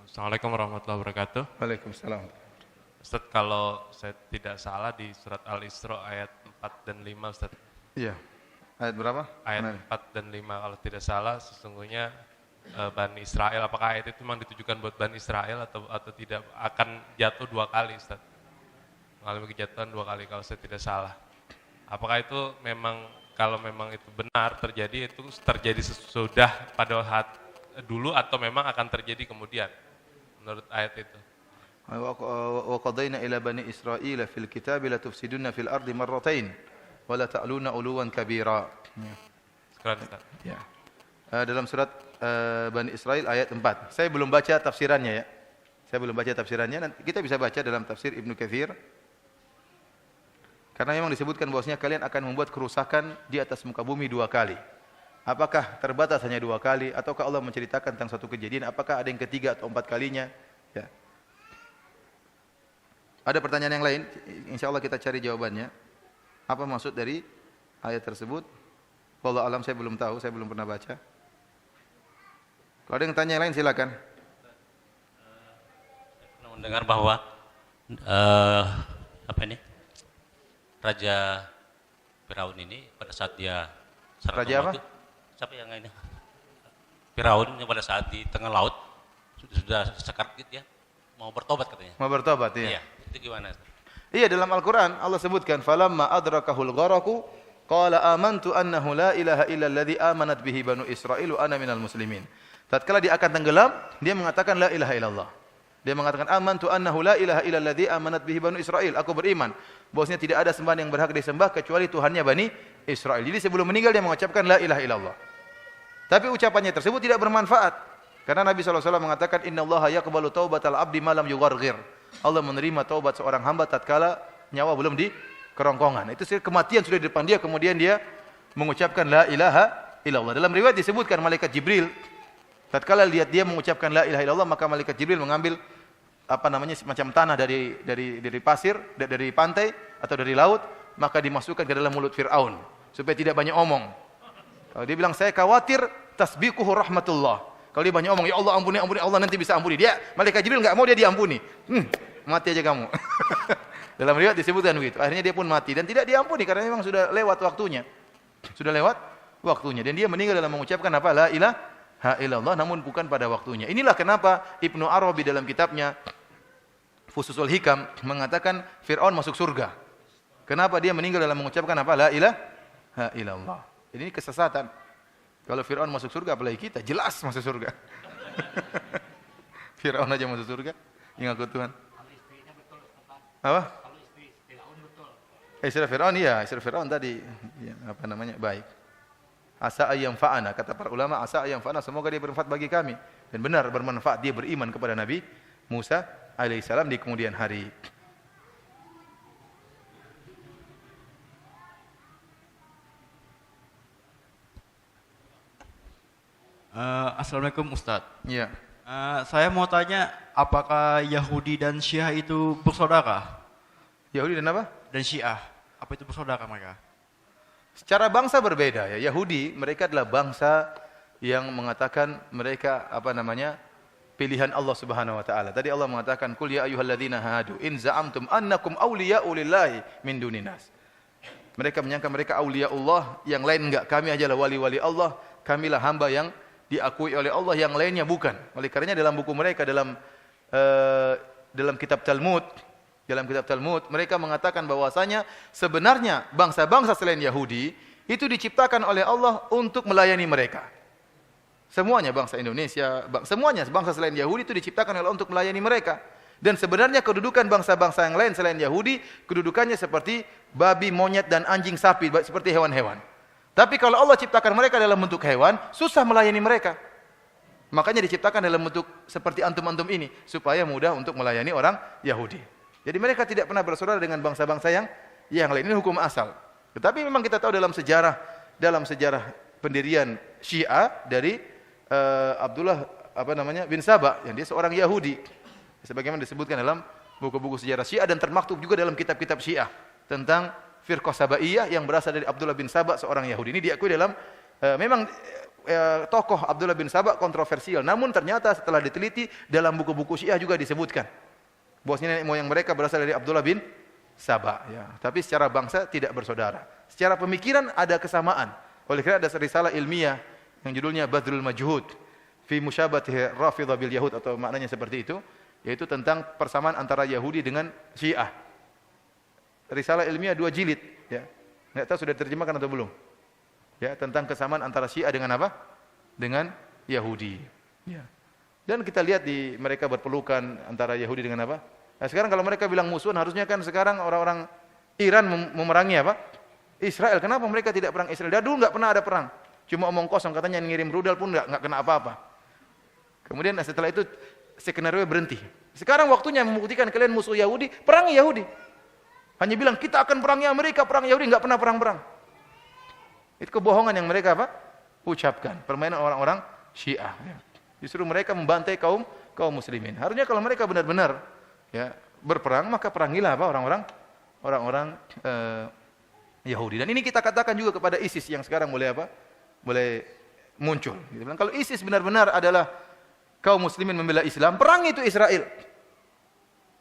Assalamualaikum warahmatullahi wabarakatuh. Waalaikumsalam. Ustaz, kalau saya tidak salah di surat Al-Isra ayat 4 dan 5 Ustaz. Iya. Ayat berapa? Ayat Mana? 4 dan 5 kalau tidak salah sesungguhnya Bani Israel, apakah ayat itu memang ditujukan buat Bani Israel atau tidak, akan jatuh 2 kali Ustaz? Mengalami kejatuhan 2 kali kalau saya tidak salah. Apakah itu memang, kalau memang itu benar terjadi, itu terjadi sesudah pada saat dulu atau memang akan terjadi kemudian menurut ayat itu? Wa qadayna ila bani Israila fil kitab la tufsiduna fil ardi marratain wa la ta'luna uluwan kabira. Sekarang Ustaz. Ya. Dalam surat Bani Israil ayat 4. Saya belum baca tafsirannya ya. Saya belum baca tafsirannya, nanti kita bisa baca dalam tafsir Ibnu Katsir. Karena memang disebutkan bahwasanya kalian akan membuat kerusakan di atas muka bumi 2 kali. Apakah terbatas hanya 2 kali ataukah Allah menceritakan tentang suatu kejadian, apakah ada yang ketiga atau 4 kalinya? Ya. Ada pertanyaan yang lain? Insyaallah kita cari jawabannya. Apa maksud dari ayat tersebut? Wallahu alam, saya belum tahu, saya belum pernah baca. Kalau ada yang tanya yang lain silakan. Pernah mendengar bahwa Raja Firaun ini pada saat dia Raja apa? Siapa yang ini? Firaun pada saat di tengah laut sudah sekarat ya, mau bertobat katanya. Mau bertobat ya. Iya, itu gimana? Iya, dalam Al-Qur'an Allah sebutkan falamma adrakahul gharaqu qala amantu annahu la ilaha illa alladhi amanat bihi banu Israil wa ana minal muslimin. Tatkala dia akan tenggelam, dia mengatakan la ilaha illallah. Dia mengatakan amantu annahu la ilaha illa alladhi amanat bihi banu Israil. Aku beriman bahwasanya tidak ada sembahan yang berhak disembah kecuali Tuhannya Bani Israil. Jadi sebelum meninggal dia mengucapkan la ilaha illallah. Tapi ucapannya tersebut tidak bermanfaat. Karena Nabi SAW mengatakan innallaha yaqbalu taubatal abdi ma lam yugharghir. Allah menerima taubat seorang hamba tatkala nyawa belum di kerongkongan. Itu kematian sudah di depan dia, kemudian dia mengucapkan la ilaha illallah. Dalam riwayat disebutkan malaikat Jibril tatkala lihat dia mengucapkan la ilaha illallah, maka malaikat Jibril mengambil semacam tanah dari pasir, dari pantai atau dari laut, maka dimasukkan ke dalam mulut Firaun supaya tidak banyak omong. Kalau dia bilang saya khawatir tasbiquhu rahmatullah. Kalau dia banyak omong, ya Allah ampuni, ampuni, Allah nanti bisa ampuni. Dia malaikat Jibril enggak mau dia diampuni. Mati aja kamu. Dalam riwayat disebutkan begitu. Akhirnya dia pun mati dan tidak diampuni karena memang sudah lewat waktunya. Sudah lewat waktunya dan dia meninggal dalam mengucapkan apa? La ilaha illallah, namun bukan pada waktunya. Inilah kenapa Ibnu Arabi dalam kitabnya Fususul Hikam mengatakan Fir'aun masuk surga. Kenapa dia meninggal dalam mengucapkan apa? La ilaha illallah. Ini kesesatan. Kalau Fir'aun masuk surga, apalagi kita, jelas masuk surga. Fir'aun aja masuk surga, yang aku Tuhan. Apa? Istri Fir'aun, iya, istri Fir'aun tadi, ya, baik. Asa ayyam fa'ana, kata para ulama, asa ayyam fa'ana, semoga dia bermanfaat bagi kami. Dan benar bermanfaat, dia beriman kepada Nabi Musa alaihissalam di kemudian hari. Assalamualaikum Ustadz. Iya. Saya mau tanya, apakah Yahudi dan Syiah itu bersaudara? Yahudi dan apa? Dan Syiah, apa itu bersaudara mereka? Secara bangsa berbeda ya. Yahudi mereka adalah bangsa yang mengatakan mereka pilihan Allah Subhanahu wa taala. Tadi Allah mengatakan qul ya ayyuhalladzina hadu in za'amtum annakum awliya'u lillahi min duninas. Mereka menyangka mereka aulia Allah, yang lain enggak. Kami ajalah wali-wali Allah, kamilah hamba yang diakui oleh Allah, yang lainnya bukan. Oleh karenanya dalam buku mereka dalam kitab Talmud, mereka mengatakan bahwasanya sebenarnya bangsa-bangsa selain Yahudi itu diciptakan oleh Allah untuk melayani mereka. Semuanya bangsa Indonesia, semuanya bangsa selain Yahudi itu diciptakan oleh Allah untuk melayani mereka. Dan sebenarnya kedudukan bangsa-bangsa yang lain selain Yahudi, kedudukannya seperti babi, monyet dan anjing, sapi, seperti hewan-hewan. Tapi kalau Allah ciptakan mereka dalam bentuk hewan, susah melayani mereka. Makanya diciptakan dalam bentuk seperti antum-antum ini, supaya mudah untuk melayani orang Yahudi. Jadi mereka tidak pernah bersaudara dengan bangsa-bangsa yang lain. Ini hukum asal. Tetapi memang kita tahu dalam sejarah pendirian Syiah dari Abdullah bin Saba, yang dia seorang Yahudi. Sebagaimana disebutkan dalam buku-buku sejarah Syiah dan termaktub juga dalam kitab-kitab Syiah tentang Firqah Sabaiyah yang berasal dari Abdullah bin Saba, seorang Yahudi. Ini diakui dalam memang tokoh Abdullah bin Saba kontroversial. Namun ternyata setelah diteliti dalam buku-buku Syiah juga disebutkan bahwasanya nenek moyang mereka berasal dari Abdullah bin Saba. Ya. Tapi secara bangsa tidak bersaudara. Secara pemikiran ada kesamaan. Oleh karena ada risalah ilmiah yang judulnya Badrul Majhud fi Musyabahat Rafidhah bil Yahud, atau maknanya seperti itu, yaitu tentang persamaan antara Yahudi dengan Syiah. Risalah ilmiah 2 jilid, ya. Enggak tahu sudah diterjemahkan atau belum? Ya, tentang kesamaan antara Syiah dengan apa? Dengan Yahudi. Ya. Dan kita lihat di mereka berpelukan antara Yahudi dengan apa? Nah, sekarang kalau mereka bilang musuhan, harusnya kan sekarang orang-orang Iran memerangi apa? Israel. Kenapa mereka tidak perang Israel? Dari dulu enggak pernah ada perang. Cuma omong kosong, katanya ngirim rudal pun enggak kena apa-apa. Kemudian setelah itu skenario berhenti. Sekarang waktunya membuktikan kalian musuh Yahudi, perangi Yahudi. Hanya bilang kita akan perangi Amerika, perang Yahudi, enggak pernah perang-perang. Itu kebohongan yang mereka apa? Ucapkan. Permainan orang-orang Syiah. Justru mereka membantai kaum muslimin. Harusnya kalau mereka benar-benar ya berperang, maka perangilah apa? Orang-orang Yahudi. Dan ini kita katakan juga kepada ISIS yang sekarang mulai apa? Mulai muncul. Kalau ISIS benar-benar adalah kaum muslimin membela Islam, perang itu Israel.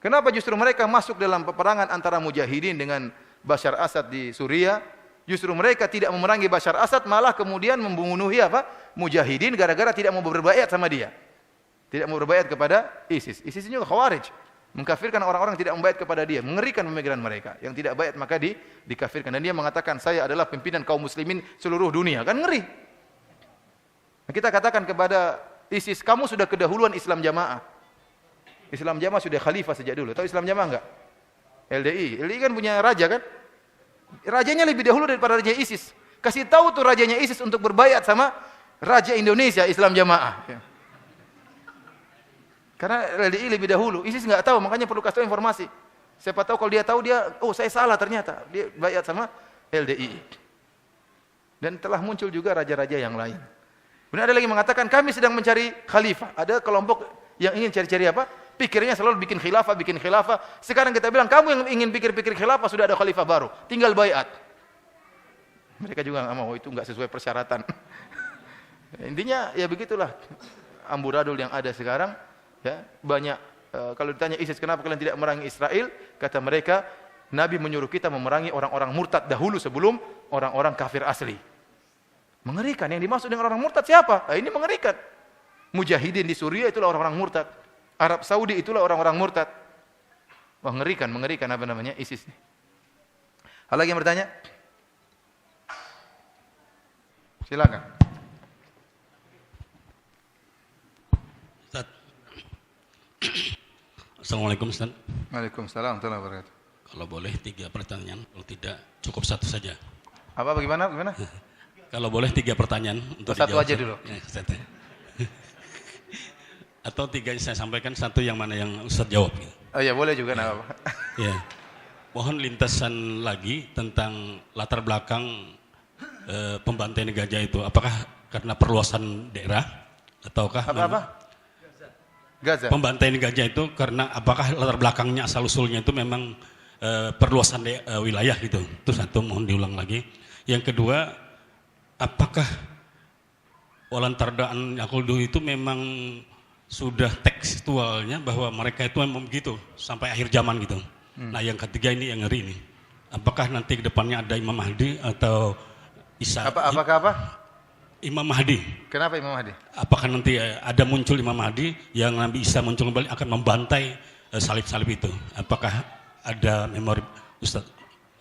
Kenapa justru mereka masuk dalam peperangan antara mujahidin dengan Bashar Assad di Suriah? Justru mereka tidak memerangi Bashar Assad, malah kemudian membunuhi apa? Mujahidin gara-gara tidak mau berbaiat sama dia. Tidak mau berbaiat kepada ISIS. ISIS ini juga khawarij. Mengkafirkan orang-orang yang tidak membaiat kepada dia. Mengerikan pemikiran mereka. Yang tidak baiat maka dikafirkan. Dan dia mengatakan, saya adalah pimpinan kaum muslimin seluruh dunia. Kan ngeri. Nah, kita katakan kepada ISIS, kamu sudah kedahuluan Islam Jamaah. Islam Jamaah sudah khalifah sejak dulu. Tahu Islam Jamaah enggak? LDI kan punya raja kan? Rajanya lebih dahulu daripada raja ISIS. Kasih tahu tuh rajanya ISIS untuk berbaiat sama raja Indonesia Islam Jamaah. Ya. Karena LDI lebih dahulu. ISIS enggak tahu, makanya perlu kasih tahu informasi. Siapa tahu kalau dia tahu dia, oh saya salah ternyata. Dia baiat sama LDI. Dan telah muncul juga raja-raja yang lain. Kemudian ada lagi mengatakan kami sedang mencari khalifah. Ada kelompok yang ingin cari-cari apa? Pikirnya selalu bikin khilafah. Sekarang kita bilang, kamu yang ingin pikir-pikir khilafah, sudah ada khalifah baru. Tinggal baiat. Mereka juga enggak mau, itu enggak sesuai persyaratan. Intinya, ya begitulah. Amburadul yang ada sekarang. Ya, banyak, kalau ditanya ISIS, kenapa kalian tidak memerangi Israel? Kata mereka, Nabi menyuruh kita memerangi orang-orang murtad dahulu sebelum orang-orang kafir asli. Mengerikan. Yang dimaksud dengan orang murtad siapa? Nah, ini mengerikan. Mujahidin di Suriah itulah orang-orang murtad. Arab Saudi itulah orang-orang murtad. Wah, mengerikan apa namanya ISIS ini. Ada lagi yang bertanya? Silakan. Ustaz. Assalamualaikum Ustaz. Waalaikumsalam warahmatullahi wabarakatuh. Kalau boleh 3 pertanyaan, kalau tidak cukup 1 saja. Apa bagaimana? Kalau boleh 3 pertanyaan untuk satu dijawab. aja dulu. Ya, Ustaz. Atau 3 yang saya sampaikan, 1 yang mana yang Ustaz jawab. Oh ya, boleh juga enggak apa-apa. Ya. Mohon lintasan lagi tentang latar belakang pembantaian gajah itu. Apakah karena perluasan daerah ataukah Apa? Gaza. Pembantaian gajah itu karena apakah latar belakangnya asal usulnya itu memang perluasan wilayah gitu. Itu 1, mohon diulang lagi. Yang kedua, apakah Walantardaan Yakuldu itu memang sudah tekstualnya bahwa mereka itu memang begitu sampai akhir zaman gitu. Nah, yang ketiga ini yang ngeri ini. Apakah nanti ke depannya ada Imam Mahdi atau Isa? Apakah? Imam Mahdi. Kenapa Imam Mahdi? Apakah nanti ada muncul Imam Mahdi yang Nabi Isa muncul kembali akan membantai salib-salib itu? Apakah ada memori Ustaz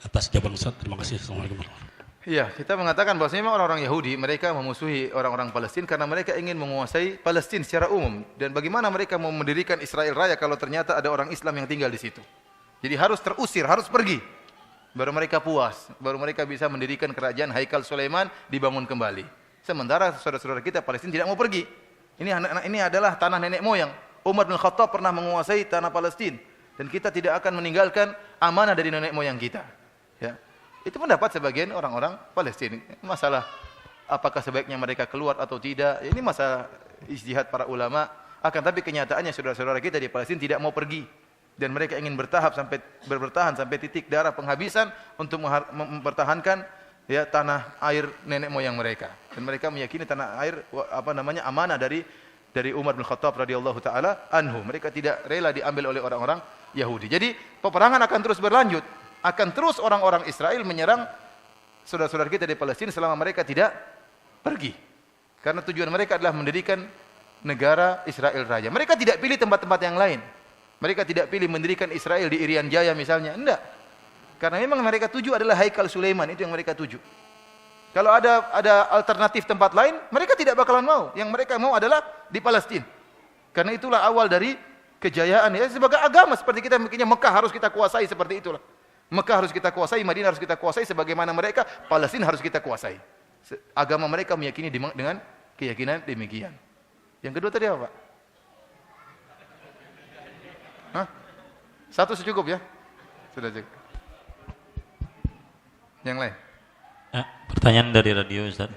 atas jawaban Ustaz? Terima kasih. Assalamualaikum warahmatullahi wabarakatuh. Iya, kita mengatakan bahwa memang orang-orang Yahudi mereka memusuhi orang-orang Palestina karena mereka ingin menguasai Palestina secara umum. Dan bagaimana mereka mau mendirikan Israel Raya kalau ternyata ada orang Islam yang tinggal di situ? Jadi harus terusir, harus pergi. Baru mereka puas, baru mereka bisa mendirikan kerajaan Haikal Sulaiman dibangun kembali. Sementara saudara-saudara kita Palestina tidak mau pergi. Ini adalah tanah nenek moyang. Umar bin Khattab pernah menguasai tanah Palestina dan kita tidak akan meninggalkan amanah dari nenek moyang kita. Ya. Itu pendapat sebagian orang-orang Palestina. Masalah apakah sebaiknya mereka keluar atau tidak, ini masalah ijtihad para ulama. Akan tapi kenyataannya saudara-saudara kita di Palestina tidak mau pergi dan mereka ingin bertahan sampai titik darah penghabisan untuk mempertahankan ya tanah air nenek moyang mereka. Dan mereka meyakini tanah air amanah dari Umar bin Khattab radhiyallahu taala anhu. Mereka tidak rela diambil oleh orang-orang Yahudi. Jadi peperangan akan terus berlanjut. Akan terus orang-orang Israel menyerang saudara-saudara kita di Palestina selama mereka tidak pergi. Karena tujuan mereka adalah mendirikan negara Israel Raja. Mereka tidak pilih tempat-tempat yang lain. Mereka tidak pilih mendirikan Israel di Irian Jaya misalnya. Enggak. Karena memang mereka tuju adalah Haikal Sulaiman, itu yang mereka tuju. Kalau ada alternatif tempat lain, mereka tidak bakalan mau. Yang mereka mau adalah di Palestina. Karena itulah awal dari kejayaan. Ya, sebagai agama seperti kita mikirnya Mekah harus kita kuasai seperti itulah. Mekah harus kita kuasai, Madinah harus kita kuasai, sebagaimana mereka Palestina harus kita kuasai. Agama mereka meyakini dengan keyakinan demikian. Yang kedua tadi apa, Pak? Hah? Satu secukup ya? Sudah cukup. Yang lain? Pertanyaan dari radio, Ustaz.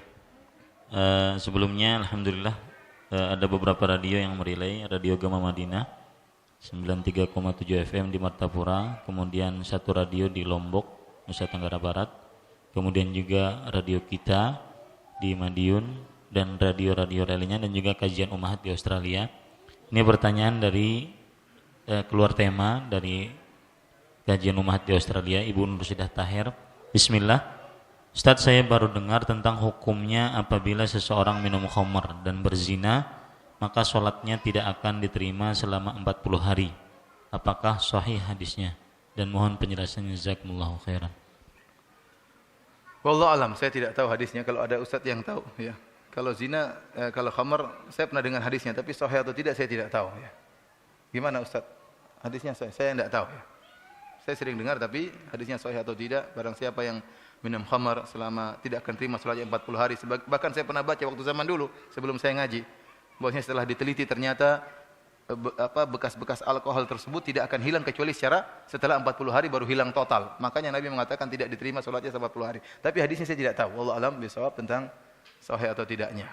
Sebelumnya Alhamdulillah ada beberapa radio yang merelay. Radio Gama Madinah 93,7 FM di Martapura, kemudian satu radio di Lombok, Nusa Tenggara Barat, kemudian juga radio kita di Madiun dan radio-radio lainnya, dan juga kajian Ummahat di Australia. Ini pertanyaan dari keluar tema dari kajian Ummahat di Australia, Ibu Nursidah Tahir. Bismillah. Ustaz, saya baru dengar tentang hukumnya apabila seseorang minum khamar dan berzina, maka sholatnya tidak akan diterima selama 40 hari. Apakah sahih hadisnya? Dan mohon penjelasannya, jazakumullahu khairan. Wallahu alam, saya tidak tahu hadisnya. Kalau ada ustaz yang tahu, ya. Kalau zina, kalau khamar, saya pernah dengar hadisnya, tapi sahih atau tidak saya tidak tahu. Ya. Gimana ustaz? Hadisnya saya tidak tahu. Ya. Saya sering dengar, tapi hadisnya sahih atau tidak, barang siapa yang minum khamar selama tidak akan terima salatnya 40 hari. Bahkan saya pernah baca waktu zaman dulu sebelum saya ngaji, bahwasanya setelah diteliti ternyata bekas-bekas alkohol tersebut tidak akan hilang kecuali setelah 40 hari baru hilang total. Makanya Nabi mengatakan tidak diterima salatnya 40 hari. Tapi hadisnya saya tidak tahu. Wallahu alam bisawab tentang sahih atau tidaknya.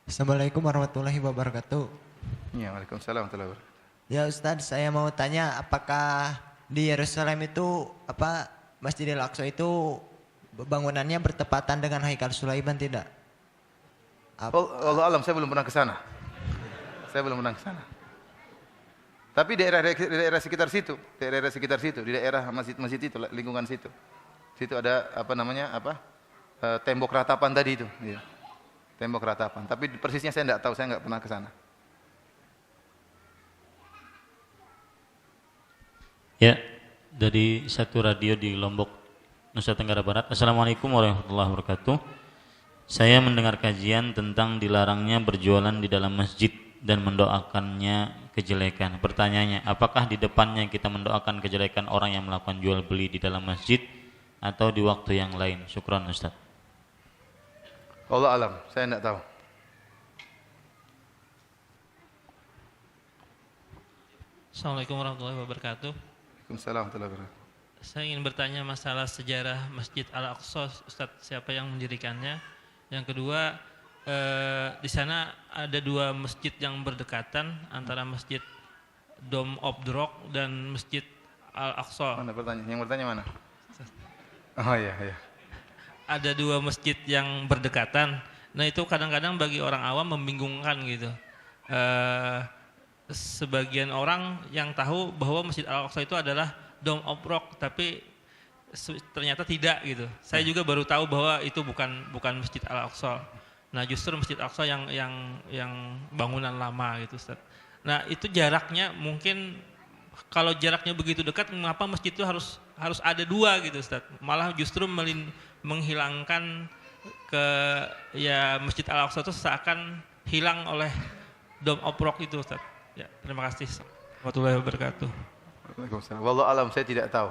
Assalamualaikum warahmatullahi wabarakatuh. Ya, waalaikumsalam warahmatullahi wabarakatuh. Ya Ustadz, saya mau tanya apakah di Yerusalem itu Masjidil Aqsa itu bangunannya bertepatan dengan Haikal Sulaiman tidak? Allah alam, saya belum pernah ke sana. Saya belum pernah ke sana. Tapi daerah sekitar situ, di daerah masjid itu, lingkungan situ. Situ ada tembok ratapan tadi itu, ya. Tembok ratapan. Tapi persisnya saya tidak tahu, saya nggak pernah ke sana. Ya, dari satu radio di Lombok, Nusa Tenggara Barat. Assalamualaikum warahmatullahi wabarakatuh. Saya mendengar kajian tentang dilarangnya berjualan di dalam masjid dan mendoakannya kejelekan. Pertanyaannya, apakah di depannya kita mendoakan kejelekan orang yang melakukan jual beli di dalam masjid atau di waktu yang lain? Syukran Ustaz. Allah alam, saya tidak tahu. Assalamualaikum warahmatullahi wabarakatuh. Waalaikumsalam warahmatullahi wabarakatuh. Saya ingin bertanya masalah sejarah Masjid Al-Aqsa, Ustaz, siapa yang mendirikannya? Yang kedua, di sana ada dua masjid yang berdekatan antara Masjid Dome of the Rock dan Masjid Al-Aqsa. Mana pertanyaan? Yang bertanya mana? Oh iya, iya. Ada dua masjid yang berdekatan. Nah itu kadang-kadang bagi orang awam membingungkan gitu. Sebagian orang yang tahu bahwa Masjid Al-Aqsa itu adalah Dome of Rock, tapi ternyata tidak gitu. Saya juga baru tahu bahwa itu bukan Masjid Al-Aqsa. Nah justru Masjid Al-Aqsa yang bangunan lama gitu, Ustaz. Nah itu jaraknya mungkin kalau jaraknya begitu dekat, mengapa masjid itu harus ada dua gitu, Ustaz? Malah justru menghilangkan Masjid Al-Aqsa itu seakan hilang oleh Dome of Rock itu, Ustaz. Ya, terima kasih. Warahmatullahi wabarakatuh. Waalaikumsalam. Wallahu alam, saya tidak tahu.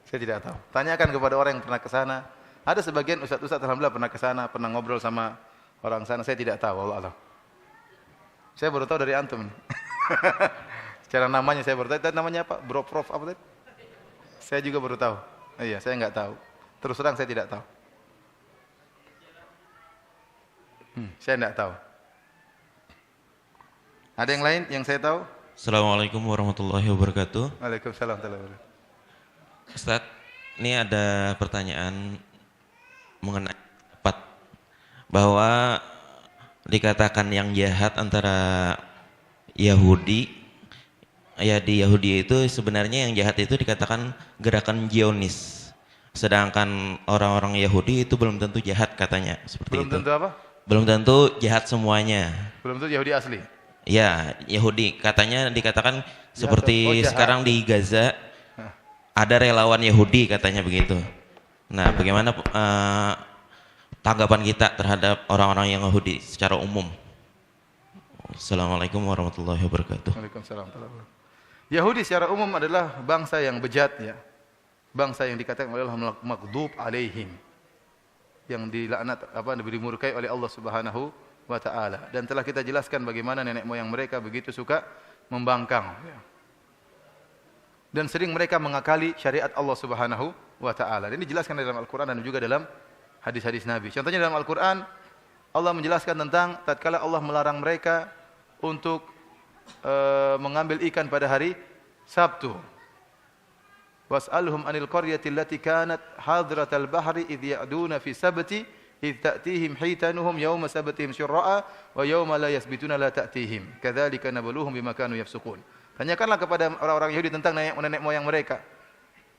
Saya tidak tahu. Tanyakan kepada orang yang pernah ke sana. Ada sebagian ustaz-ustaz alhamdulillah pernah ke sana, pernah ngobrol sama orang sana. Saya tidak tahu, wallahu alam. Saya baru tahu dari antum. Secara namanya saya baru tahu. Tadi namanya apa? Bro Prof apa tadi? Saya juga baru tahu. Iya, saya enggak tahu. Terus terang saya tidak tahu. Saya enggak tahu. Ada yang lain yang saya tahu? Assalamualaikum warahmatullahi wabarakatuh. Waalaikumsalam warahmatullahi wabarakatuh. Ustadz, ini ada pertanyaan mengenai pendapat bahwa dikatakan yang jahat antara Yahudi, ya di Yahudi itu sebenarnya yang jahat itu dikatakan gerakan Zionis. Sedangkan orang-orang Yahudi itu belum tentu jahat katanya, seperti Belum itu. tentu apa? Belum tentu jahat semuanya. Belum tentu Yahudi asli. Ya, Yahudi katanya dikatakan seperti oh, jahat. sekarang di Gaza ada relawan Yahudi katanya begitu. Nah, bagaimana tanggapan kita terhadap orang-orang yang Yahudi secara umum? Assalamualaikum warahmatullahi wabarakatuh. Waalaikumsalam warahmatullahi wabarakatuh. Yahudi secara umum adalah bangsa yang bejat ya. Bangsa yang dikatakan adalah maghdub alaihim. Yang dilaknat diberi murkai oleh Allah Subhanahu wa taala. Dan telah kita jelaskan bagaimana nenek moyang mereka begitu suka membangkang ya. Dan sering mereka mengakali syariat Allah Subhanahu wa taala. Dan ini dijelaskan dalam Al-Qur'an dan juga dalam hadis-hadis Nabi. Contohnya dalam Al-Qur'an Allah menjelaskan tentang tatkala Allah melarang mereka untuk mengambil ikan pada hari Sabtu. Was'alhum 'anil qaryati allati kanat hadratal bahri idh ya'duna fi sabti idh ta'tihim hitanuhum yawma sabtihim syurra'a wa yawma la yasbituna la ta'tihim kadzalika nabluhum bima kanu yafsukun. Tanyakanlah kepada orang-orang Yahudi tentang nenek moyang mereka.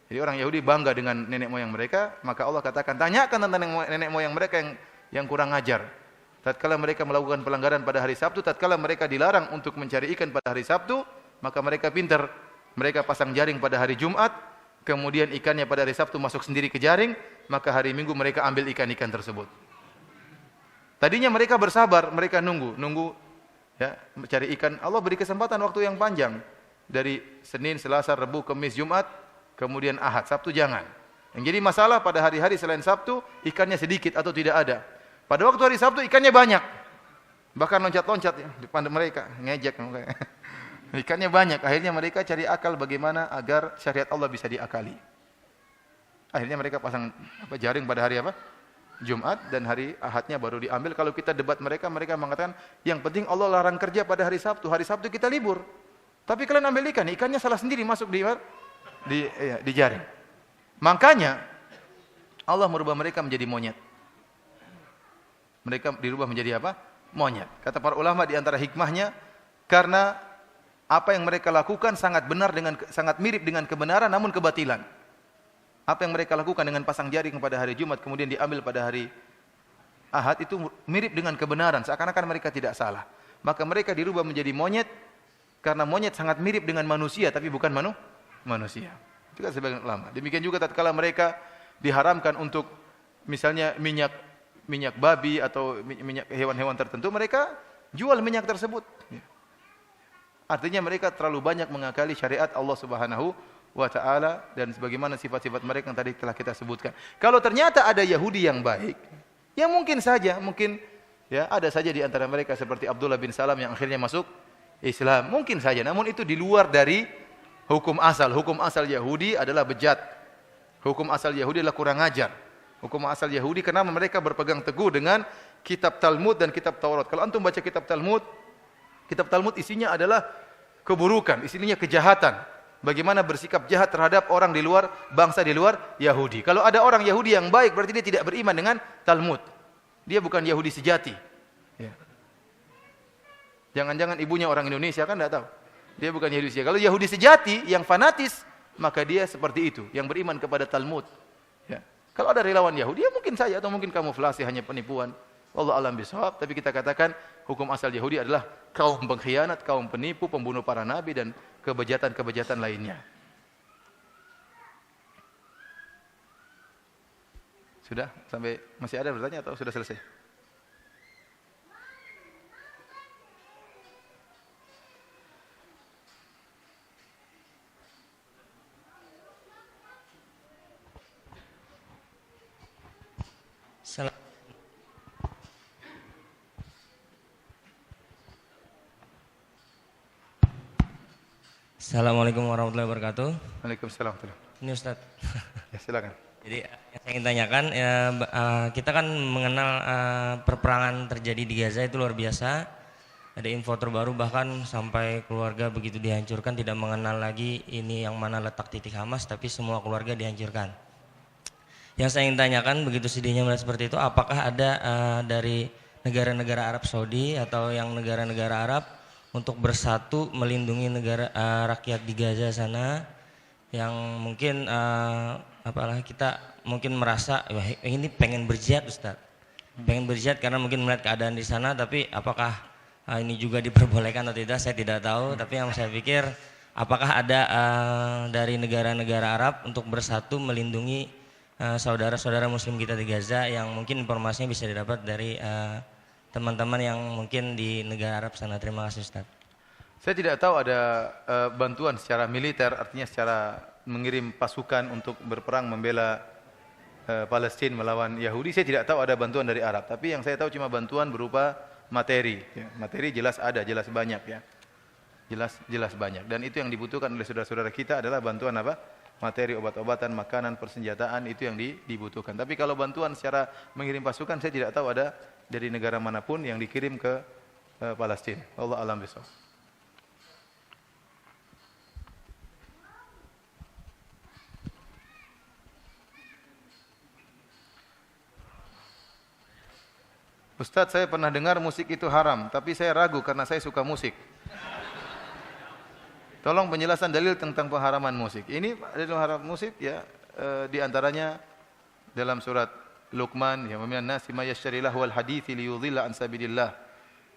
Jadi orang Yahudi bangga dengan nenek moyang mereka, maka Allah katakan tanyakan tentang nenek moyang mereka yang kurang ajar. Tatkala mereka melakukan pelanggaran pada hari Sabtu, tatkala mereka dilarang untuk mencari ikan pada hari Sabtu, maka mereka pintar. Mereka pasang jaring pada hari Jumat, kemudian ikannya pada hari Sabtu masuk sendiri ke jaring, maka hari Minggu mereka ambil ikan-ikan tersebut. Tadinya mereka bersabar, mereka nunggu ya, mencari ikan. Allah beri kesempatan waktu yang panjang. Dari Senin, Selasa, Rabu, Kamis, Jumat, kemudian Ahad, Sabtu jangan. Yang jadi masalah pada hari-hari selain Sabtu, ikannya sedikit atau tidak ada. Pada waktu hari Sabtu ikannya banyak. Bahkan loncat-loncat ya, di depan mereka, ngejek. Ikannya banyak, akhirnya mereka cari akal bagaimana agar syariat Allah bisa diakali. Akhirnya mereka pasang jaring pada hari Jumat, dan hari Ahadnya baru diambil. Kalau kita debat mereka mengatakan yang penting Allah larang kerja pada hari Sabtu kita libur. Tapi kalian ambil ikannya salah sendiri masuk di jaring. Makanya Allah merubah mereka menjadi monyet. Mereka dirubah menjadi monyet. Kata para ulama di antara hikmahnya karena apa yang mereka lakukan sangat mirip dengan kebenaran namun kebatilan. Apa yang mereka lakukan dengan pasang jaring pada hari Jumat kemudian diambil pada hari Ahad itu mirip dengan kebenaran, seakan-akan mereka tidak salah. Maka mereka dirubah menjadi monyet karena monyet sangat mirip dengan manusia tapi bukan manusia. Itu kan sebagian ulama. Demikian juga tatkala mereka diharamkan untuk misalnya minyak babi atau minyak hewan-hewan tertentu, mereka jual minyak tersebut. Artinya mereka terlalu banyak mengakali syariat Allah Subhanahu wa taala dan sebagaimana sifat-sifat mereka yang tadi telah kita sebutkan. Kalau ternyata ada Yahudi yang baik, ya mungkin ya ada saja di antara mereka seperti Abdullah bin Salam yang akhirnya masuk Islam, mungkin saja. Namun itu di luar dari hukum asal. Hukum asal Yahudi adalah bejat. Hukum asal Yahudi adalah kurang ajar. Hukum asal Yahudi karena mereka berpegang teguh dengan kitab Talmud dan kitab Taurat. Kalau antum baca kitab Talmud isinya adalah keburukan, isinya kejahatan. Bagaimana bersikap jahat terhadap orang di luar, bangsa di luar Yahudi. Kalau ada orang Yahudi yang baik, berarti dia tidak beriman dengan Talmud. Dia bukan Yahudi sejati. Ya. Jangan-jangan ibunya orang Indonesia, kan tidak tahu. Dia bukan Yahudi sejati. Kalau Yahudi sejati, yang fanatis, maka dia seperti itu, yang beriman kepada Talmud. Ya. Kalau ada relawan Yahudi, ya mungkin saja, atau mungkin kamuflase, hanya penipuan. Wallahu a'lam bishawab, tapi kita katakan hukum asal Yahudi adalah kaum pengkhianat, kaum penipu, pembunuh para nabi dan kebejatan-kebejatan lainnya. Sudah? Sampai masih ada bertanya atau sudah selesai? Assalamualaikum warahmatullahi wabarakatuh. Waalaikumsalam. Ini Ustaz. Ya, silakan. Jadi yang saya ingin tanyakan, ya, kita kan mengenal perperangan terjadi di Gaza itu luar biasa. ada info terbaru bahkan sampai keluarga begitu dihancurkan tidak mengenal lagi ini yang mana letak titik Hamas, tapi semua keluarga dihancurkan. Yang saya ingin tanyakan, begitu sedihnya melihat seperti itu, apakah ada dari negara-negara Arab Saudi atau yang negara-negara Arab untuk bersatu melindungi negara rakyat di Gaza sana yang mungkin apalagi kita mungkin merasa wah, ini pengen berjihad Ustaz, pengen berjihad karena mungkin melihat keadaan di sana, tapi apakah ini juga diperbolehkan atau tidak saya tidak tahu. Tapi yang saya pikir apakah ada dari negara-negara Arab untuk bersatu melindungi saudara-saudara Muslim kita di Gaza yang mungkin informasinya bisa didapat dari teman-teman yang mungkin di negara Arab sana. Terima kasih Ustaz. Saya tidak tahu ada bantuan secara militer, artinya secara mengirim pasukan untuk berperang membela Palestina melawan Yahudi. Saya tidak tahu ada bantuan dari Arab, tapi yang saya tahu cuma bantuan berupa materi. Ya. Materi jelas ada, jelas banyak ya. Jelas banyak. Dan itu yang dibutuhkan oleh saudara-saudara kita adalah bantuan apa? Materi, obat-obatan, makanan, persenjataan, itu yang dibutuhkan. Tapi kalau bantuan secara mengirim pasukan, saya tidak tahu ada dari negara manapun yang dikirim ke Palestina. Allah alam bisawab. Ustadz, saya pernah dengar musik itu haram, tapi saya ragu karena saya suka musik. Tolong penjelasan dalil tentang pengharaman musik. Ini dalil haram musik ya, di antaranya dalam surat Luqman, ya minan nasi may yashtari lahwal hadithi liyudhilla an sabilillah.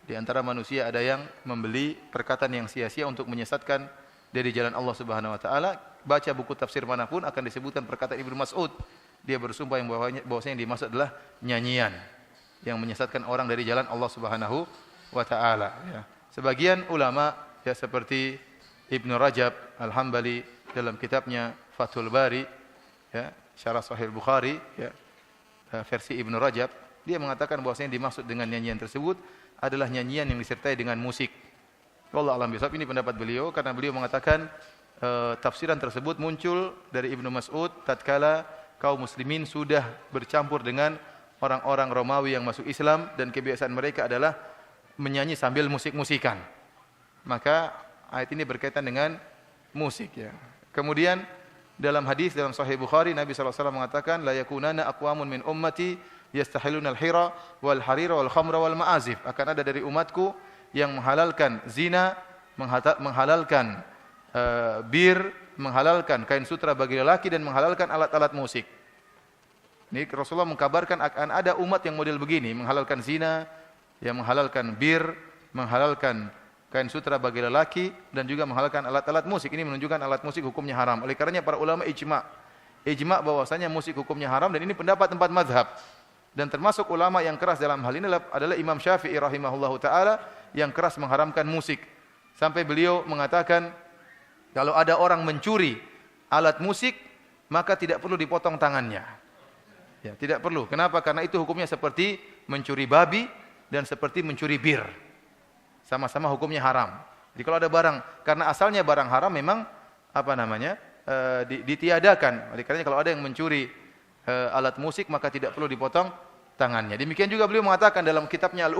Di antara manusia ada yang membeli perkataan yang sia-sia untuk menyesatkan dari jalan Allah Subhanahu wa taala. Baca buku tafsir manapun akan disebutkan perkataan Ibnu Mas'ud. Dia bersumpah yang bahwasanya yang dimaksud adalah nyanyian yang menyesatkan orang dari jalan Allah Subhanahu wa taala ya. Sebagian ulama ya seperti Ibnu Rajab Al-Hambali dalam kitabnya Fathul Bari ya, Syarah Sahih Bukhari ya, versi Ibnu Rajab, dia mengatakan bahwasanya dimaksud dengan nyanyian tersebut adalah nyanyian yang disertai dengan musik. Wallahu a'lam bishawab. Ini pendapat beliau karena beliau mengatakan tafsiran tersebut muncul dari Ibnu Mas'ud tatkala kaum muslimin sudah bercampur dengan orang-orang Romawi yang masuk Islam dan kebiasaan mereka adalah menyanyi sambil musik-musikan. Maka ayat ini berkaitan dengan musik ya. Kemudian dalam hadis dalam Sahih Bukhari Nabi SAW mengatakan la yakunana aqwamun min ummati yastahiluna al-hira wal harira wal khamra wal ma'azif. Akan ada dari umatku yang menghalalkan zina, menghalalkan bir, menghalalkan kain sutra bagi lelaki dan menghalalkan alat-alat musik. Ini Rasulullah mengkabarkan akan ada umat yang model begini, menghalalkan zina, yang menghalalkan bir, menghalalkan kain sutra bagi lelaki dan juga menghalalkan alat-alat musik. Ini menunjukkan alat musik hukumnya haram. Oleh karenanya para ulama ijma bahwasanya musik hukumnya haram dan ini pendapat 4 mazhab. Dan termasuk ulama yang keras dalam hal ini adalah Imam Syafi'i rahimahullahu taala yang keras mengharamkan musik. Sampai beliau mengatakan kalau ada orang mencuri alat musik maka tidak perlu dipotong tangannya. Ya, tidak perlu. Kenapa? Karena itu hukumnya seperti mencuri babi dan seperti mencuri bir. Sama-sama hukumnya haram. Jadi kalau ada barang, karena asalnya barang haram memang ditiadakan. Oleh karena kalau ada yang mencuri alat musik maka tidak perlu dipotong tangannya. Demikian juga beliau mengatakan dalam kitabnya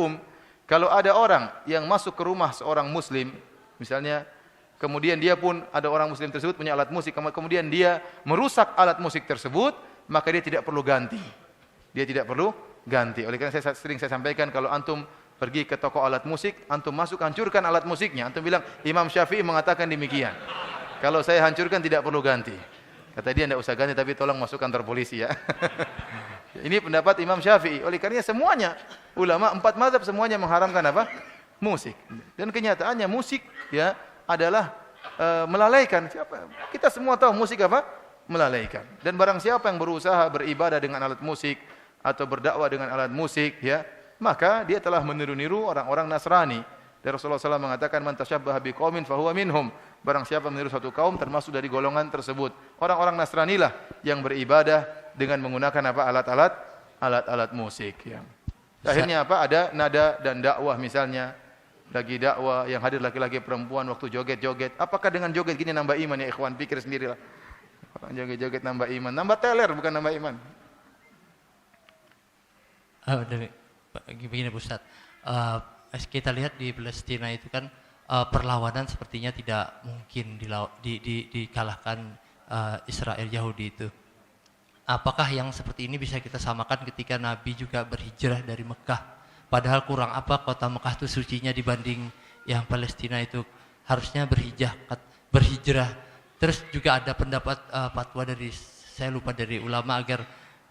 kalau ada orang yang masuk ke rumah seorang muslim, misalnya kemudian dia pun ada orang muslim tersebut punya alat musik, kemudian dia merusak alat musik tersebut, maka dia tidak perlu ganti. Dia tidak perlu ganti. Oleh karena saya sampaikan kalau antum pergi ke toko alat musik, antum masuk hancurkan alat musiknya. Antum bilang Imam Syafi'i mengatakan demikian. Kalau saya hancurkan tidak perlu ganti. Kata dia tidak usah ganti tapi tolong masuk kantor polisi ya. Ini pendapat Imam Syafi'i. Oleh karena semuanya ulama 4 mazhab semuanya mengharamkan apa? Musik. Dan kenyataannya musik ya adalah melalaikan. Kita semua tahu musik apa? Melalaikan. Dan barang siapa yang berusaha beribadah dengan alat musik atau berdakwah dengan alat musik ya, maka dia telah meniru-niru orang-orang Nasrani. Dan Rasulullah SAW mengatakan man tasyabbaha biqaumin fahuwa minhum. Barang siapa meniru suatu kaum termasuk dari golongan tersebut. Orang-orang Nasrani lah yang beribadah dengan menggunakan apa? Alat-alat musik ya. Akhirnya apa? Ada nada dan dakwah misalnya. Lagi dakwah yang hadir laki-laki perempuan waktu joget-joget. Apakah dengan joget gini nambah iman ya ikhwan? Pikir sendirilah. Orang joget-joget nambah iman, nambah teler bukan nambah iman. Begini Ustaz, kita lihat di Palestina itu kan perlawanan sepertinya tidak mungkin dikalahkan Israel Yahudi itu. Apakah yang seperti ini bisa kita samakan ketika Nabi juga berhijrah dari Mekah? Padahal kurang apa kota Mekah itu sucinya dibanding yang Palestina itu, harusnya berhijrah. Terus juga ada pendapat fatwa dari, saya lupa, dari ulama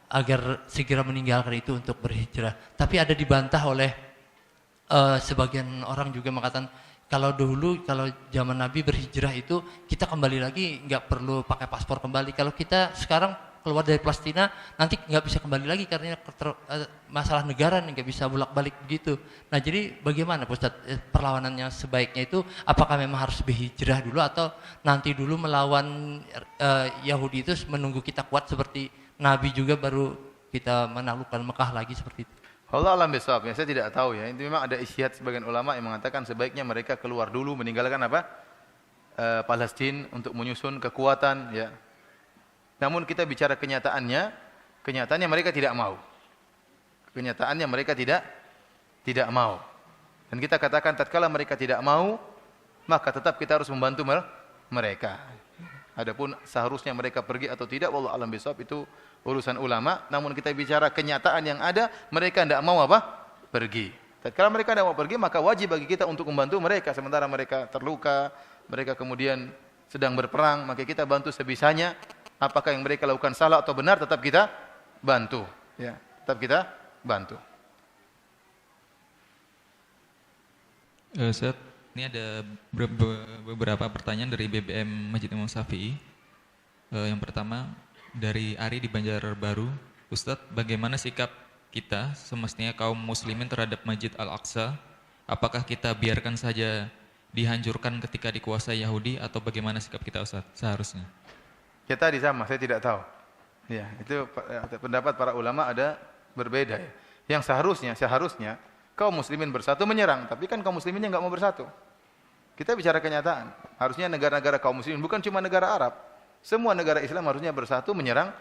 agar segera meninggalkan itu untuk berhijrah. Tapi ada dibantah oleh sebagian orang juga mengatakan kalau dulu, kalau zaman Nabi berhijrah itu kita kembali lagi nggak perlu pakai paspor kembali. Kalau kita sekarang keluar dari Palestina nanti nggak bisa kembali lagi karena masalah negara nih, nggak bisa bolak-balik begitu. Nah jadi bagaimana Ustaz perlawanannya sebaiknya itu, apakah memang harus berhijrah dulu atau nanti dulu melawan Yahudi itu menunggu kita kuat seperti Nabi juga baru kita menaklukkan Mekah lagi seperti itu? Allah alam bisawab, ya saya tidak tahu ya. Itu memang ada ijtihad sebagian ulama yang mengatakan sebaiknya mereka keluar dulu meninggalkan apa? Palestina untuk menyusun kekuatan ya. Namun kita bicara kenyataannya mereka tidak mau. Kenyataannya mereka tidak mau. Dan kita katakan tatkala mereka tidak mau, maka tetap kita harus membantu mereka. Adapun seharusnya mereka pergi atau tidak, wallahu alam bisawab, itu urusan ulama. Namun kita bicara kenyataan yang ada, mereka tidak mau apa? Pergi. Tatkala mereka tidak mau pergi, maka wajib bagi kita untuk membantu mereka. Sementara mereka terluka, mereka kemudian sedang berperang, maka kita bantu sebisanya. Apakah yang mereka lakukan salah atau benar, tetap kita bantu. Ya, tetap kita bantu. Ustaz, ini ada beberapa pertanyaan dari BBM Masjid Imam Syafi'i. Yang pertama dari Ari di Banjarbaru. Ustaz, bagaimana sikap kita semestinya kaum muslimin terhadap Masjid Al-Aqsa? Apakah kita biarkan saja dihancurkan ketika dikuasai Yahudi atau bagaimana sikap kita Ustaz seharusnya? Ya tadi sama, saya tidak tahu. Ya, itu pendapat para ulama ada berbeda ya. Yang seharusnya kaum muslimin bersatu menyerang, tapi kan kaum musliminnya enggak mau bersatu. Kita bicara kenyataan. Harusnya negara-negara kaum muslimin, bukan cuma negara Arab. Semua negara Islam harusnya bersatu menyerang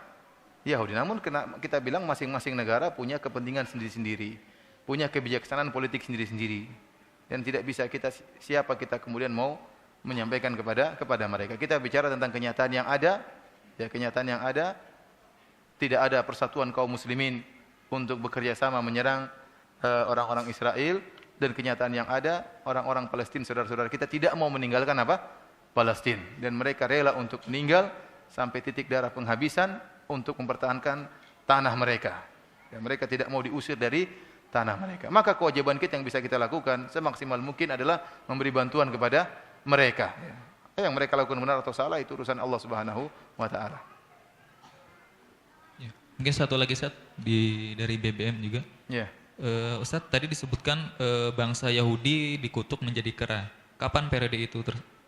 Yahudi. Namun kita bilang masing-masing negara punya kepentingan sendiri-sendiri, punya kebijaksanaan politik sendiri-sendiri. Dan tidak bisa siapa kita kemudian mau menyampaikan kepada mereka. Kita bicara tentang kenyataan yang ada. Ya, kenyataan yang ada, tidak ada persatuan kaum muslimin untuk bekerja sama menyerang orang-orang Israel, dan kenyataan yang ada, orang-orang Palestina saudara-saudara kita tidak mau meninggalkan apa? Palestina, dan mereka rela untuk meninggal sampai titik darah penghabisan untuk mempertahankan tanah mereka. Dan mereka tidak mau diusir dari tanah mereka. Maka kewajiban kita yang bisa kita lakukan semaksimal mungkin adalah memberi bantuan kepada mereka. Yang mereka lakukan benar atau salah itu urusan Allah Subhanahu wa taala. Ya, mungkin satu lagi Ustaz dari BBM juga. Ya. Ustaz, tadi disebutkan bangsa Yahudi dikutuk menjadi kera. Kapan periode itu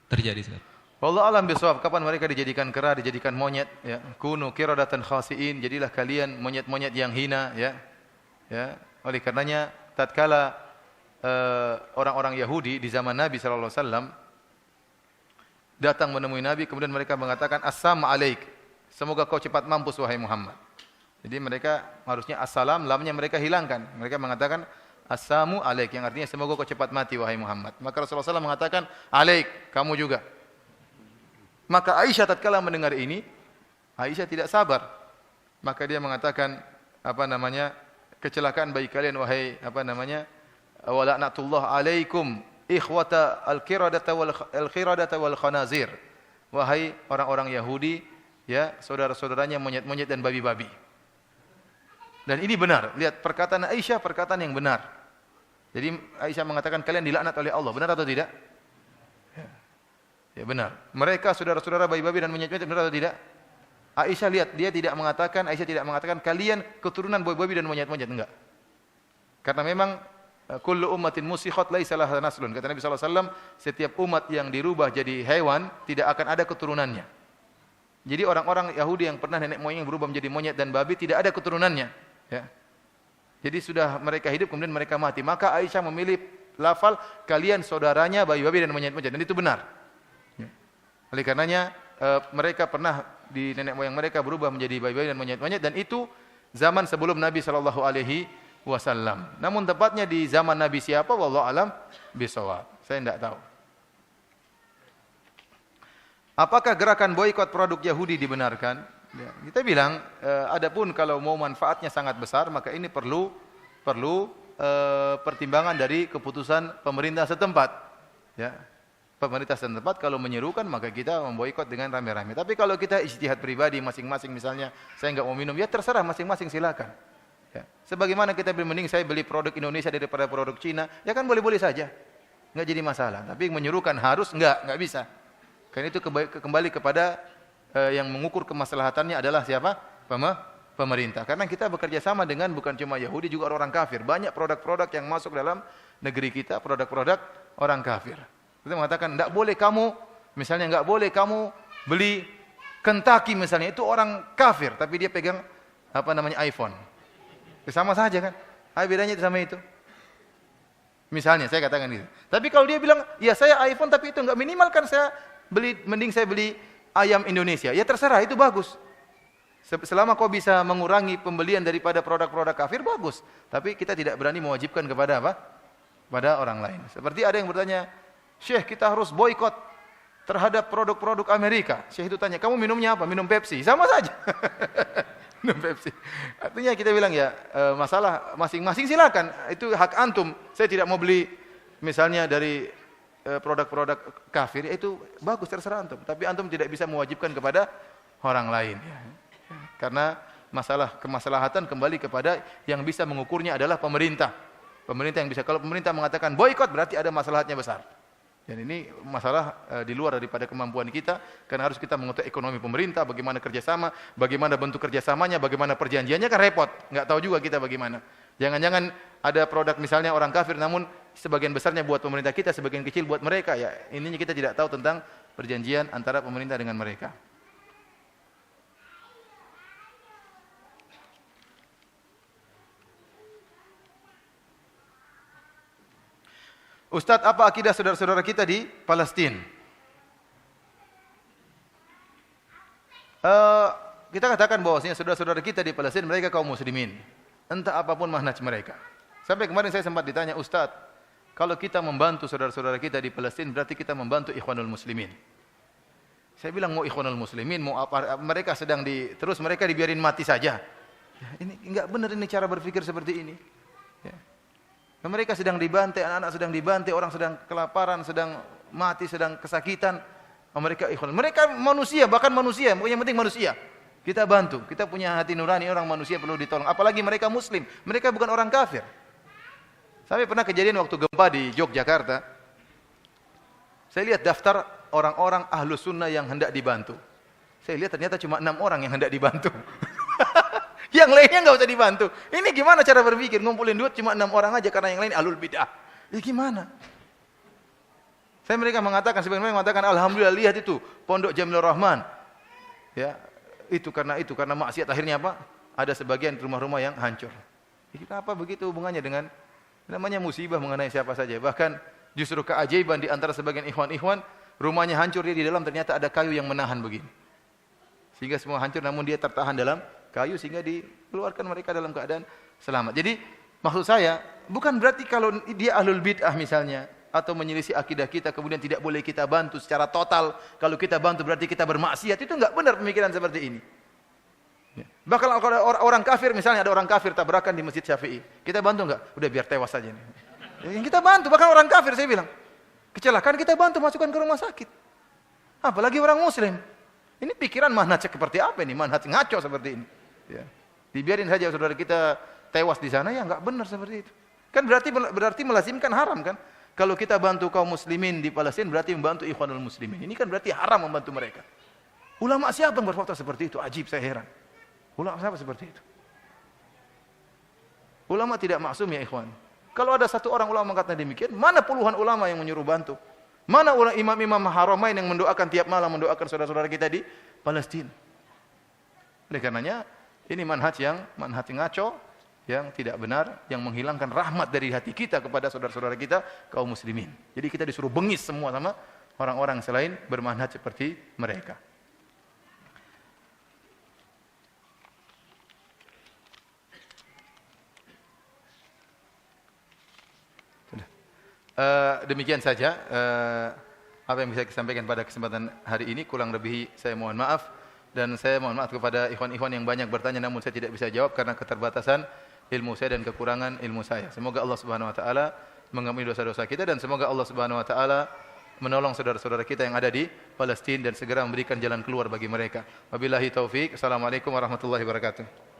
terjadi Ustaz? Wallahu alam bisawab, kapan mereka dijadikan kera, dijadikan monyet ya. Kunu qiradatan khasiin, jadilah kalian monyet-monyet yang hina ya. Ya, oleh karenanya tatkala orang-orang Yahudi di zaman Nabi sallallahu alaihi wasallam datang menemui Nabi, kemudian mereka mengatakan assalamu alaik, semoga kau cepat mampus wahai Muhammad. Jadi mereka harusnya assalam, lamnya mereka hilangkan. Mereka mengatakan assalamu alaik, yang artinya semoga kau cepat mati wahai Muhammad. Maka Rasulullah SAW mengatakan alaik, kamu juga. Maka Aisyah tatkala mendengar ini, Aisyah tidak sabar. Maka dia mengatakan kecelakaan bagi kalian wahai wa la'natullah alaikum ikhwata al-qiradata wal khanazir. Wahai orang-orang Yahudi, ya, saudara-saudaranya monyet-monyet dan babi-babi. Dan ini benar. Lihat perkataan Aisyah, perkataan yang benar. Jadi Aisyah mengatakan kalian dilaknat oleh Allah. Benar atau tidak? Ya benar. Mereka saudara-saudara babi-babi dan monyet-monyet, benar atau tidak? Aisyah lihat, Aisyah tidak mengatakan kalian keturunan babi-babi dan monyet-monyet, enggak. Karena memang kullu ummatin musikhat laisa laha naslun. Kata Nabi sallallahu alaihi wasallam, setiap umat yang dirubah jadi hewan tidak akan ada keturunannya. Jadi orang-orang Yahudi yang pernah nenek moyang berubah menjadi monyet dan babi tidak ada keturunannya, ya. Jadi sudah mereka hidup kemudian mereka mati. Maka Aisyah memilih lafal kalian saudaranya babi-babi dan monyet-monyet, dan itu benar. Ya. Oleh karenanya mereka pernah nenek moyang mereka berubah menjadi babi-babi dan monyet-monyet, dan itu zaman sebelum Nabi sallallahu alaihi wasallam. Namun tepatnya di zaman Nabi siapa? Wallahu alam bisawab. Saya tidak tahu. Apakah gerakan boikot produk Yahudi dibenarkan? Ya, kita bilang, adapun kalau mau manfaatnya sangat besar, maka ini perlu pertimbangan dari keputusan pemerintah setempat. Ya, pemerintah setempat kalau menyerukan maka kita memboikot dengan rame-rame. Tapi kalau kita ijtihad pribadi masing-masing, misalnya saya nggak mau minum, ya terserah masing-masing, silakan. Ya, sebagaimana kita mending saya beli produk Indonesia daripada produk Cina, ya kan boleh-boleh saja, nggak jadi masalah. Tapi menyerukan harus nggak bisa. Karena itu kembali kepada yang mengukur kemaslahatannya adalah siapa? Pemerintah. Karena kita bekerja sama dengan bukan cuma Yahudi, juga orang kafir. Banyak produk-produk yang masuk dalam negeri kita, produk-produk orang kafir. Kita mengatakan, tidak boleh kamu, misalnya nggak boleh kamu beli Kentucky misalnya, itu orang kafir, tapi dia pegang iPhone. Ya, sama saja kan? Bedanya itu sama itu. Misalnya saya katakan gitu. Tapi kalau dia bilang, ya saya iPhone tapi itu nggak minimal kan saya mending saya beli ayam Indonesia. Ya terserah, itu bagus. Selama kau bisa mengurangi pembelian daripada produk-produk kafir, bagus. Tapi kita tidak berani mewajibkan kepada apa? Pada orang lain. Seperti ada yang bertanya, Syekh kita harus boikot terhadap produk-produk Amerika. Syekh itu tanya, kamu minumnya apa? Minum Pepsi. Sama saja. Minum Pepsi. Artinya kita bilang ya, masalah masing-masing silakan. Itu hak antum. Saya tidak mau beli misalnya dari produk-produk kafir, itu bagus, terserah antum. Tapi antum tidak bisa mewajibkan kepada orang lain. Karena masalah kemaslahatan kembali kepada yang bisa mengukurnya adalah pemerintah. Pemerintah yang bisa. Kalau pemerintah mengatakan boikot berarti ada maslahatnya besar. Dan ini masalah di luar daripada kemampuan kita, karena harus kita mengetahui ekonomi pemerintah, bagaimana kerjasama, bagaimana bentuk kerjasamanya, bagaimana perjanjiannya, kan repot. Nggak tahu juga kita bagaimana. Jangan-jangan ada produk misalnya orang kafir, namun sebagian besarnya buat pemerintah kita, sebagian kecil buat mereka. Ya, intinya kita tidak tahu tentang perjanjian antara pemerintah dengan mereka. Ustadz, apa akidah saudara-saudara kita di Palestina? Kita katakan bahwasanya saudara-saudara kita di Palestina, mereka kaum muslimin. Entah apapun manhaj mereka. Sampai kemarin saya sempat ditanya, Ustadz, kalau kita membantu saudara-saudara kita di Palestina, berarti kita membantu ikhwanul muslimin. Saya bilang, mau ikhwanul muslimin, mau apa, mereka sedang terus mereka dibiarin mati saja. Ya, ini enggak benar ini cara berpikir seperti ini. Ya. Mereka sedang dibantai, anak-anak sedang dibantai, orang sedang kelaparan, sedang mati, sedang kesakitan. Mereka ikhwan. Mereka manusia, bahkan manusia, yang penting manusia. Kita bantu, kita punya hati nurani, orang manusia perlu ditolong. Apalagi mereka muslim, mereka bukan orang kafir. Sampai pernah kejadian waktu gempa di Yogyakarta. Saya lihat daftar orang-orang ahlu sunnah yang hendak dibantu. Saya lihat ternyata cuma 6 orang yang hendak dibantu. Yang lainnya nggak usah dibantu. Ini gimana cara berpikir? Ngumpulin duit cuma 6 orang aja karena yang lain ahlul bid'ah. Ya gimana? Mereka mengatakan, sebenarnya mengatakan, alhamdulillah lihat itu Pondok Jamilur Rahman. Ya, itu karena maksiat akhirnya apa? Ada sebagian rumah-rumah yang hancur. Apa begitu hubungannya dengan namanya musibah mengenai siapa saja? Bahkan justru keajaiban di antara sebagian ikhwan-ikhwan, rumahnya hancur, dia di dalam ternyata ada kayu yang menahan begini. Sehingga semua hancur namun dia tertahan dalam kayu sehingga dikeluarkan mereka dalam keadaan selamat. Jadi maksud saya bukan berarti kalau dia ahlul bid'ah misalnya atau menyelisih akidah kita kemudian tidak boleh kita bantu secara total. Kalau kita bantu berarti kita bermaksiat. Itu enggak benar pemikiran seperti ini. Bahkan kalau orang kafir misalnya, ada orang kafir tabrakan di Masjid Syafi'i, kita bantu enggak? Udah biar tewas saja nih. Yang kita bantu bahkan orang kafir, saya bilang. Kecelakaan kita bantu masukkan ke rumah sakit. Apalagi orang muslim. Ini pikiran manhaj seperti apa ini? Manhaj ngaco seperti ini. Ya. Dibiarin saja saudara kita tewas di sana, ya enggak benar seperti itu. Kan berarti melazimkan haram kan? Kalau kita bantu kaum muslimin di Palestina berarti membantu ikhwanul muslimin. Ini kan berarti haram membantu mereka. Ulama siapa yang berfatwa seperti itu? Ajib, saya heran. Ulama siapa seperti itu? Ulama tidak maksum ya ikhwan. Kalau ada satu orang ulama mengatakan demikian, mana puluhan ulama yang menyuruh bantu? Mana imam-imam haramain yang mendoakan tiap malam, mendoakan saudara-saudara kita di Palestina? Oleh karenanya, ini manhaj ngaco, yang tidak benar, yang menghilangkan rahmat dari hati kita kepada saudara-saudara kita kaum muslimin. Jadi kita disuruh bengis semua sama orang-orang selain bermanhaj seperti mereka. Demikian saja apa yang bisa saya sampaikan pada kesempatan hari ini. Kurang lebih saya mohon maaf, dan saya mohon maaf kepada ikhwan-ikhwan yang banyak bertanya namun saya tidak bisa jawab karena keterbatasan ilmu saya dan kekurangan ilmu saya. Semoga Allah Subhanahu wa taala mengampuni dosa-dosa kita, dan semoga Allah Subhanahu wa taala menolong saudara-saudara kita yang ada di Palestina dan segera memberikan jalan keluar bagi mereka. Wabillahi taufik. Assalamualaikum warahmatullahi wabarakatuh.